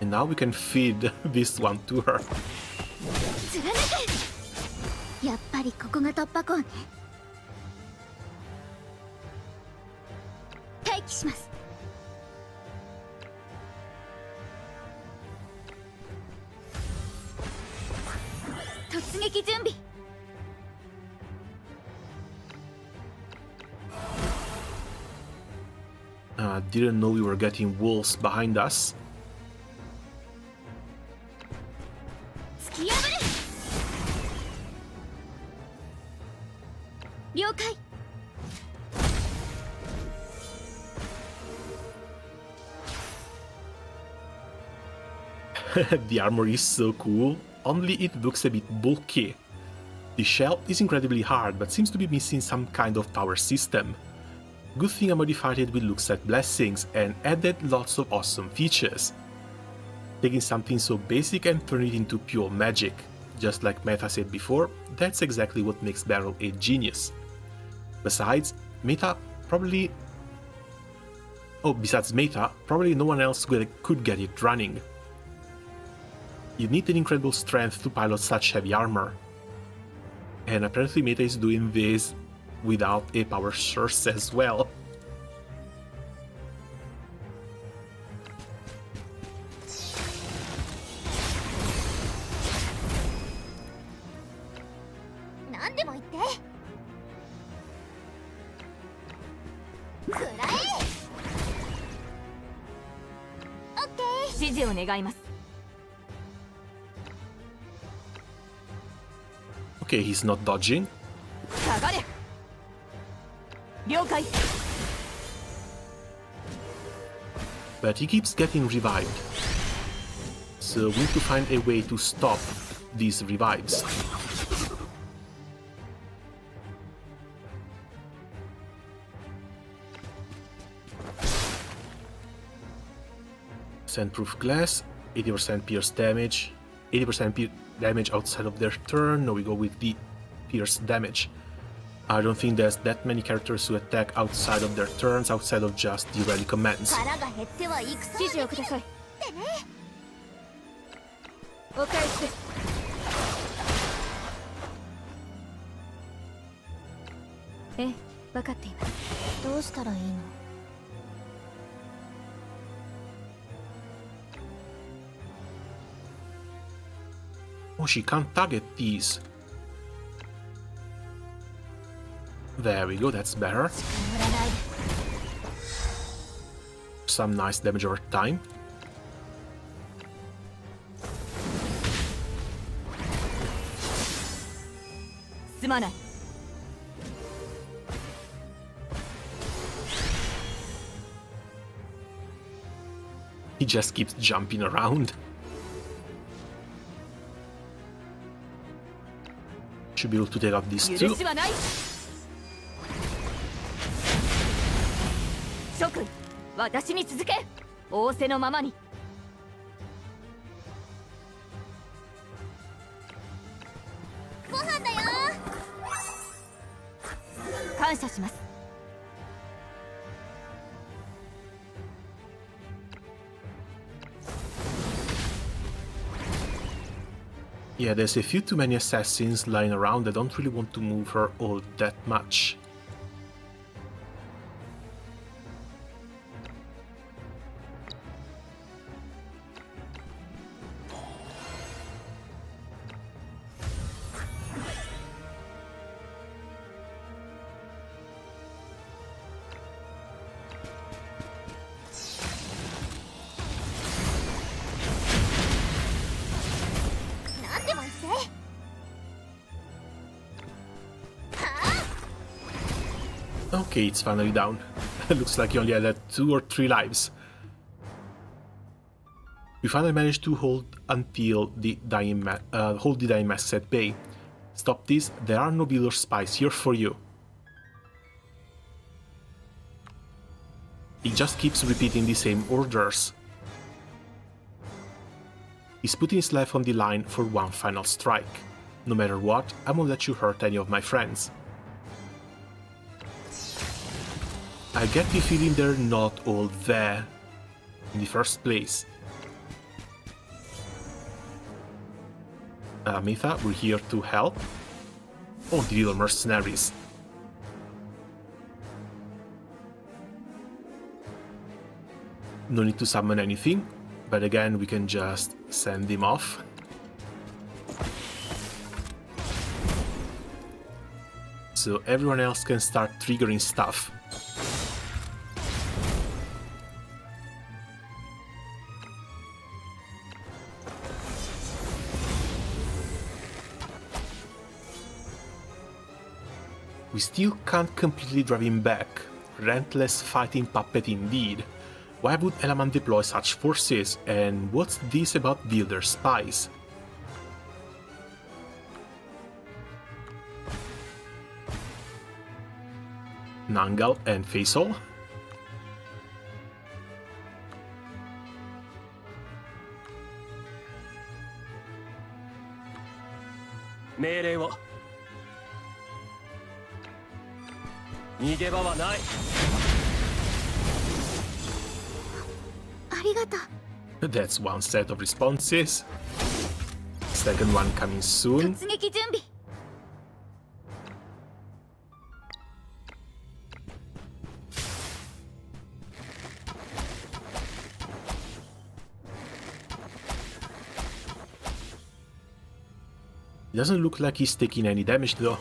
And now we can feed this one to her. やっぱりここが突破口ね。待機します。突撃準備。Didn't know we were getting wolves behind us. 突き破る。了解。The armor is so cool, only it looks a bit bulky. The shell is incredibly hard, but seems to be missing some kind of power system. Good thing I modified it with look set blessings and added lots of awesome features. Taking something so basic and turning it into pure magic. Just like Meta said before, that's exactly what makes Barrel a genius. Besides Meta, probably no one else could get it running. You need an incredible strength to pilot such heavy armor. And apparently Meta is doing this without a power source as well. Okay, he's not dodging. But he keeps getting revived. So we need to find a way to stop these revives. Sandproof glass, 80% pierce damage, 80% damage outside of their turn. Now we go with the pierce damage. I don't think there's that many characters who attack outside of their turns, outside of just the rally commands. Oh, she can't target these. There we go, that's better. Some nice damage over time. He just keeps jumping around. Should be able to take out these two. Yeah, there's a few too many assassins lying around. I don't really want to move her all that much. Okay, it's finally down. Looks like you only had 2 or 3 lives. We finally managed to hold until the dying masks at bay. Stop this, there are no builder spies here for you. He just keeps repeating the same orders. He's putting his life on the line for one final strike. No matter what, I won't let you hurt any of my friends. I get the feeling they're not all there in the first place. Mitha, we're here to help. Oh, the little mercenaries. No need to summon anything, but again, we can just send him off. So everyone else can start triggering stuff. We still can't completely drive him back. Relentless fighting puppet indeed. Why would Elaman deploy such forces, and what's this about builder spies? Nangal and Faisal? Melee 逃げ場はない。ありがとう。 That's one set of responses. Second one coming soon. 突撃準備。 It doesn't look like he's taking any damage though.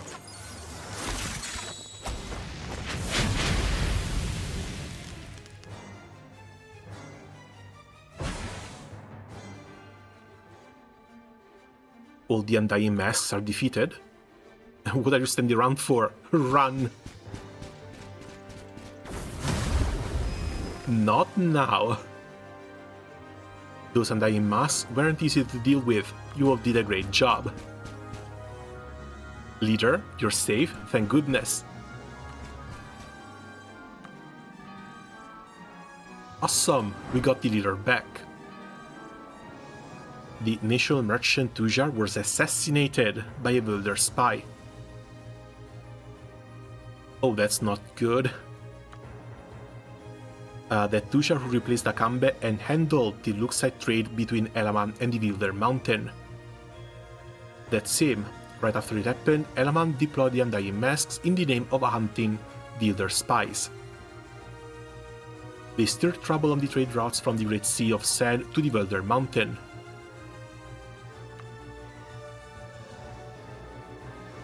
All the Undying Masks are defeated. What are you standing around for? Run! Not now. Those Undying Masks weren't easy to deal with. You all did a great job. Leader, you're safe, thank goodness. Awesome, we got the leader back. The national merchant Tujar was assassinated by a builder spy. Oh, that's not good. That Tujar who replaced Akambe and handled the Luxite trade between Elaman and the Builder Mountain. That's him. Right after it happened, Elaman deployed the Undying Masks in the name of hunting Builder spies. They stirred trouble on the trade routes from the Great Sea of Sand to the Builder Mountain.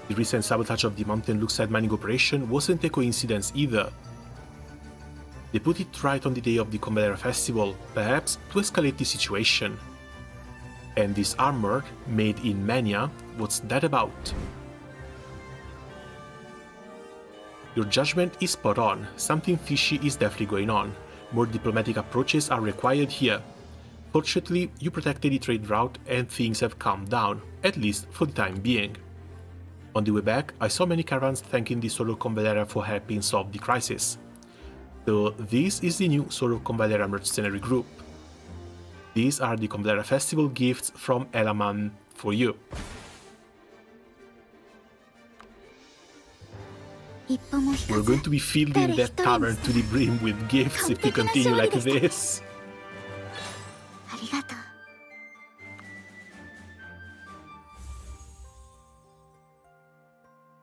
The recent sabotage of the mountain Luxite mining operation wasn't a coincidence either. They put it right on the day of the Convallaria festival, perhaps to escalate the situation. And this armor, made in Mania, what's that about? Your judgment is spot on, something fishy is definitely going on. More diplomatic approaches are required here. Fortunately, you protected the trade route and things have calmed down, at least for the time being. On the way back, I saw many caravans thanking the Solo Convallaria for helping solve the crisis. So this is the new Solo Convallaria mercenary group. These are the Convallaria festival gifts from Elaman for you. We're going to be filling that tavern to the brim with gifts if we continue like this. ありがとう。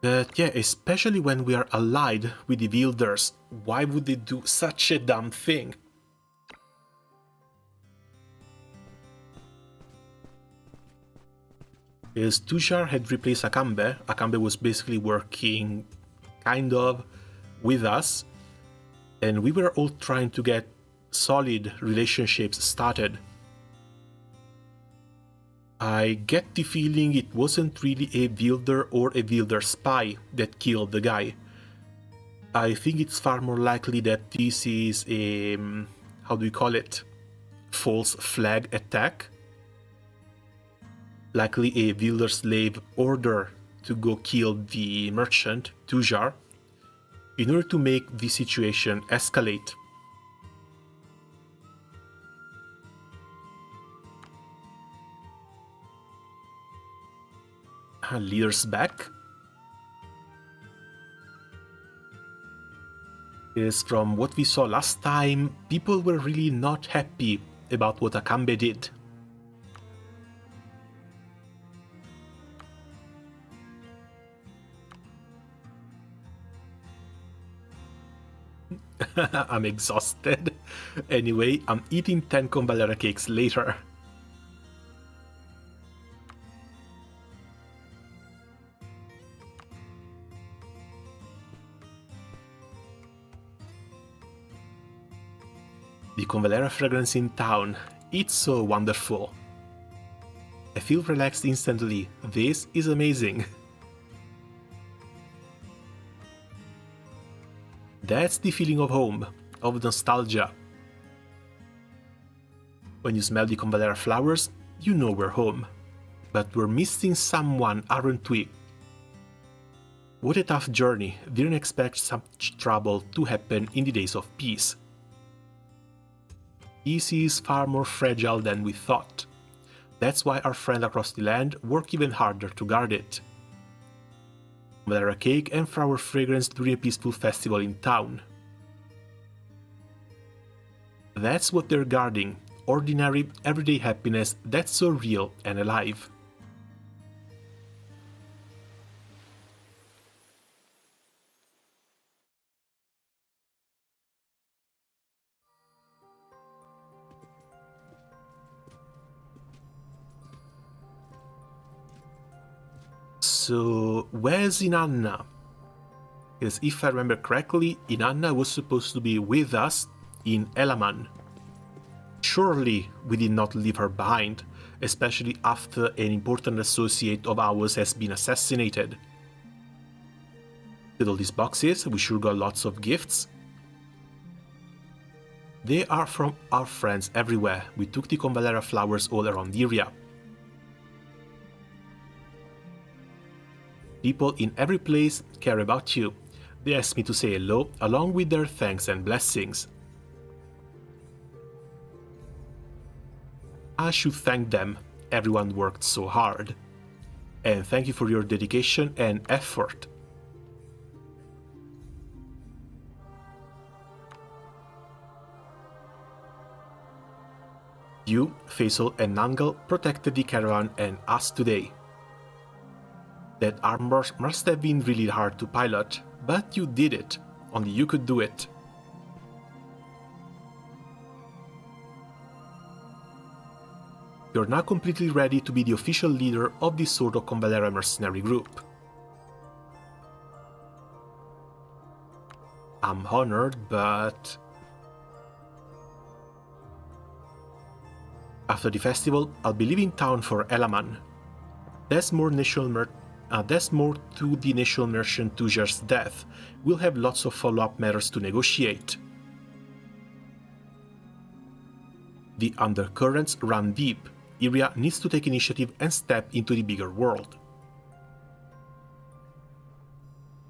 But yeah, especially when we are allied with the Wielders, why would they do such a dumb thing? As Tujar had replaced Akambe, Akambe was basically working kind of with us, and we were all trying to get solid relationships started. I get the feeling it wasn't really a Wielder or a Wielder spy that killed the guy. I think it's far more likely that this is a, how do we call it, false flag attack. Likely a builder slave order to go kill the merchant, Tujar, in order to make the situation escalate. Leaders back. Is from what we saw last time, people were really not happy about what Akambe did. I'm exhausted. Anyway, I'm eating 10 Convallaria cakes later. The Convallaria fragrance in town, it's so wonderful. I feel relaxed instantly, this is amazing. That's the feeling of home, of nostalgia. When you smell the Convallaria flowers, you know we're home. But we're missing someone, aren't we? What a tough journey, didn't expect such trouble to happen in the days of peace. Peace is far more fragile than we thought. That's why our friends across the land work even harder to guard it. Convallaria cake and flower fragrance during a peaceful festival in town. That's what they're guarding, ordinary, everyday happiness that's so real and alive. So, where's Inanna? Because if I remember correctly, Inanna was supposed to be with us in Elaman. Surely we did not leave her behind, especially after an important associate of ours has been assassinated. With all these boxes, we sure got lots of gifts. They are from our friends everywhere. We took the Convallaria flowers all around the area. People in every place care about you. They asked me to say hello, along with their thanks and blessings. I should thank them, everyone worked so hard. And thank you for your dedication and effort. You, Faisal and Nangal protected the caravan and us today. That armor must have been really hard to pilot, but you did it. Only you could do it. You're now completely ready to be the official leader of this sort of Convallaria mercenary group. I'm honored, but... After the festival, I'll be leaving town for Elaman. There's more to the national merchant Tujar's death. We'll have lots of follow-up matters to negotiate. The undercurrents run deep. Iria needs to take initiative and step into the bigger world.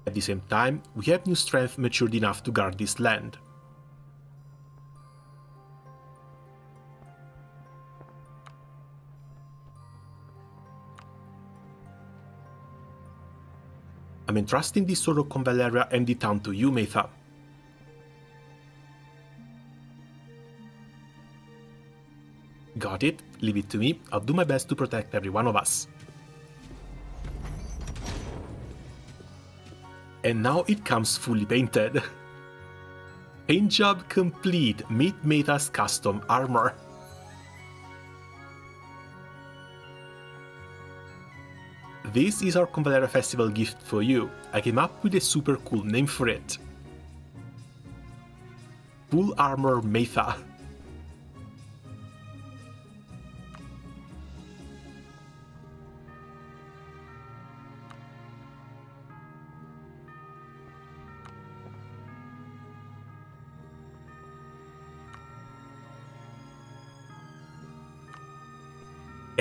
At the same time, we have new strength matured enough to guard this land. I'm entrusting this sort of Convallaria and the town to you, Metha. Got it, leave it to me, I'll do my best to protect every one of us. And now it comes fully painted. Paint job complete, meet Metha's custom armor. This is our Convallaria Festival gift for you. I came up with a super cool name for it. Full Armor Metha.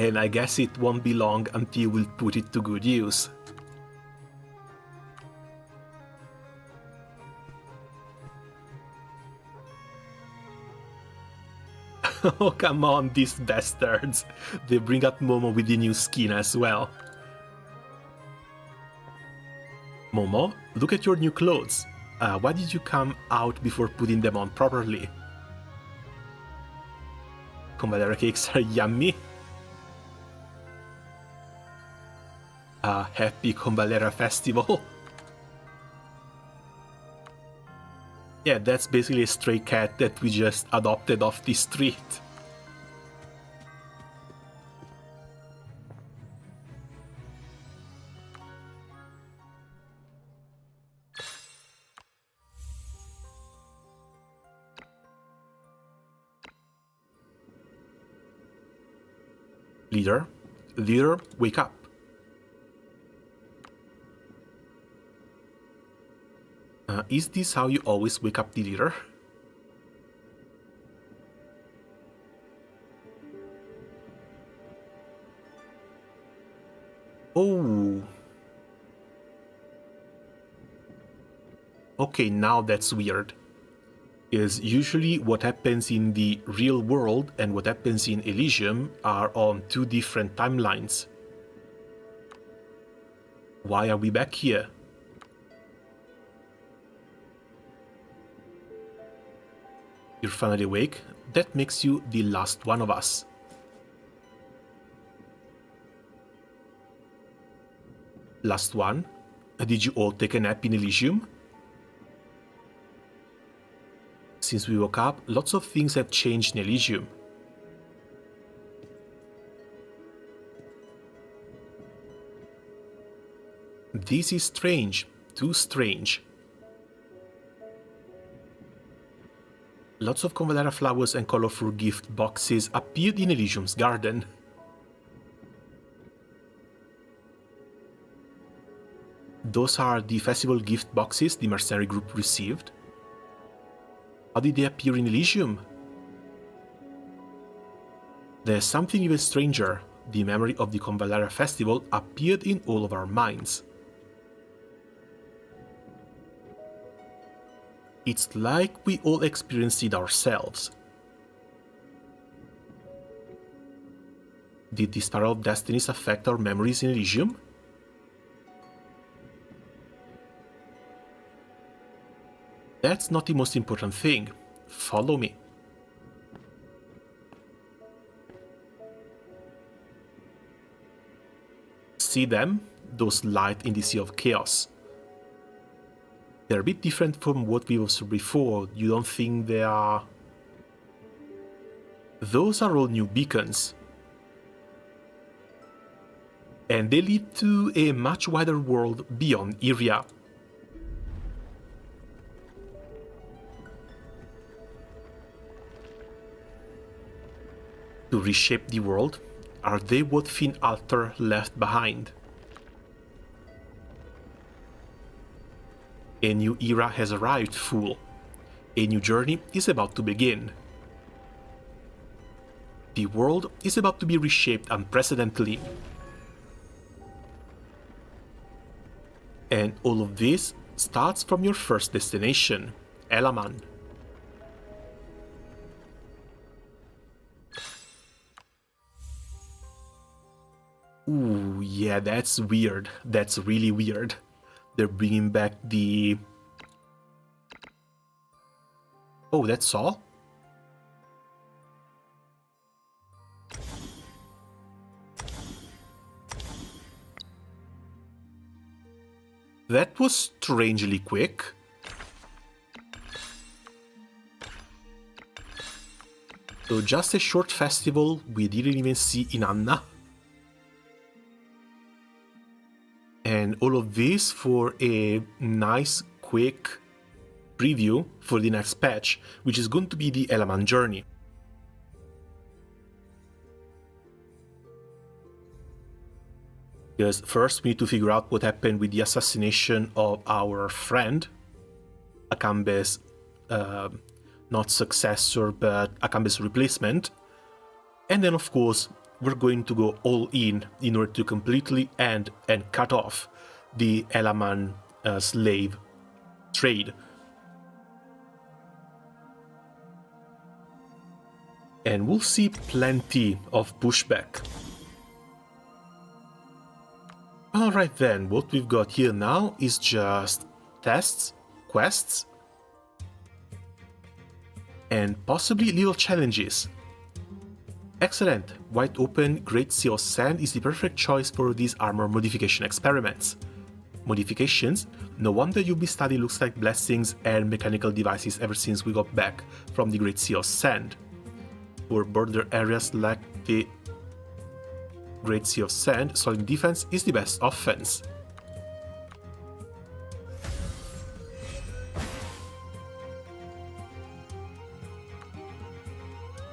and I guess it won't be long until we'll put it to good use. Oh, come on, these bastards. They bring out Momo with the new skin as well. Momo, look at your new clothes. Why did you come out before putting them on properly? Convallaria cakes are yummy. Happy Convallaria festival. Yeah, that's basically a stray cat that we just adopted off the street. Leader, wake up. Is this how you always wake up the leader? Oh. Okay, now that's weird. Is usually what happens in the real world and what happens in Elysium are on two different timelines. Why are we back here? You're finally awake? That makes you the last one of us. Last one? Did you all take a nap in Elysium? Since we woke up, lots of things have changed in Elysium. This is strange, too strange. Lots of Convallaria flowers and colorful gift boxes appeared in Elysium's garden. Those are the festival gift boxes the mercenary group received. How did they appear in Elysium? There's something even stranger. The memory of the Convallaria festival appeared in all of our minds. It's like we all experienced it ourselves. Did the Spiral of Destinies affect our memories in Elysium? That's not the most important thing. Follow me. See them? Those lights in the Sea of Chaos. They're a bit different from what we observed before. You don't think they are... Those are all new beacons. And they lead to a much wider world beyond Iria. To reshape the world, are they what Finn Alter left behind? A new era has arrived, fool. A new journey is about to begin. The world is about to be reshaped unprecedentedly. And all of this starts from your first destination, Elaman. Ooh, yeah, that's weird. That's really weird. They're bringing back the... Oh, that's all? That was strangely quick. So just a short festival we didn't even see in Anna. And all of this for a nice, quick preview for the next patch, which is going to be the Elaman journey. Because first we need to figure out what happened with the assassination of our friend, Akambe's, not successor, but Akambe's replacement. And then of course, we're going to go all in order to completely end and cut off the Elaman slave trade. And we'll see plenty of pushback. Alright then, what we've got here now is just tests, quests, and possibly little challenges. Excellent! Wide open Great Sea of Sand is the perfect choice for these armor modification experiments. Modifications? No wonder Ubi-Study looks like blessings and mechanical devices ever since we got back from the Great Sea of Sand. For border areas like the Great Sea of Sand, solid defense is the best offense.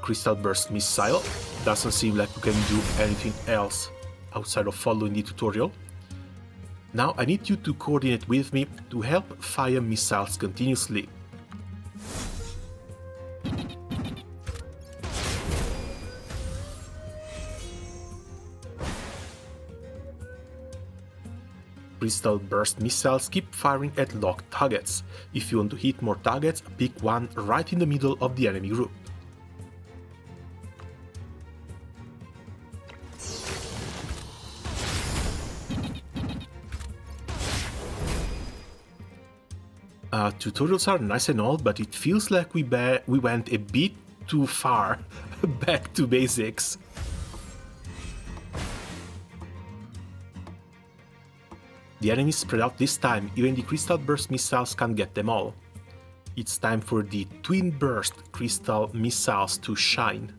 Crystal Burst Missile. Doesn't seem like we can do anything else outside of following the tutorial. Now I need you to coordinate with me to help fire missiles continuously. Crystal Burst missiles keep firing at locked targets. If you want to hit more targets, pick one right in the middle of the enemy group. Tutorials are nice and all, but it feels like we went a bit too far back to basics. The enemies spread out this time, even the Crystal Burst missiles can't get them all. It's time for the Twin Burst Crystal missiles to shine.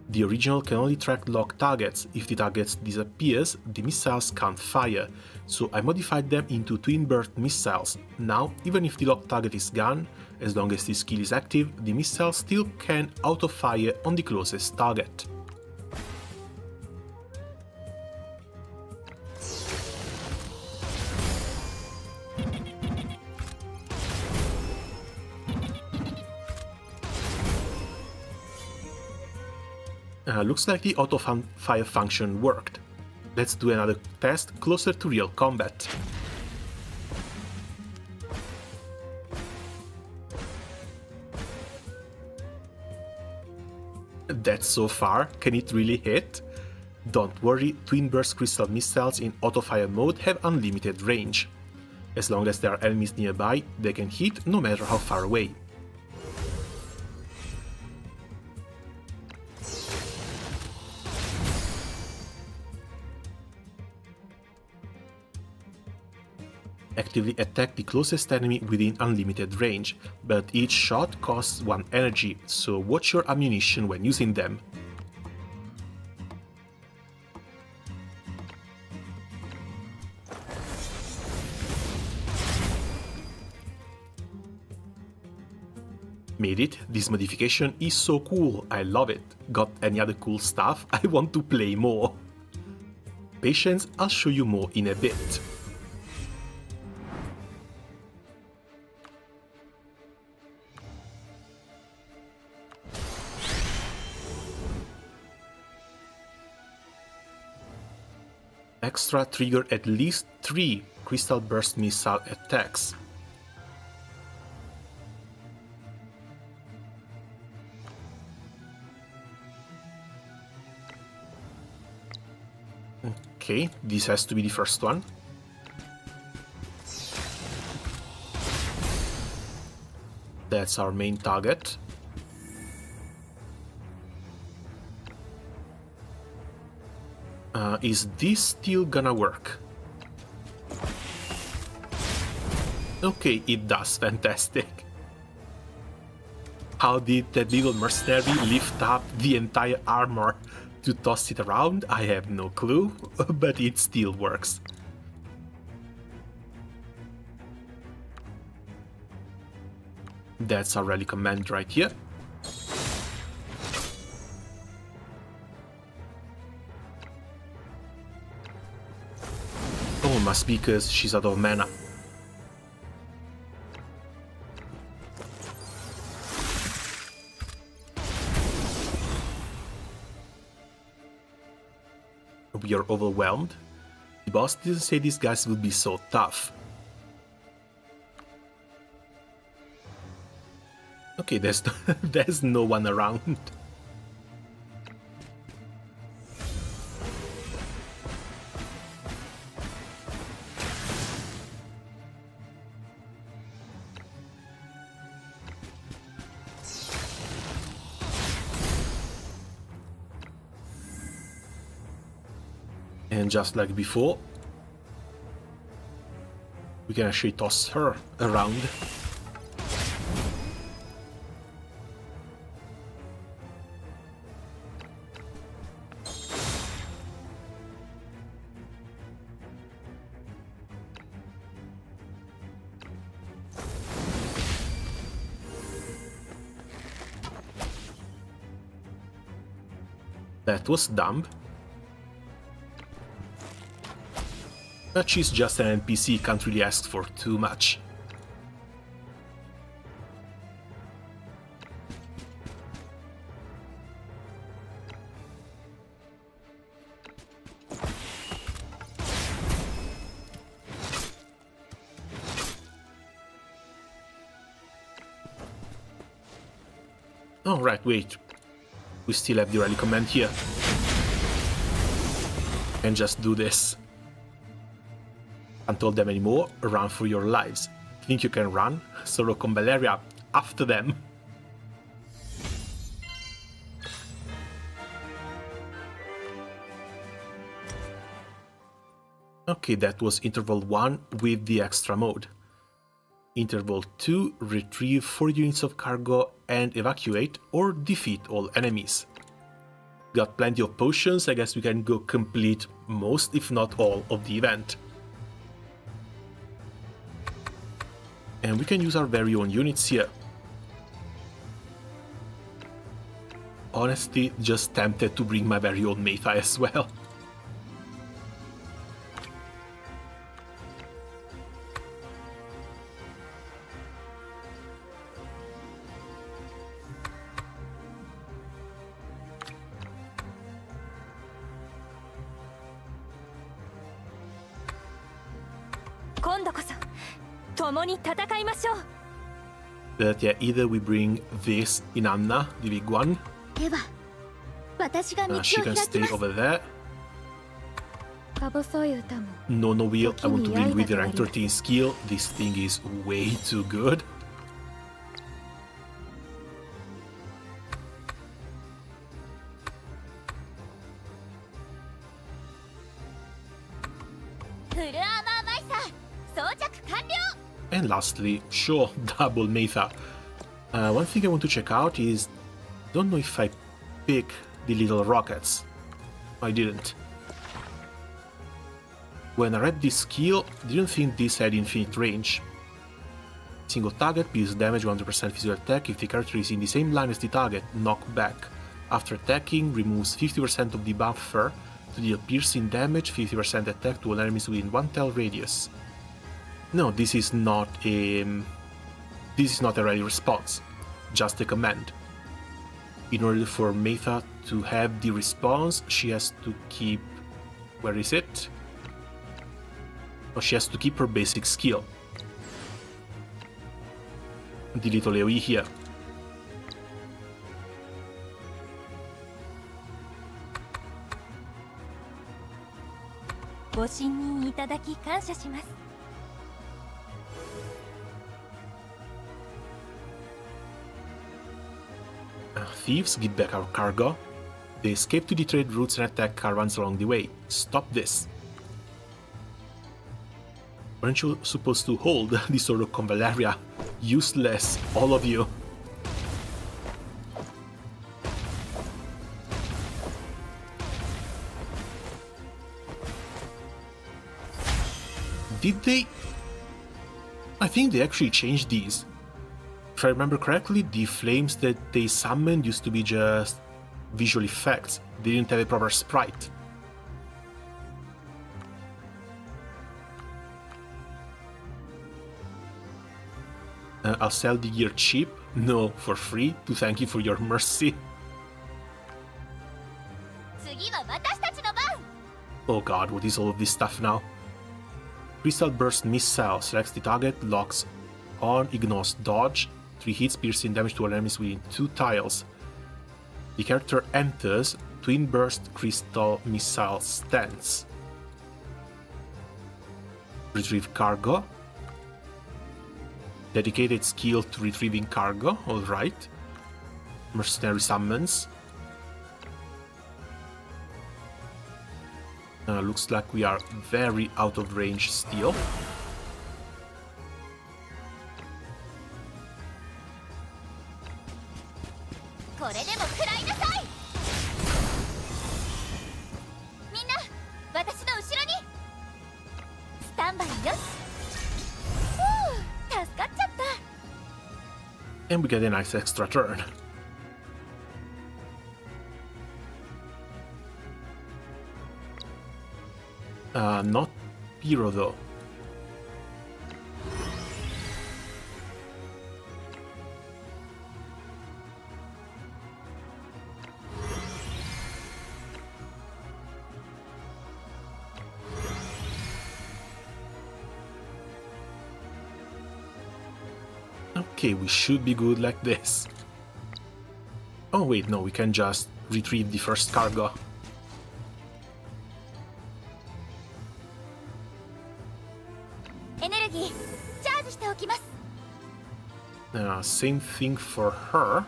The original can only track locked targets. If the target disappears, the missiles can't fire, so I modified them into Twin Burst missiles. Now, even if the locked target is gone, as long as the skill is active, the missile still can auto-fire on the closest target. Looks like the auto-fire function worked. Let's do another test closer to real combat. That's so far. Can it really hit? Don't worry, Twin Burst Crystal missiles in auto-fire mode have unlimited range. As long as there are enemies nearby, they can hit no matter how far away. Actively attack the closest enemy within unlimited range, but each shot costs 1 energy, so watch your ammunition when using them. Made it, this modification is so cool, I love it. Got any other cool stuff? I want to play more. Patience, I'll show you more in a bit. Extra trigger at least 3 Crystal Burst missile attacks. Okay, this has to be the first one. That's our main target. Is this still gonna work? Okay, it does. Fantastic. How did that little mercenary lift up the entire armor to toss it around? I have no clue, but it still works. That's our rally command right here. Oh, must be because she's out of mana. you're overwhelmed. The boss didn't say these guys would be so tough. Okay, there's there's no one around. And just like before, we can actually toss her around. That was dumb. But she's just an NPC, can't really ask for too much. Oh, right, wait. We still have the rally command here. And just do this. Can't hold them anymore, run for your lives. Think you can run? Solo Convallaria, after them. Okay, that was interval 1 with the extra mode. Interval 2, retrieve 4 units of cargo and evacuate or defeat all enemies. Got plenty of potions, I guess we can go complete most, if not all, of the event. And we can use our very own units here. Honestly, just tempted to bring my very own Maytha as well. But yeah, either we bring this Inanna, the big one. She can stay over there. No, no wheel. I want to bring with the rank 13 skill. This thing is way too good. And lastly, sure, double Maytha. One thing I want to check out is, don't know if I pick the little rockets. I didn't. When I read this skill, didn't think this had infinite range. Single target, deals damage 100% physical attack if the character is in the same line as the target, knockback. After attacking, removes 50% of the buffer to deal piercing damage, 50% attack to all enemies within 1 tile radius. No, this is not a ready response, just a command. In order for Maytha to have the response, she has to keep... where is it? Oh, she has to keep her basic skill. The little AoE here. Thieves, get back our cargo. They escape to the trade routes and attack caravans along the way. Stop this. Weren't you supposed to hold the sword of Convallaria? Useless, all of you. Did they? I think they actually changed these. If I remember correctly, the flames that they summoned used to be just visual effects. They didn't have a proper sprite. I'll sell the gear cheap, no, for free, to thank you for your mercy. Oh god, what is all of this stuff now? Crystal Burst Missile selects the target, locks on, ignores dodge, 3 hits, piercing damage to all enemies within 2 tiles. The character enters Twin Burst Crystal Missile stance. Retrieve cargo. Dedicated skill to retrieving cargo, alright. Mercenary summons. Looks like we are very out of range still. And we get a nice extra turn. Not Pyro though. Okay, we should be good like this. Oh wait, no, we can just retrieve the first cargo. Same thing for her.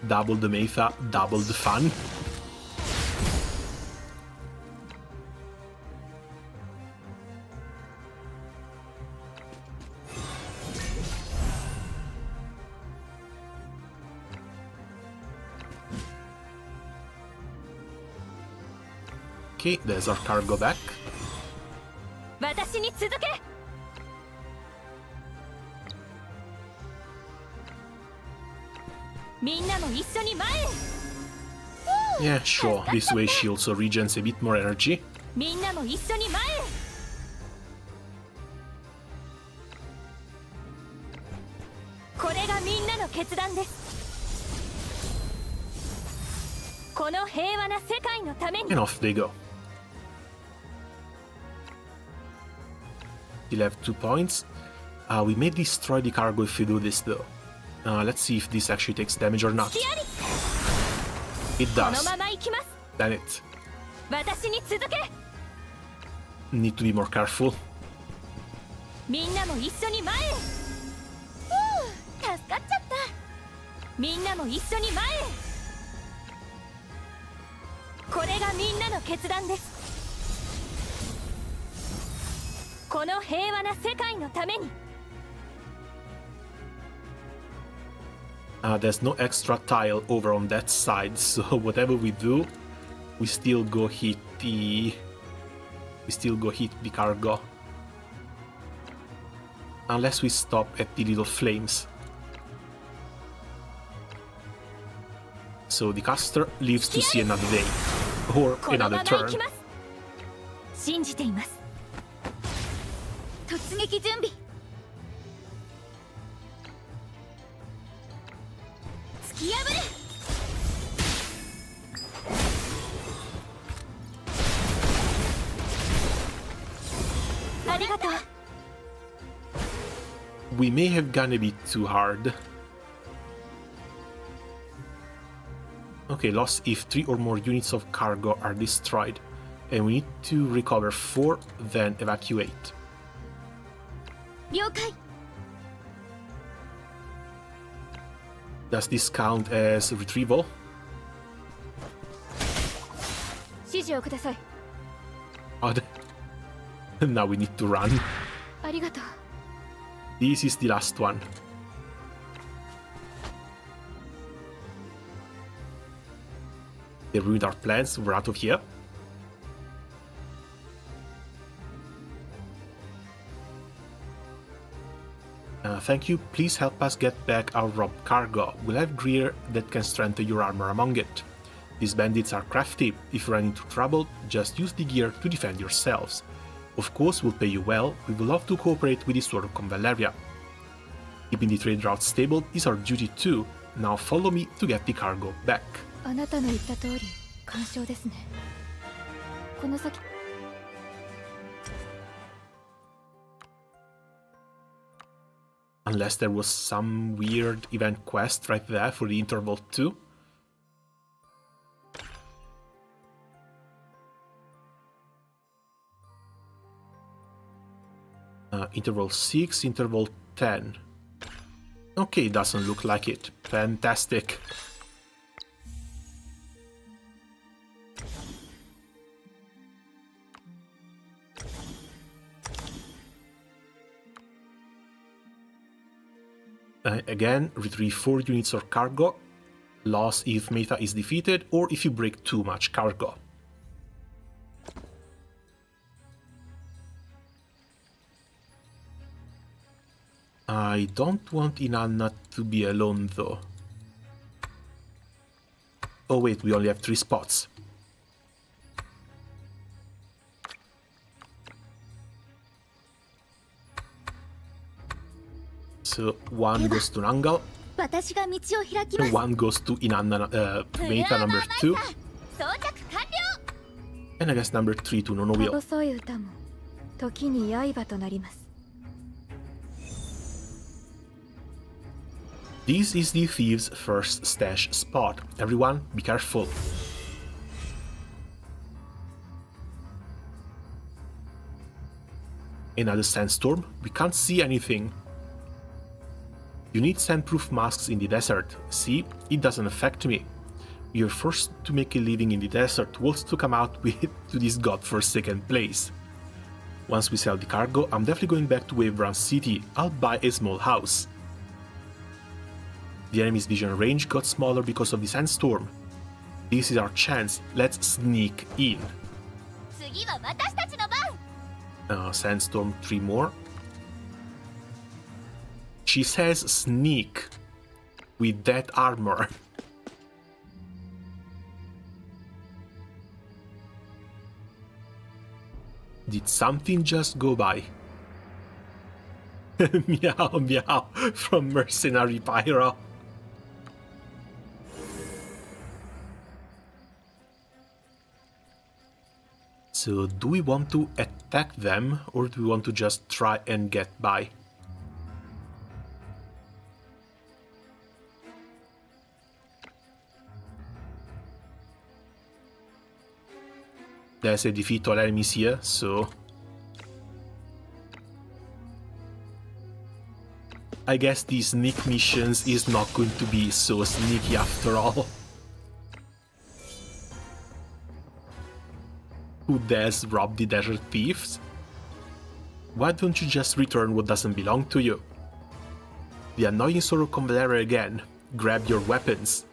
Double the Metha, double the fun. Okay, there's our cargo back. Yeah, sure, this way she also regens a bit more energy. And off they go. Still have 2 points. We may destroy the cargo if we do this though. Let's see if this actually takes damage or not. It does. Damn it. Need to be more careful. There's no extra tile over on that side, so whatever we do, we still go hit the cargo. Unless we stop at the little flames. So the caster lives to see another day. Or another turn. We may have gone a bit too hard. Okay, lost if 3 or more units of cargo are destroyed. And we need to recover 4, then evacuate. Does this count as retrieval? Odd. Now we need to run. This is the last one. They ruined our plans, we're out of here. Thank you, please help us get back our robbed cargo. We'll have gear that can strengthen your armor among it. These bandits are crafty. If you run into trouble, just use the gear to defend yourselves. Of course, we'll pay you well. We would love to cooperate with the Sword of Convallaria. Keeping the trade route stable is our duty too. Now follow me to get the cargo back. あなたの言った通り干渉ですね。この先 Unless there was some weird event quest right there for the interval 2. Interval 6, interval 10. Okay, doesn't look like it. Fantastic. Again, retrieve 4 units of cargo. Loss if meta is defeated or if you break too much cargo. I don't want Inanna to be alone though. Oh wait, we only have 3 spots. So one goes to Nangal, 私が道を開きま and す。 one goes to Inanna, フル Meta アーマ number ーマイ 2, サー装着完了。 and I guess number 3 to Nonobio. 細い歌も時に刃となります。 This is the thieves' first stash spot. Everyone, be careful. Another sandstorm? We can't see anything. You need sandproof masks in the desert. See, it doesn't affect me. We are forced to make a living in the desert, what's to come out with to this godforsaken place. Once we sell the cargo, I'm definitely going back to Wavebrand City. I'll buy a small house. The enemy's vision range got smaller because of the sandstorm. This is our chance. Let's sneak in. 次は私たちの番。 Sandstorm 3 more. She says sneak with that armor. Did something just go by? Meow meow from Mercenary Pyro. So do we want to attack them or do we want to just try and get by? There's a defeat all enemies here, so I guess these sneak missions is not going to be so sneaky after all. Who dares rob the desert thieves? Why don't you just return what doesn't belong to you? The annoying sort of Convallaria again. Grab your weapons.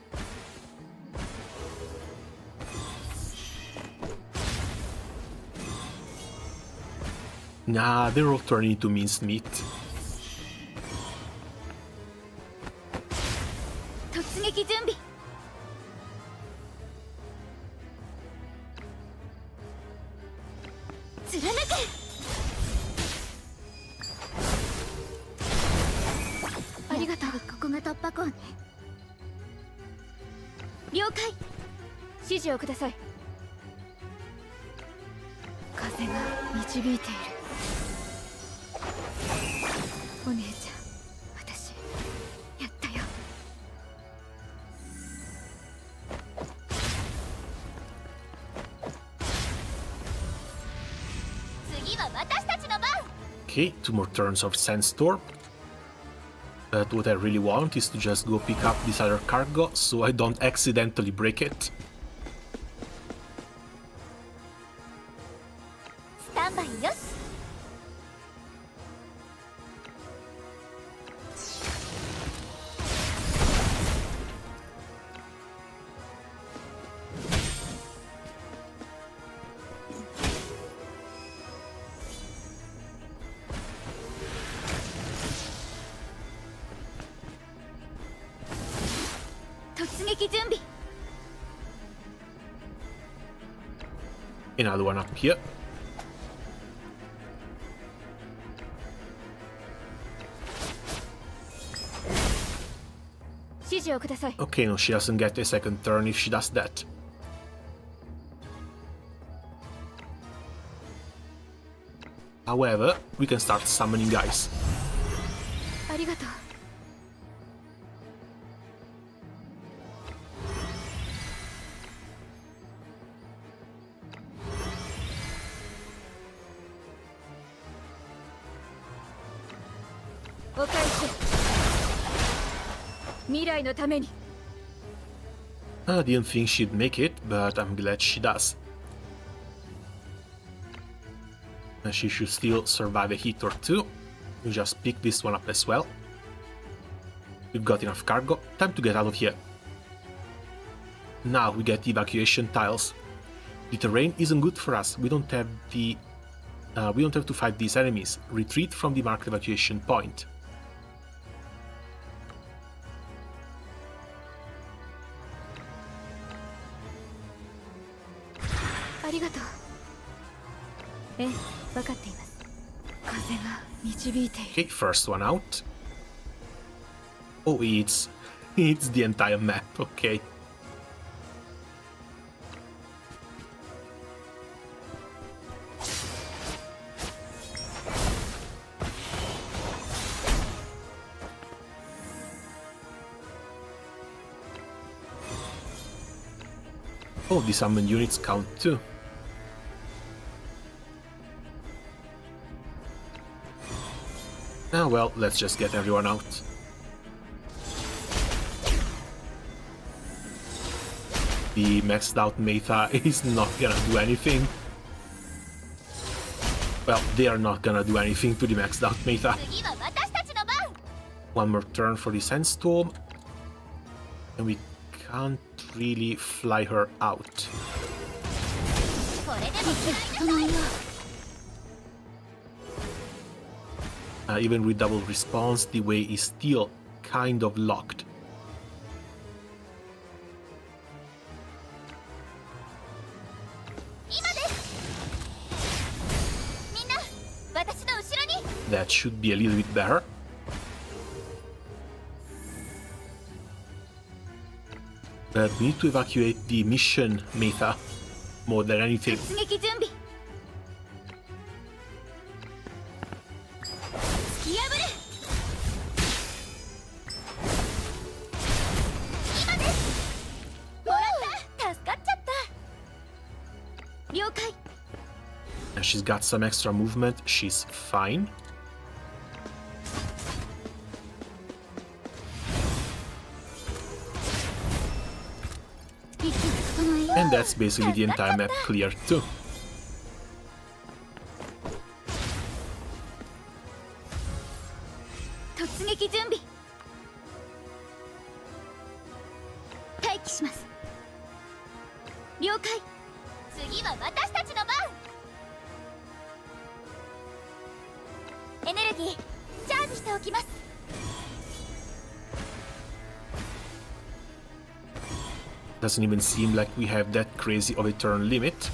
Nah, they're all turning into mincemeat. 突撃準備。貫く。ありがとう。ここが突破口ね。了解。指示をください。風が導いている。お姉ちゃん、私やったよ。次は私たちの番。 Okay, 2 more turns of Sandstorm. But what I really want is to just go pick up this other cargo so I don't accidentally break it. スタンバイよし。突撃準備。 Another one up here.指示をください。 Okay, no, she doesn't get a second turn if she does that. However, we can start summoning guys. ありがとう。お返し。未来のために。I didn't think she'd make it, but I'm glad she does. And she should still survive a hit or two. We just pick this one up as well. We've got enough cargo. Time to get out of here. Now we get evacuation tiles. The terrain isn't good for us. We don't have to fight these enemies. Retreat from the marked evacuation point. Okay, first one out. Oh, it's the entire map, okay. Oh, the summoned units count too. Ah, well, let's just get everyone out. The maxed out Meta is not gonna do anything. Well, they are not gonna do anything to the maxed out Meta. One more turn for the Sandstorm. And we can't really fly her out. Even with double response, the way is still kind of locked. That should be a little bit better. But we need to evacuate the mission Meta more than anything. And she's got some extra movement, she's fine. And that's basically the entire map cleared too. Doesn't even seem like we have that crazy of a turn limit.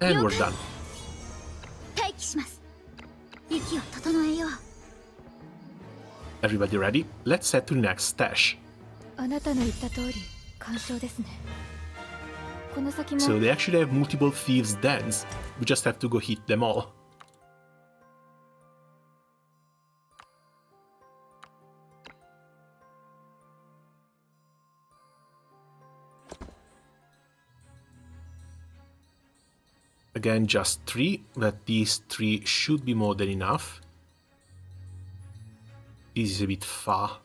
And we're done. Everybody ready? Let's head to the next stash. So they actually have multiple thieves' dens. We just have to go hit them all. Again, just 3, but these 3 should be more than enough. This is a bit far.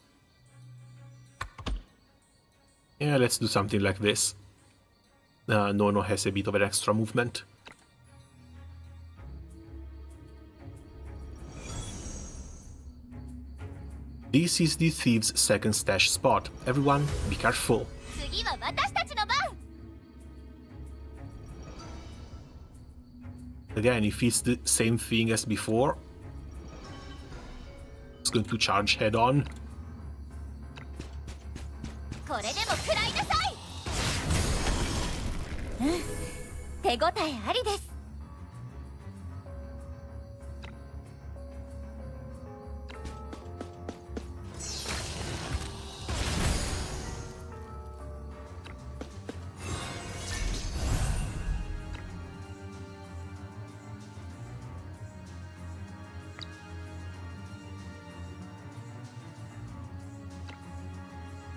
Yeah, let's do something like this. Nono has a bit of an extra movement. This is the thieves' second stash spot. Everyone, be careful. Again, if it's the same thing as before, it's going to charge head on.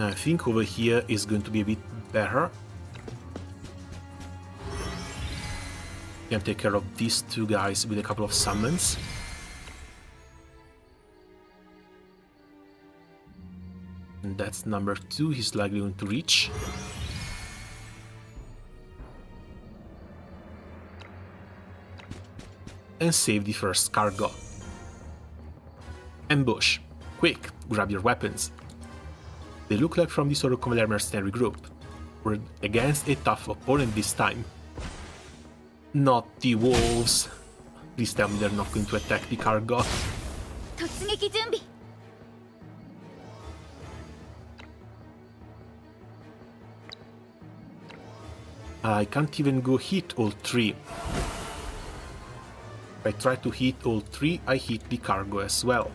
I think over here is going to be a bit better. Can take care of these two guys with a couple of summons. And that's number 2, he's likely going to reach. And save the first cargo. Ambush. Quick, grab your weapons. They look like from the sort of Convallaria mercenary group. We're against a tough opponent this time. Not the wolves. Please tell me they're not going to attack the cargo. 突撃準備 I can't even go hit all 3. If I try to hit all 3, I hit the cargo as well.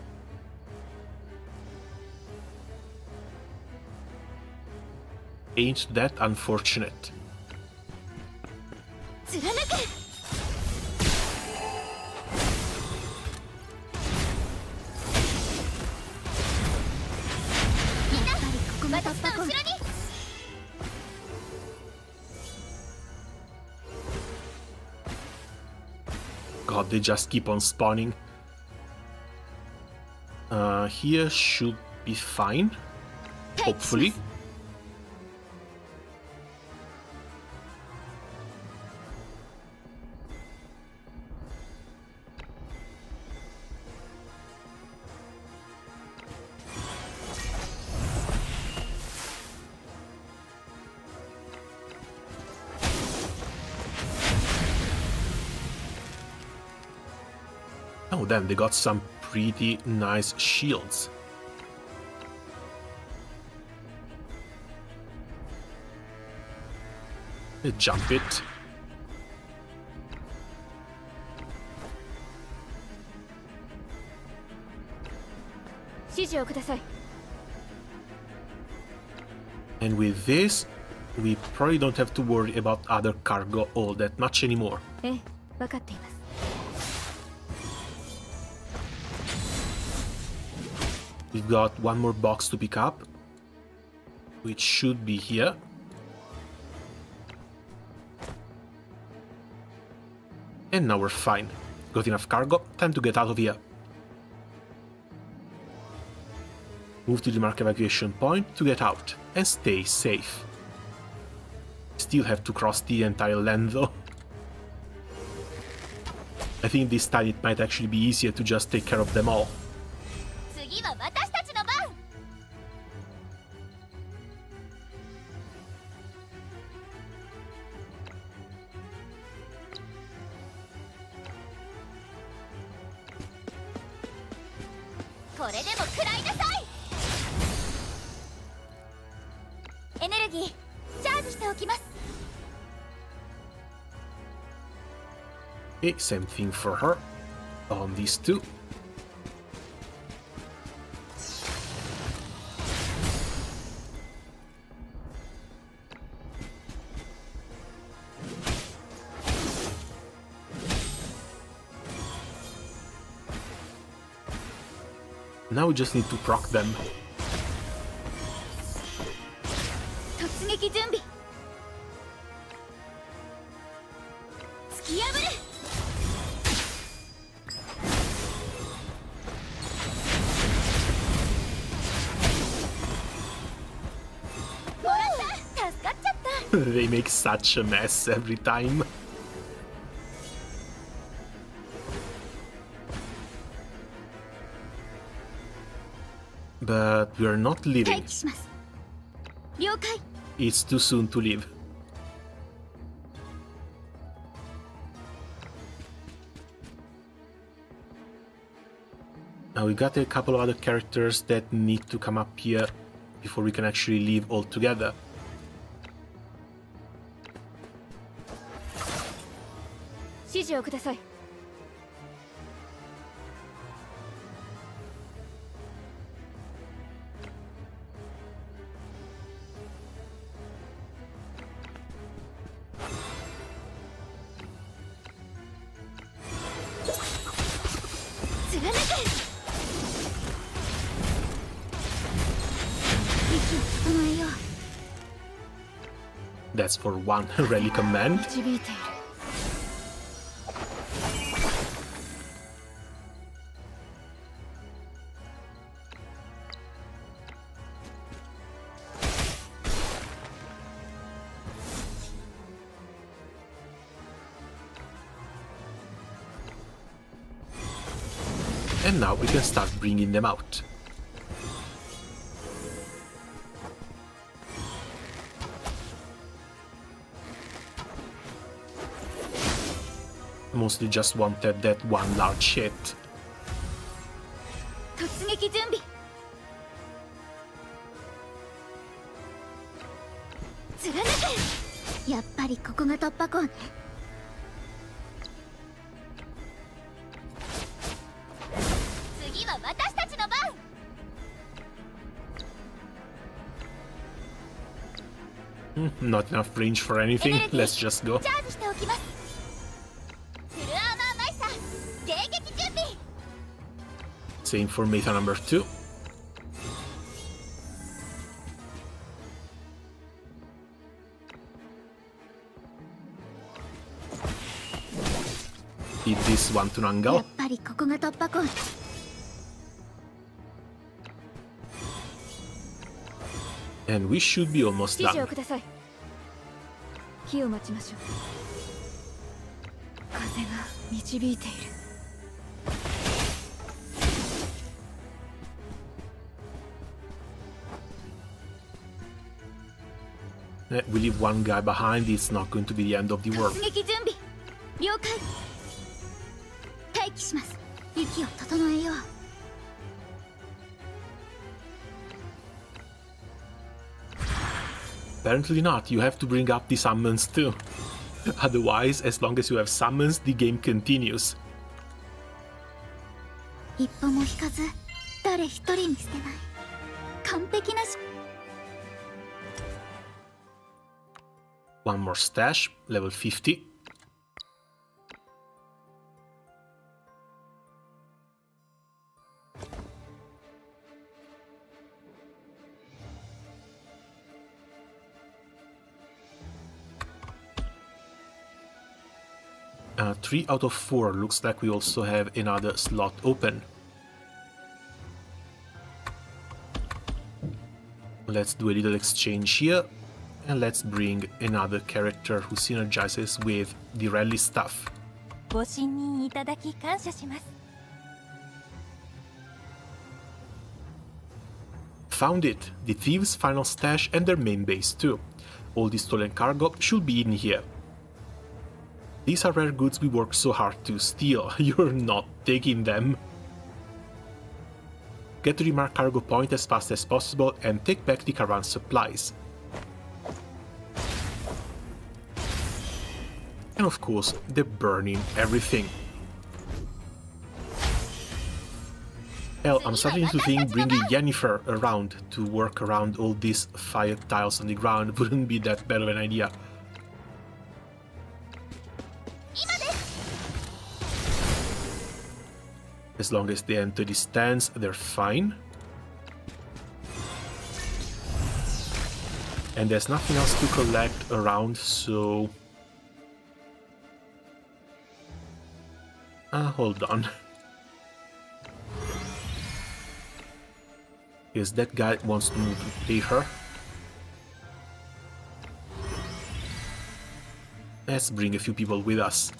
Ain't that unfortunate? 貫く みんな私の後ろに God, they just keep on spawning. Here should be fine. Hopefully. Oh damn, they got some pretty nice shields. Jump it. And with this, we probably don't have to worry about other cargo all that much anymore. ええ、分かっています We've got one more box to pick up, which should be here. And now we're fine. Got enough cargo, time to get out of here. Move to the marked evacuation point to get out, and stay safe. Still have to cross the entire land though. I think this time it might actually be easier to just take care of them all. 次は私たちの番 これでも食らいなさい エネルギーチャージしておきます Okay, same thing for her. On these two. Now we just need to proc them. 突撃準備突き破る もらった助かっちゃった They make such a mess every time. But we're not 待 leaving. 機します了解 It's too soon to leave. Now we got a couple of other characters that need to come up here before we can actually leave altogether. That's for one rally command. 導いている And now we can start bringing them out. Mostly just wanted that one large hit. 突撃準備貫くやっぱりここが突破口ね次は私たちの番 Not enough range for anything. Let's just go. チャージしておきますフルアーマーマイサー迎撃準備 Same for Meta number 2. Hit this one to や Nangal. っぱりここが突破口 And we should be almost 指示を done. ください火を待ちましょう風が導いている We leave one guy behind, it's not going to be the end of the world. 突撃準備了解待機します息を整えよう Apparently not, you have to bring up the summons too. Otherwise, as long as you have summons, the game continues. 一歩も引かず誰一人に捨てない完璧なし One more stash, level 50. Three out of 4, looks like we also have another slot open. Let's do a little exchange here, and let's bring another character who synergizes with the rally stuff. ご信任いただき感謝します Found it! The thieves' final stash and their main base too. All the stolen cargo should be in here. These are rare goods we worked so hard to steal. You're not taking them. Get to the marked cargo point as fast as possible and take back the caravan supplies. And of course, they're burning everything. Hell, I'm starting to think bringing Yennefer around to work around all these fire tiles on the ground wouldn't be that bad of an idea. As long as they enter the stands, they're fine. And there's nothing else to collect around, so... hold on. Yes, that guy wants to move to play her. Let's bring a few people with us.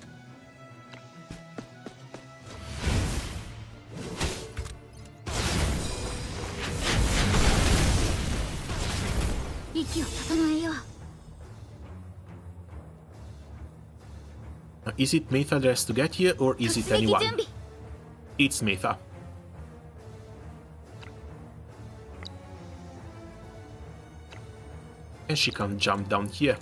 Is it Metha that has to get here, or is it anyone? It's Metha. And she can jump down here.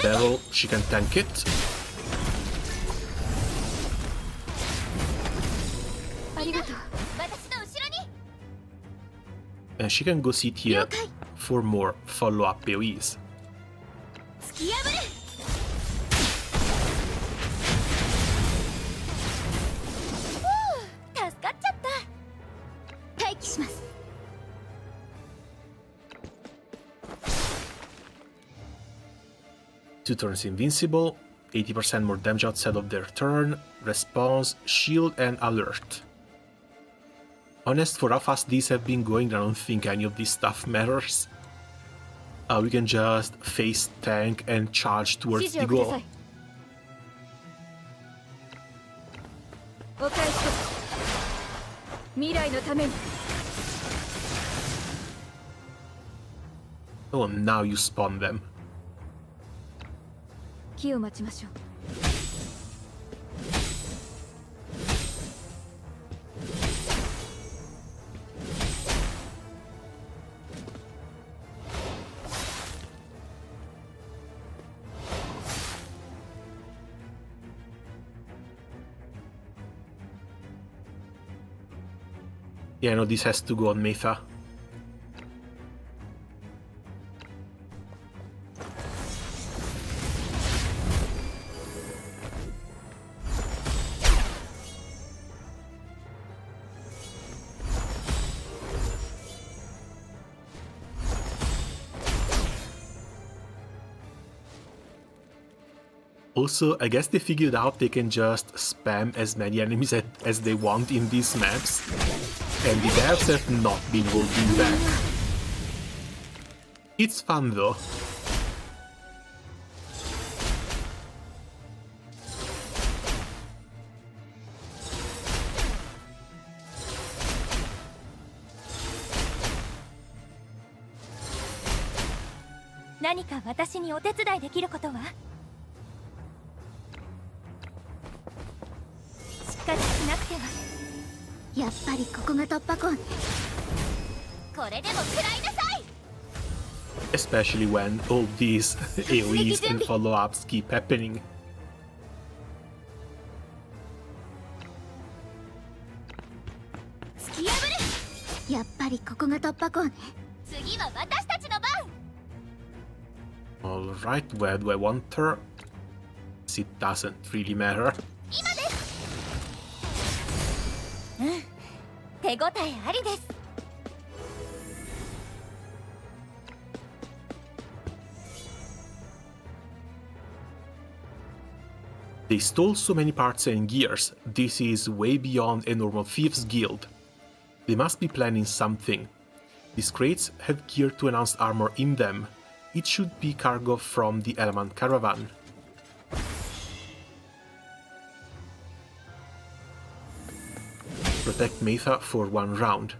Barrel, she can tank it. And she can go sit here for more follow-up AoEs. 2 turns invincible, 80% more damage outside of their turn, response, shield, and alert. Honest, for how fast these have been going, I don't think any of this stuff matters. We can just face tank and charge towards the goal. お返しです。未来のために。 Oh, now you spawn them. 気を待ちましょう。 Yeah, no, this has to go on Metha. Also, I guess they figured out they can just spam as many enemies as they want in these maps, and the devs have not been holding back. It's fun though. Nani ka watashi ni otetsudai dekiru koto wa? しかしなくては。やっぱりここが突破口ね。これでも食らいなさい。 Especially when all these AoEs and follow-ups keep happening. 突き破る。やっぱりここが突破口ね。次は私たちの番。 Alright, where do I want her? It doesn't really matter. 今です。手応えありです。 They stole so many parts and gears. This is way beyond a normal thieves guild. They must be planning something. These crates have gear to enhanced armor in them. It should be cargo from the Element Caravan. Protect Metha for 1 round.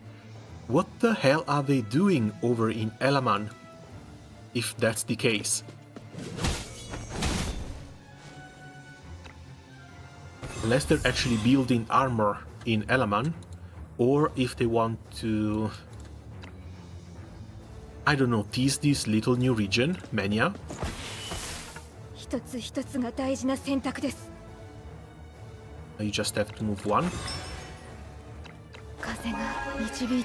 What the hell are they doing over in Elaman? If that's the case. Unless they're actually building armor in Elaman, or if they want to, I don't know, tease this little new region, Mania. 一つ一つが大事な選択です。 You just have to move 1. 風が導いている。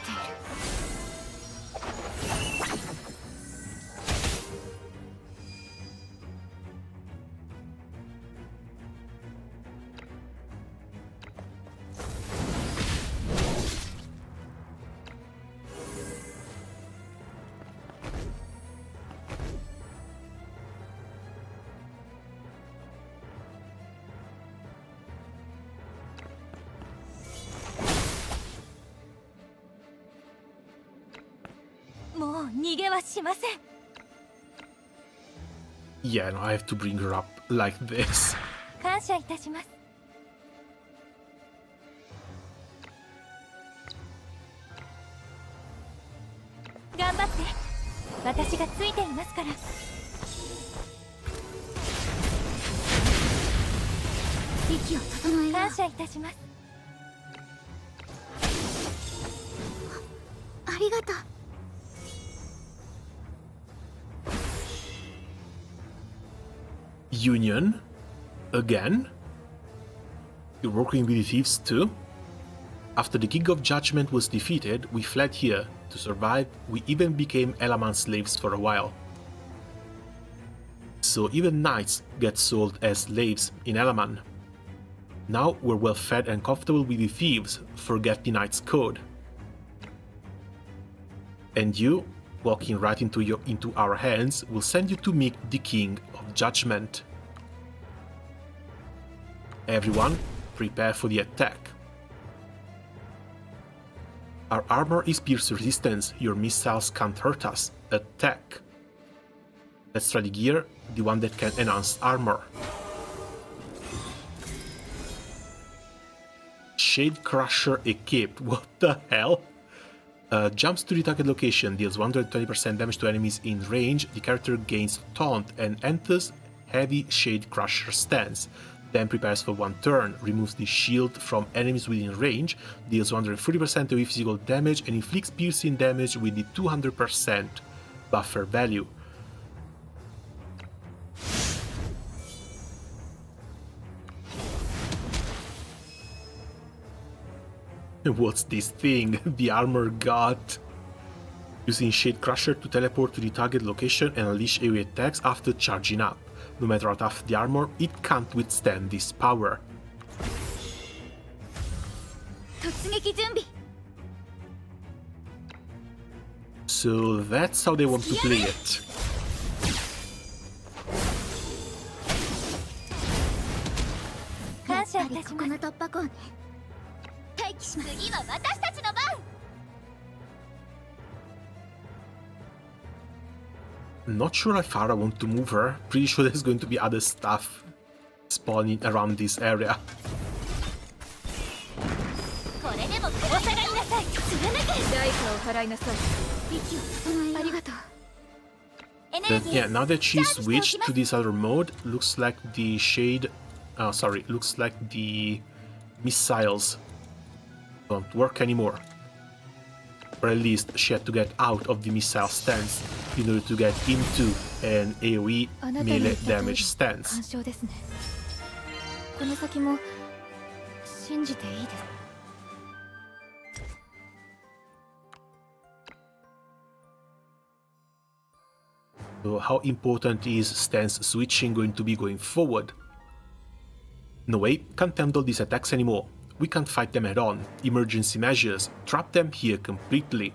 もう逃げはしません。 Yeah, no, I have to bring her up like this. 感謝いたします。 頑張って。私がついていますから。息を整えよう。感謝いたします。 ありがとう。 Union? Again? You're working with the thieves too? After the King of Judgment was defeated, we fled here. To survive, we even became Elaman slaves for a while. So even knights get sold as slaves in Elaman. Now we're well fed and comfortable with the thieves, forget the knight's code. And you? walking right into our hands will send you to meet the King of Judgment. Everyone, prepare for the attack. Our armor is pierce resistance, your missiles can't hurt us. Attack! Let's try the gear, the one that can enhance armor. Shade Crusher equipped, what the hell? Jumps to the target location, deals 120% damage to enemies in range, the character gains taunt and enters heavy Shade Crusher stance. Then prepares for one turn, removes the shield from enemies within range, deals 130% of physical damage and inflicts piercing damage with the 200% buffer value. What's this thing? The armor god. Using Shade Crusher to teleport to the target location and unleash AoE attacks after charging up. No matter how tough the armor, it can't withstand this power. So that's how they want to play it. Not sure how far I want to move her. Pretty sure there's going to be other stuff spawning around this area. But yeah, now that she switched to this other mode, looks like the looks like the missiles don't work anymore. Or at least she had to get out of the missile stance in order to get into an AoE melee damage stance. So how important is stance switching going to be going forward? No way, can't handle these attacks anymore. We can't fight them head on. Emergency measures. Trap them here completely.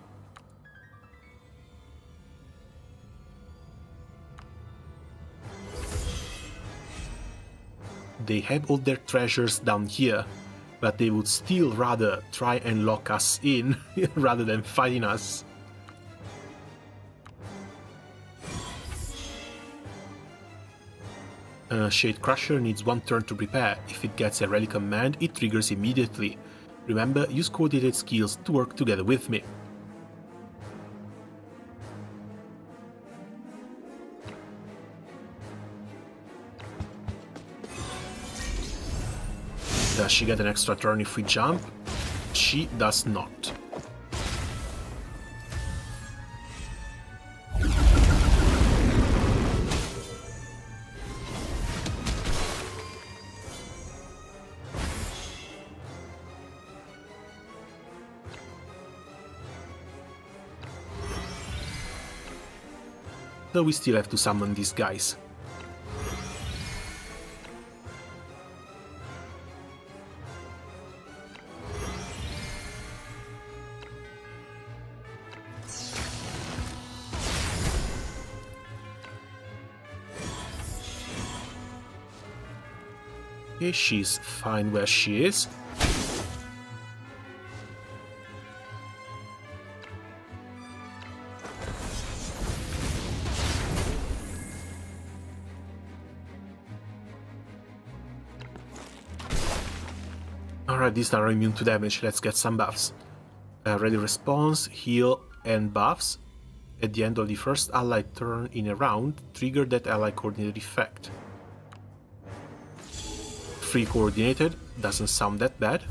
They have all their treasures down here, but they would still rather try and lock us in rather than fighting us. Shade Crusher needs one turn to prepare. If it gets a rally command, it triggers immediately. Remember, use coordinated skills to work together with me. Does she get an extra turn if we jump? She does not. So we still have to summon these guys. Okay, she's fine where she is. Alright, these are immune to damage, let's get some buffs. Ready response, heal, and buffs. At the end of the first allied turn in a round, trigger that ally coordinated effect. Free coordinated, doesn't sound that bad.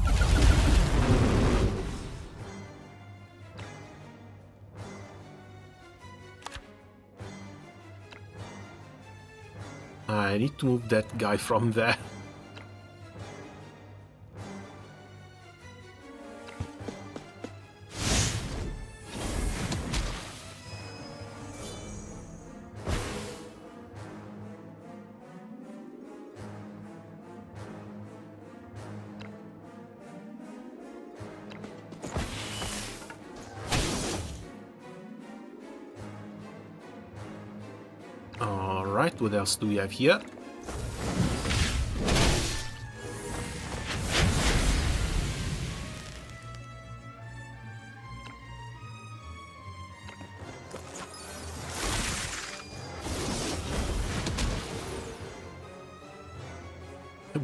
I need to move that guy from there. Alright, what else do we have here?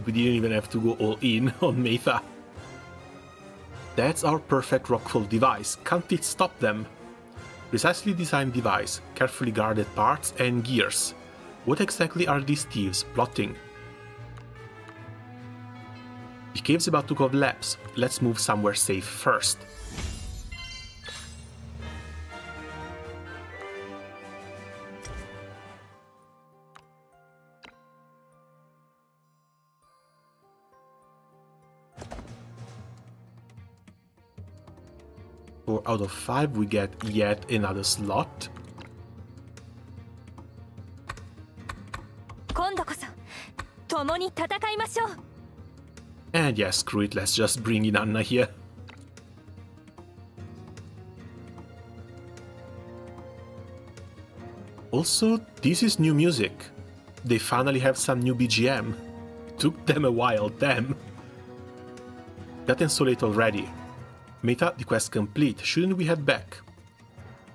We didn't even have to go all in on Meta. That's our perfect rockfall device. Can't it stop them? Precisely designed device, carefully guarded parts and gears. What exactly are these thieves plotting? The cave's about to collapse. Let's move somewhere safe first. Four out of 5, we get yet another slot. 今度こそ共に戦いましょう。 And yeah, screw it, let's just bring in Anna here. Also, this is new music. They finally have some new BGM. Took them a while, damn. Gotten so late already. Meta, the quest complete, shouldn't we head back?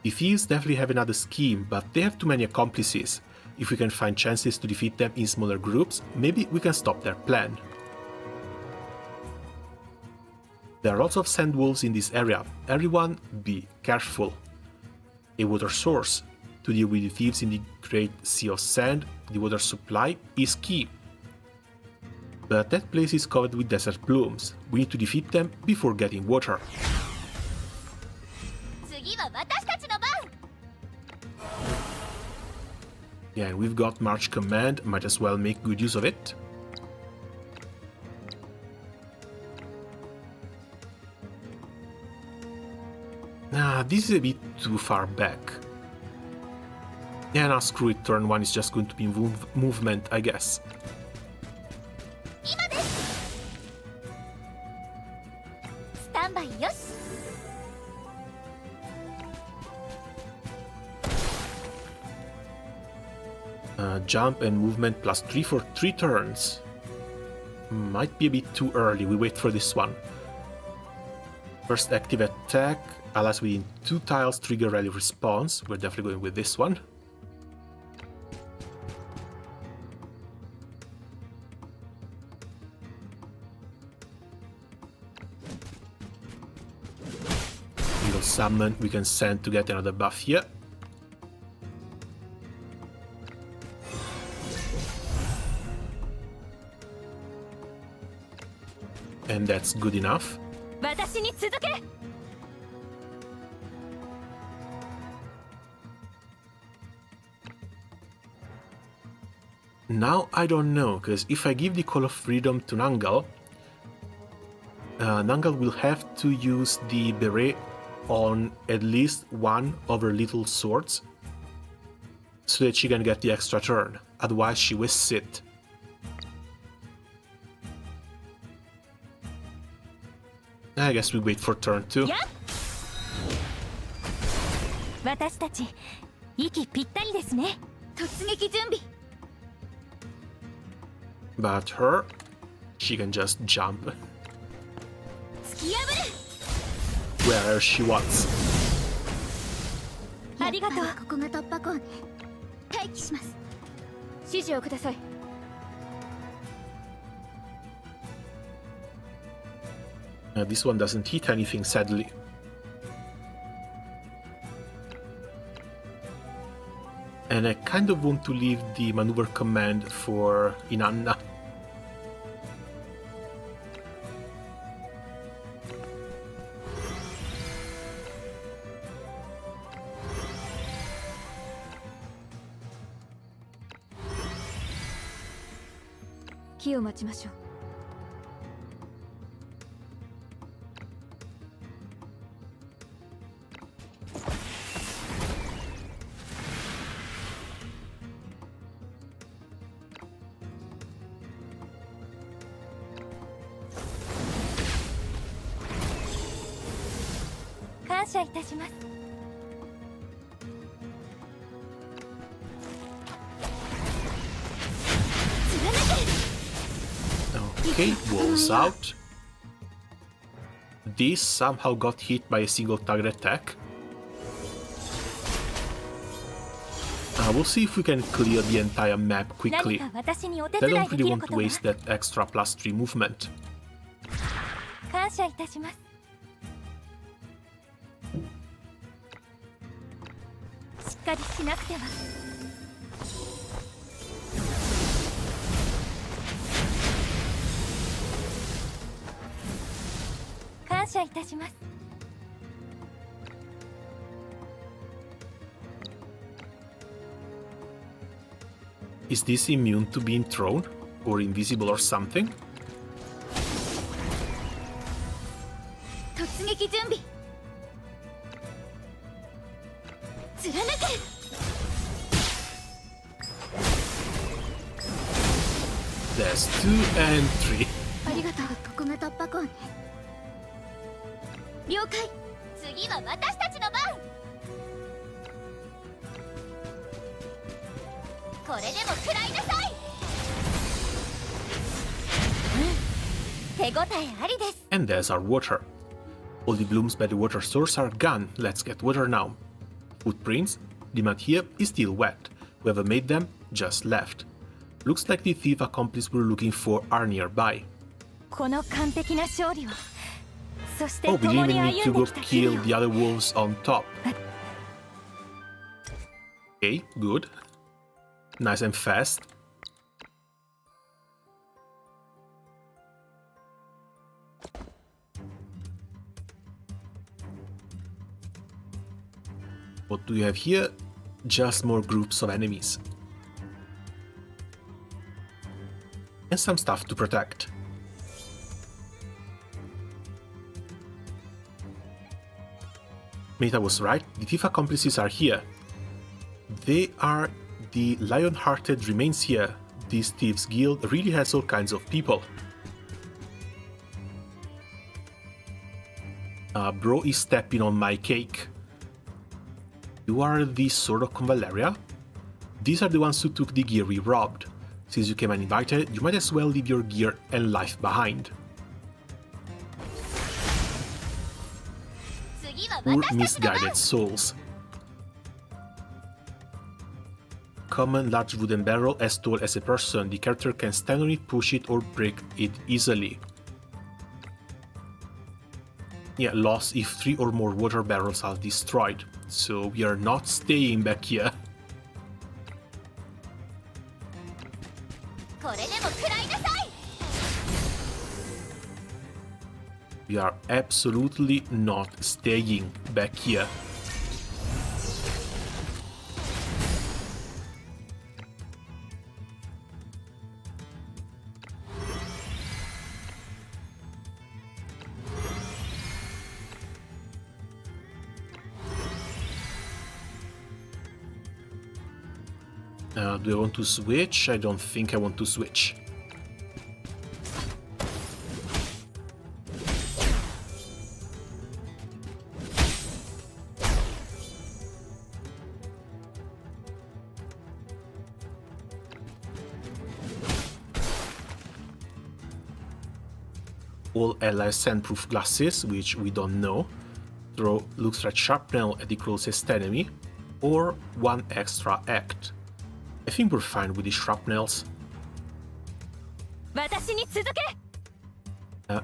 The thieves definitely have another scheme, but they have too many accomplices. If we can find chances to defeat them in smaller groups, maybe we can stop their plan. There are lots of sand wolves in this area. Everyone be careful. A water source. To deal with the thieves in the Great Sea of Sand, the water supply is key. But that place is covered with desert blooms. We need to defeat them before getting water. 次は私たちの番。 Yeah, and we've got March Command, might as well make good use of it. This is a bit too far back. Yeah, now screw it, turn 1 is just going to be movement, I guess. 今です。スタンバイよし。 Jump and movement plus 3 for 3 turns. Might be a bit too early, we wait for this one. First active attack, allies within 2 tiles trigger rally response. We're definitely going with this one. Little summon we can send to get another buff here. And that's good enough. 私に続け。 Now I don't know, because if I give the Call of Freedom to Nangal, Nangal will have to use the beret on at least one of her little swords so that she can get the extra turn, otherwise she wastes it. I guess we wait for turn 2. 私たち息ぴったりですね。突撃準備。 But her, she can just jump 突き破る。 wherever she wants. ありがとう。ここが突破口ね。待機します。指示をください。 This one doesn't hit anything, sadly. And I kind of want to leave the maneuver command for Inanna. Key を待ちましょう。 感謝いたします。Okay, walls out. This somehow got hit by a single target attack. We'll see if we can clear the entire map quickly. 何か私にお手 I 伝 don't いで really きる want こ to とは waste that extra +3 movement. 感謝いたします。しっかりしなくては。感謝いたします。Is this immune to being thrown? Or invisible or something? 突撃準備。貫け。There's 2 and 3. ありがとう。ここが突破口ね。了解。次は私たちの番。これでも食らいなさい。手応えありです。 And there's our water. All the blooms by the water source are gone. Let's get water now. Footprints. The mud here is still wet. Whoever made them just left. Looks like the thief accomplice we're looking for are nearby. この完璧な勝利を。そして Oh, we 共 didn't に even need 歩 to んで go きた日 kill 々を the other wolves on top. Okay, good. Nice and fast. What do we have here? Just more groups of enemies. And some stuff to protect. Meta was right, the thief accomplices are here. They are the lion-hearted remains here. This thieves guild really has all kinds of people. Bro is stepping on my cake. You are the Sword of Convallaria? These are the ones who took the gear we robbed. Since you came uninvited, you might as well leave your gear and life behind. Poor misguided souls. Common large wooden barrel as tall as a person. The character can stand on it, push it, or break it easily. Yeah, lost if 3 or more water barrels are destroyed. So we are not staying back here. We are absolutely not staying back here. Do I want to switch? I don't think I want to switch. All allies sandproof glasses, which we don't know. Throw looks like shrapnel at the closest enemy, or 1 extra act. I think we're fine with the shrapnels.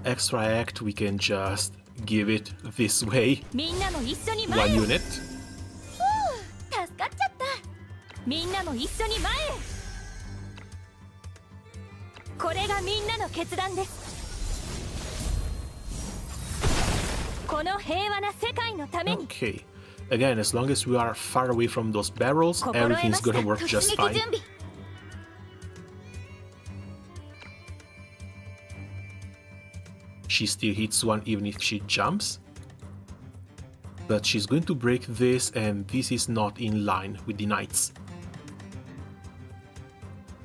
Extra act, we can just give it this way. 1 unit. 助かっちゃった。みんなも一緒に前へ。これがみんなの決断です。この平和な世界のために。Okay. Again, as long as we are far away from those barrels, everything's gonna work just fine. She still hits one even if she jumps. But she's going to break this, and this is not in line with the knights.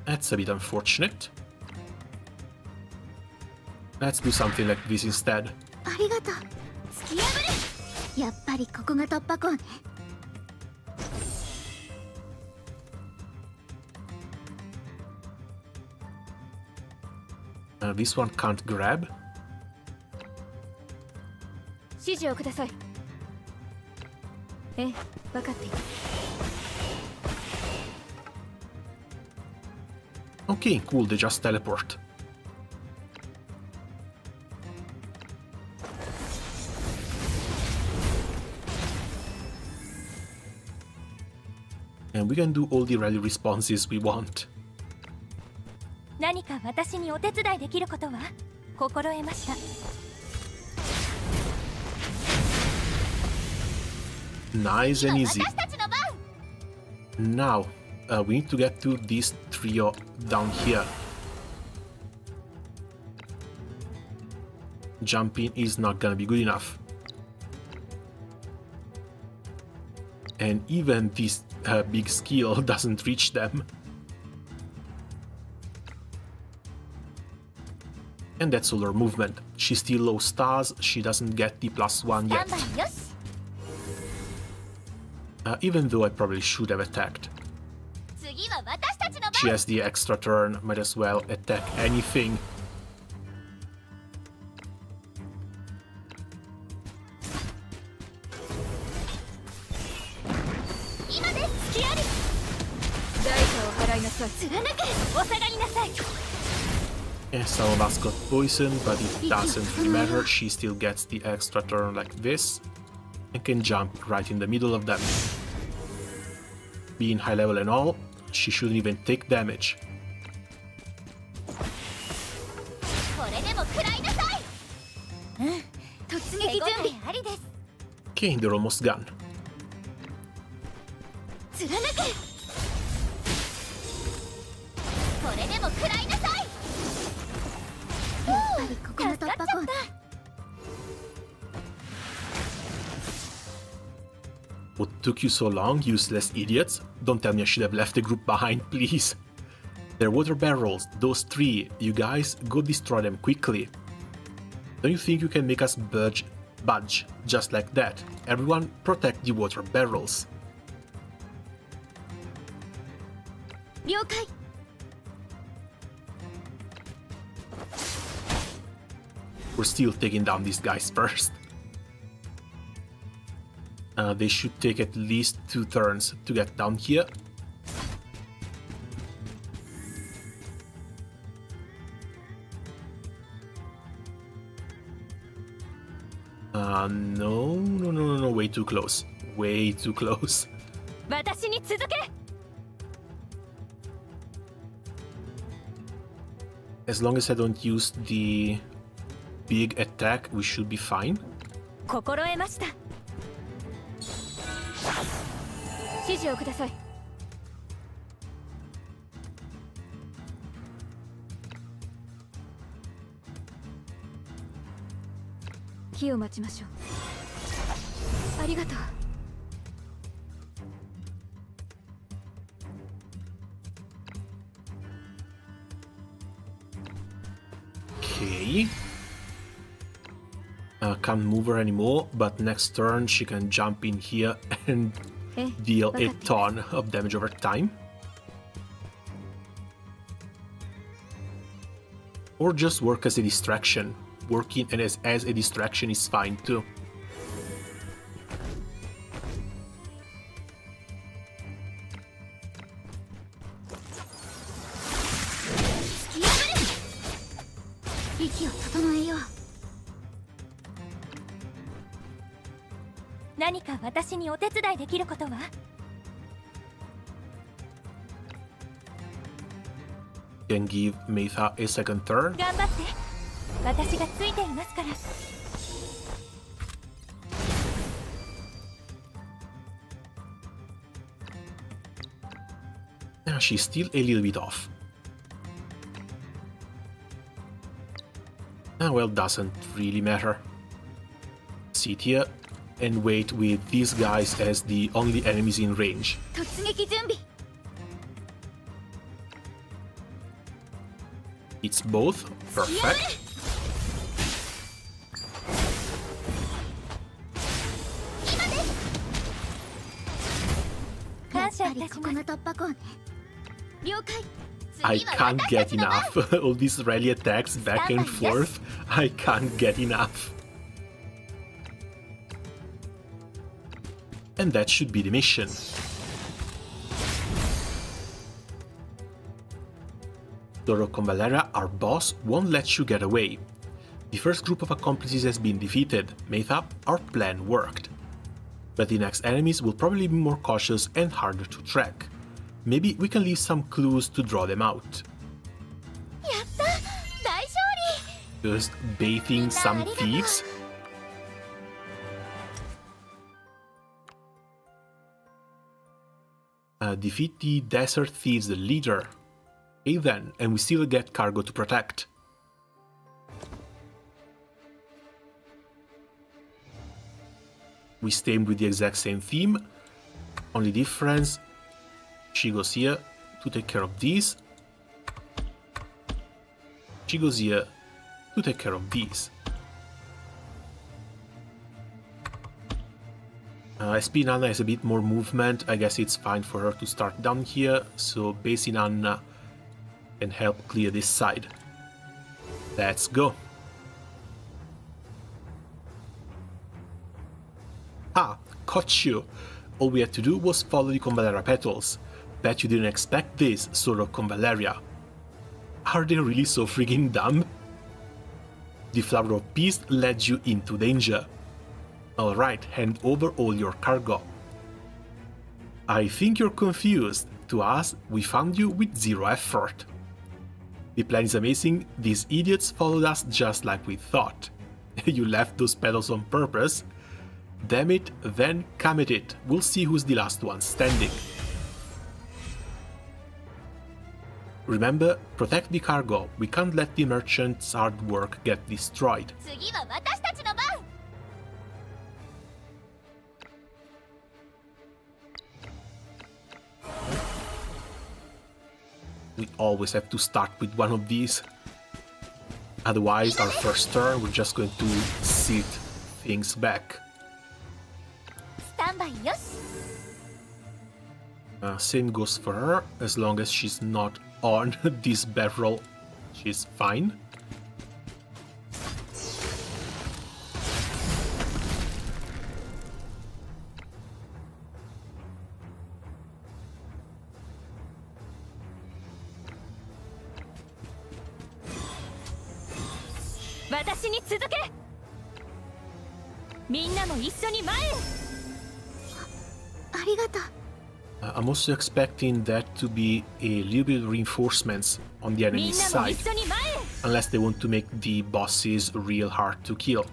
That's a bit unfortunate. Let's do something like this instead. ありがとう。突き破れ。やっぱりここが突破口ね。This one can't grab. 指示をください。ええ、分かっている。Okay, cool, they just teleport. And we can do all the rally responses we want. 何か私にお手伝いできることは心得ました。 Nice and easy. Now, we need to get to this trio down here. Jumping is not gonna be good enough. And even this big skill doesn't reach them. And that's all her movement. She's still low stars, she doesn't get the +1 yet. Even though I probably should have attacked. She has the extra turn, might as well attack anything. Yeah, some of us got poisoned, but it doesn't really matter. She still gets the extra turn like this and can jump right in the middle of them. Being high level and all, she shouldn't even take damage. Okay, they're almost gone. What took you so long, useless idiots? Don't tell me I should have left the group behind, please. They're water barrels, those 3. You guys, go destroy them quickly. Don't you think you can make us budge just like that? Everyone, protect the water barrels. We're still taking down these guys first. They should take at least 2 turns to get down here. No, way too close. Way too close. As long as I don't use the big attack, we should be fine. 心得ました。指示をください。火を待ちましょう。ありがとう。Okay. Can't move her anymore, but next turn she can jump in here and deal a ton of damage over time. Or just work as a distraction. Working and as a distraction is fine too. Can give Meitha a second turn. She's still a little bit off. Well, doesn't really matter. Sit here and wait with these guys as the only enemies in range. It's both. Perfect. I can't get enough. All these rally attacks back and forth. I can't get enough. And that should be the mission. Lord of Convallaria, our boss, won't let you get away. The first group of accomplices has been defeated. Metha, our plan worked. But the next enemies will probably be more cautious and harder to track. Maybe we can leave some clues to draw them out. Just baiting some thieves? Defeat the Desert Thieves leader. Okay then, and we still get cargo to protect. We stay with the exact same theme. Only difference, she goes here to take care of these. She goes here to take care of these. Espinana has a bit more movement. I guess it's fine for her to start down here, so Basinana can help clear this side. Let's go. Ah, caught you. All we had to do was follow the Convallaria petals. Bet you didn't expect this, sort of Convallaria. Are they really so freaking dumb? The Flower of Peace led you into danger. Alright, hand over all your cargo. I think you're confused. To us, we found you with zero effort. The plan is amazing. These idiots followed us just like we thought. You left those petals on purpose. Damn it, then come at it. We'll see who's the last one standing. Remember, protect the cargo. We can't let the merchant's hard work get destroyed. We always have to start with one of these. Otherwise, our first turn, we're just going to sit things back. Same goes for her. As long as she's not on this barrel, she's fine. I'm also expecting that to be a little bit of reinforcements on the enemy side, unless they want to make the bosses real hard to kill.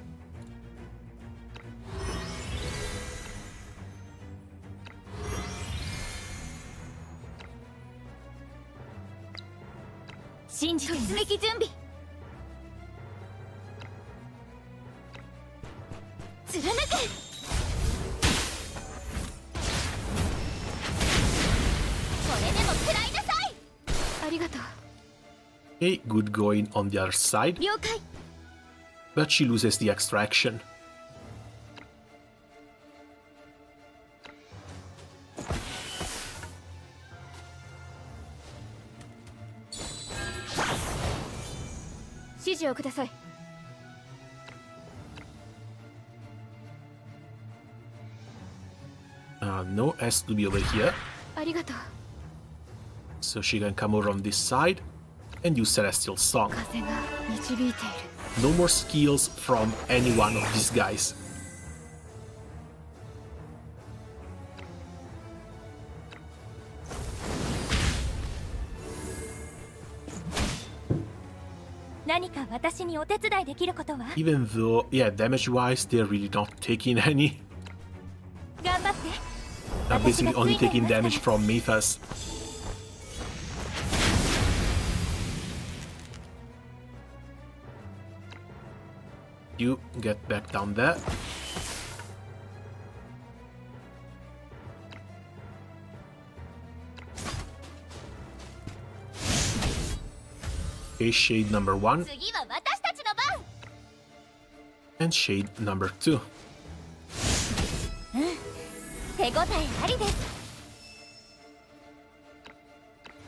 Okay, good going on the other side. But she loses the extraction. No, has to be over here. So she can come over on this side and use Celestial Song. No more skills from any one of these guys. Even though, yeah, damage-wise, they're really not taking any. They're basically only taking damage from Metha's. You get back down there. Okay, shade number 1. And shade number 2.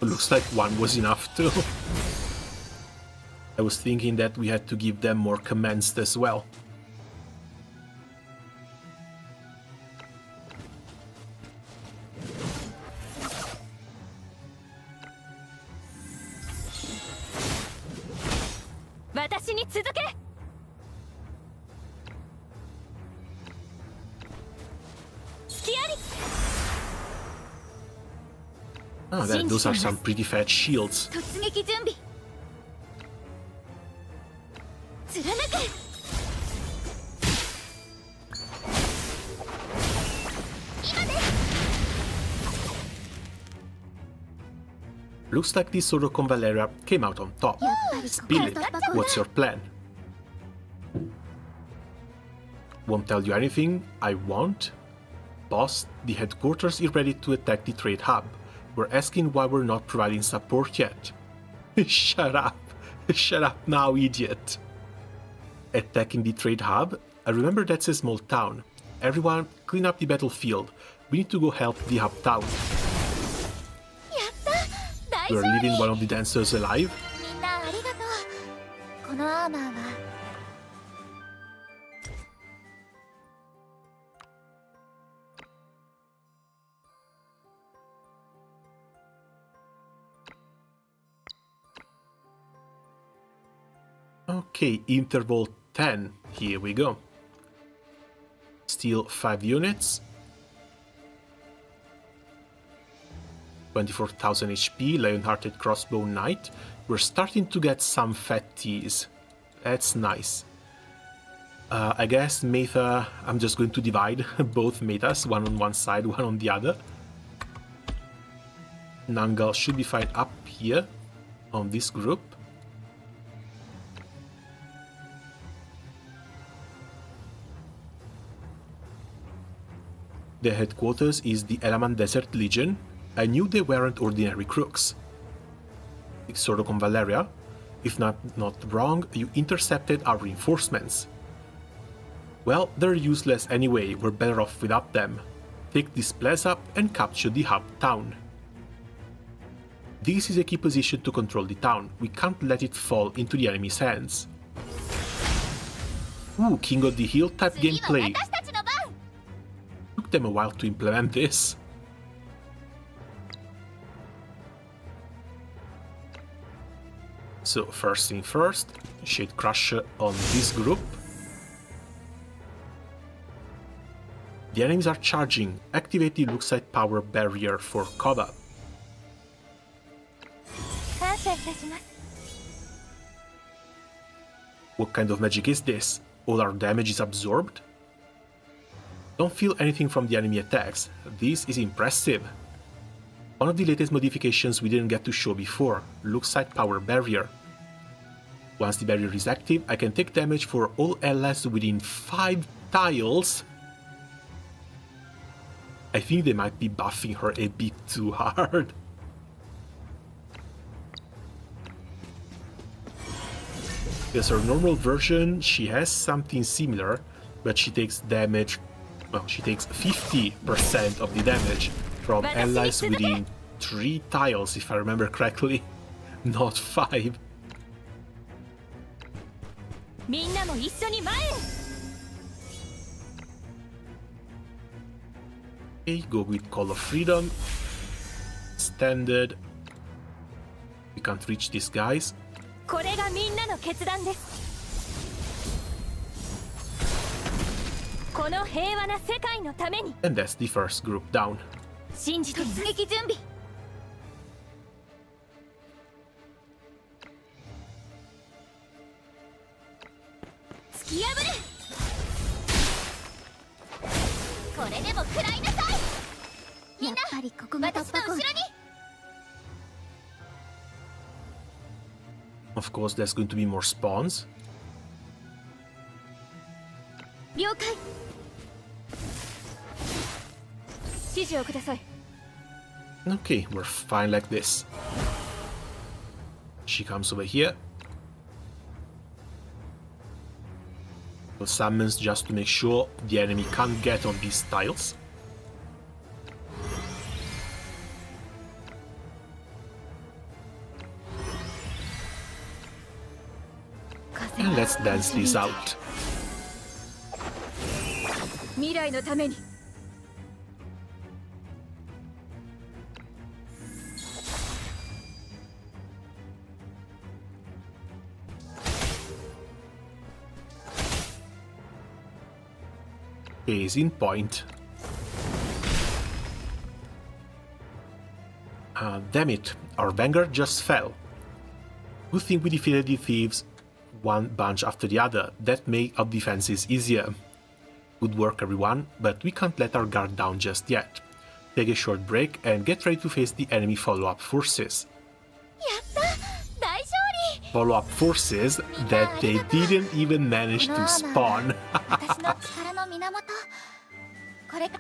Looks like one was enough too. I was thinking that we had to give them more commands as well. Oh, those are some pretty fat shields. Looks like this sort of Convallaria came out on top. Spill it. What's your plan? Won't tell you anything. I won't. Boss, the headquarters is ready to attack the trade hub. We're asking why we're not providing support yet. Shut up. Shut up now, idiot. Attacking the trade hub? I remember that's a small town. Everyone, clean up the battlefield. We need to go help the hub town. We're leaving one of the dancers alive. Okay, interval 10. Here we go. Steal 5 units. 24,000 HP, Lion-Hearted Crossbow Knight. We're starting to get some fatties. That's nice. I guess meta, I'm just going to divide both metas, one on one side, one on the other. Nangal should be fine up here on this group. Their headquarters is the Elaman Desert Legion. I knew they weren't ordinary crooks. Sort of Convallaria. If not wrong, you intercepted our reinforcements. Well, they're useless anyway, we're better off without them. Take this plaza and capture the hub town. This is a key position to control the town. We can't let it fall into the enemy's hands. Ooh, King of the Hill type gameplay. Took them a while to implement this. So first thing first, Shade Crusher on this group. The enemies are charging. Activate the Luxite Power Barrier for cover. What kind of magic is this? All our damage is absorbed? Don't feel anything from the enemy attacks. This is impressive. One of the latest modifications we didn't get to show before, Luxite Power Barrier. Once the barrier is active, I can take damage for all allies within 5 tiles. I think they might be buffing her a bit too hard. Yes, her normal version, she has something similar, but she takes damage, well, she takes 50% of the damage from allies within 3 tiles, if I remember correctly, not 5. Okay, go with Call of Freedom. Standard. We can't reach these guys. And that's the first group down. Of course, there's going to be more spawns. Okay, we're fine like this. She comes over here. Summons just to make sure the enemy can't get on these tiles. let's dance this out. 未来のために Case in point. Damn it, our vanguard just fell. Good thing we defeated the thieves one bunch after the other. That made our defenses easier. Good work everyone, but we can't let our guard down just yet. Take a short break and get ready to face the enemy follow-up forces. やった大勝利 Follow-up forces that they didn't even manage to spawn. 私の力の源これか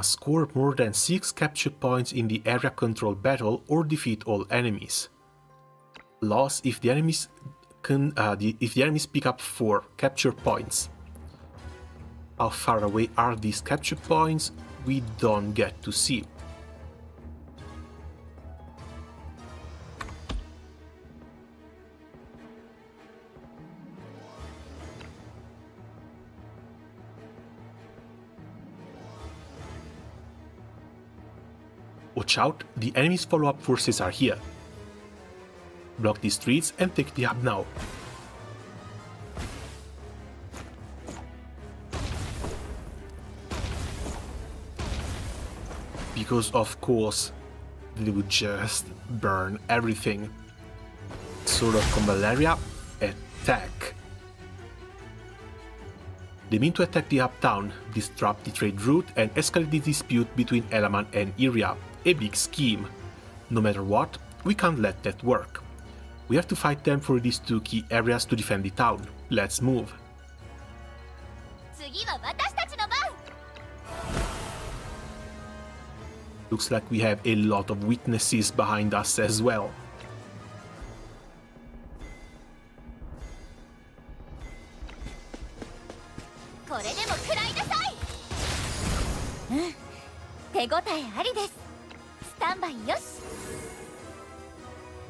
Score more than 6 capture points in the area control battle or defeat all enemies. Loss if the enemies pick up 4 capture points. How far away are these capture points? We don't get to see. Watch out, the enemy's follow-up forces are here. Block the streets and take the hub now. Because of course, they would just burn everything. Sword of Convallaria, attack. They mean to attack the uptown, disrupt the trade route and escalate the dispute between Elaman and Iria. A big scheme. No matter what, we can't let that work. We have to fight them for these 2 key areas to defend the town. Let's move. 次は私たちの番 Looks like we have a lot of witnesses behind us as well.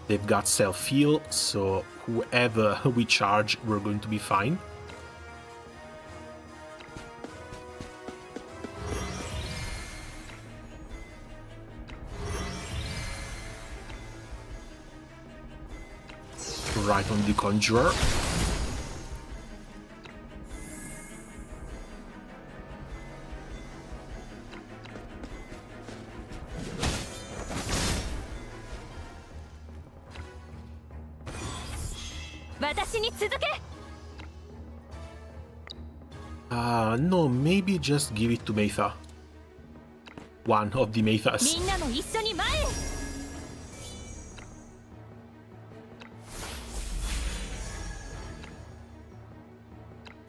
They've got self-heal, so whoever we charge, we're going to be fine. Right on the Conjurer. No, maybe just give it to Maitha. One of the Maithas. みんなも一緒に前へ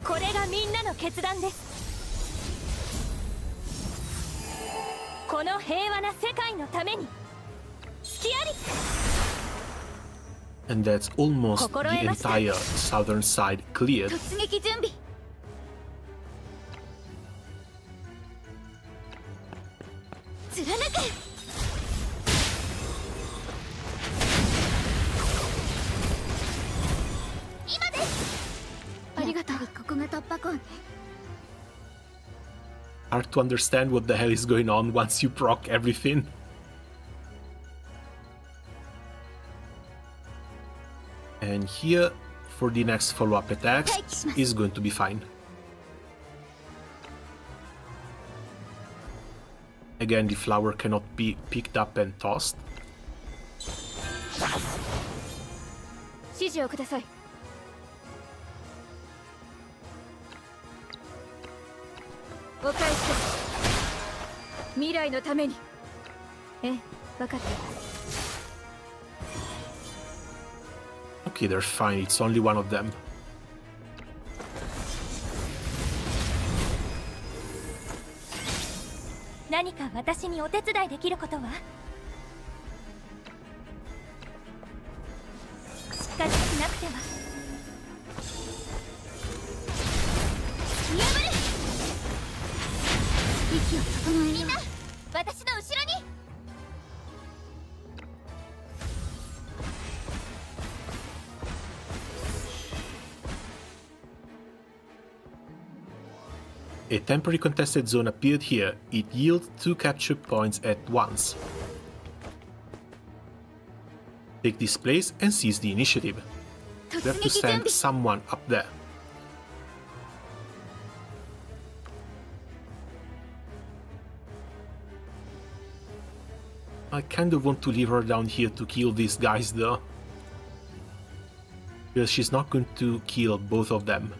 これがみんなの決断です。この平和な世界のために。隙あり。 And that's almost the entire southern side cleared. 突撃準備。貫く。今です。ありがとう。ここが突破口ね。 Hard to understand what the hell is going on once you proc everything. And here, for the next follow-up attacks, is going to be fine. Again, the flower cannot be picked up and tossed. 指示をください。お返しです。未来のために。ええ、分かっています。 Okay, they're fine. It's only one of them. 何か私にお手伝いできることは？しっかりしなくては。破れ！息を整えよう。みんな、私の後ろに。A temporary contested zone appeared here. It yields 2 capture points at once. Take this place and seize the initiative. We have to send someone up there. I kind of want to leave her down here to kill these guys though. Because she's not going to kill both of them.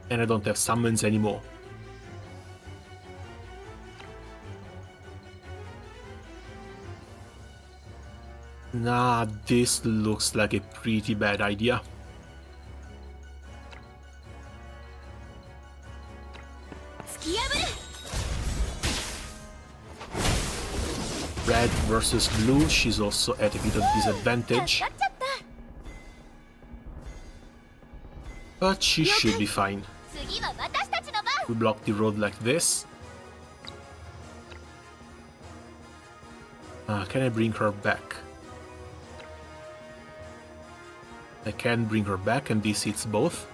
And I don't have summons anymore. Nah, this looks like a pretty bad idea. Red versus blue, she's also at a bit of disadvantage. But she should be fine. We block the road like this. Can I bring her back? I can bring her back and this hits both.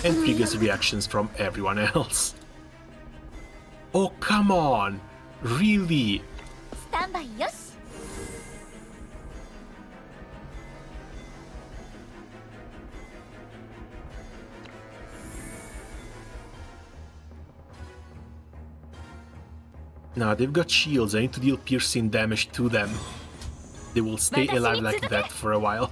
And triggers reactions from everyone else. Oh, come on! Really? Now they've got shields, I need to deal piercing damage to them. They will stay alive like that for a while.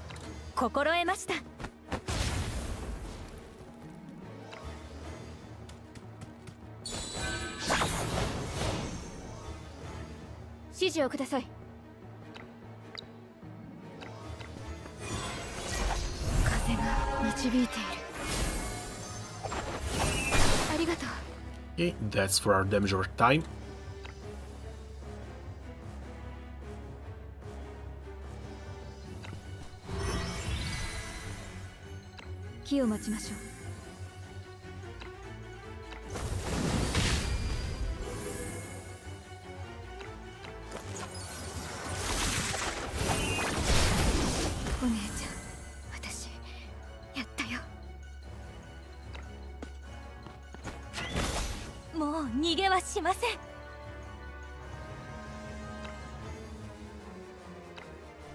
Okay, that's for our damage over time.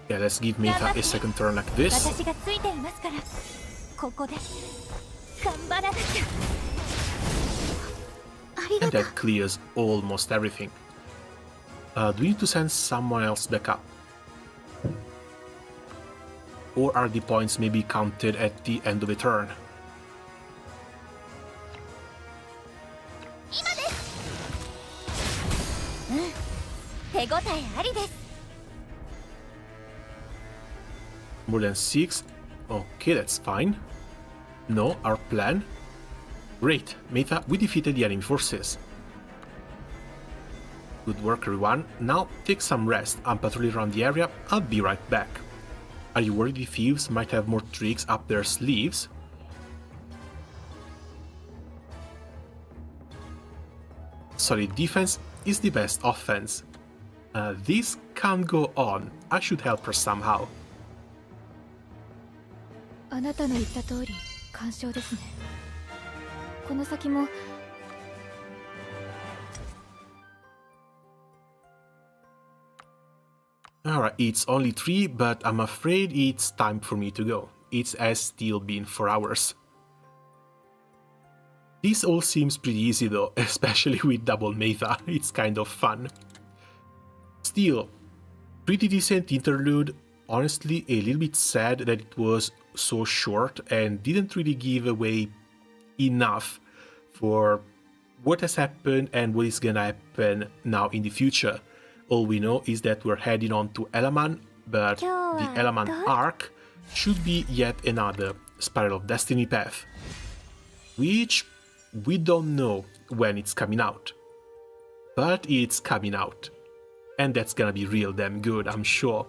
Yeah, let's give Meta a second turn like this. And that clears almost everything. Do we need to send someone else back up? Or are the points maybe counted at the end of a turn? More than 6? Okay, that's fine. No, our plan? Great, Meta, we defeated the enemy forces. Good work, everyone. Now take some rest. I'm patrolling around the area. I'll be right back. Are you worried the thieves might have more tricks up their sleeves? Solid defense is the best offense. This can't go on. I should help her somehow. Alright, it's only 3, but I'm afraid it's time for me to go. It has still been 4 hours. This all seems pretty easy though, especially with double Meta, it's kind of fun. Still, pretty decent interlude, honestly a little bit sad that it was so short and didn't really give away enough for what has happened and what is gonna happen now in the future. All we know is that we're heading on to Elaman, but the Elaman arc should be yet another Spiral of Destiny path, which we don't know when it's coming out, but it's coming out, and that's gonna be real damn good, I'm sure.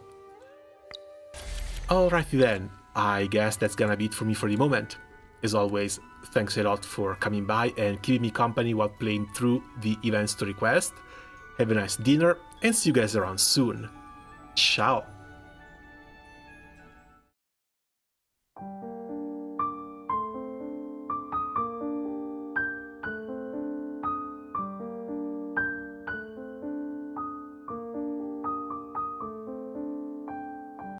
Alrighty then, I guess that's gonna be it for me for the moment. As always, thanks a lot for coming by and keeping me company while playing through the event story quest. Have a nice dinner and see you guys around soon. Ciao!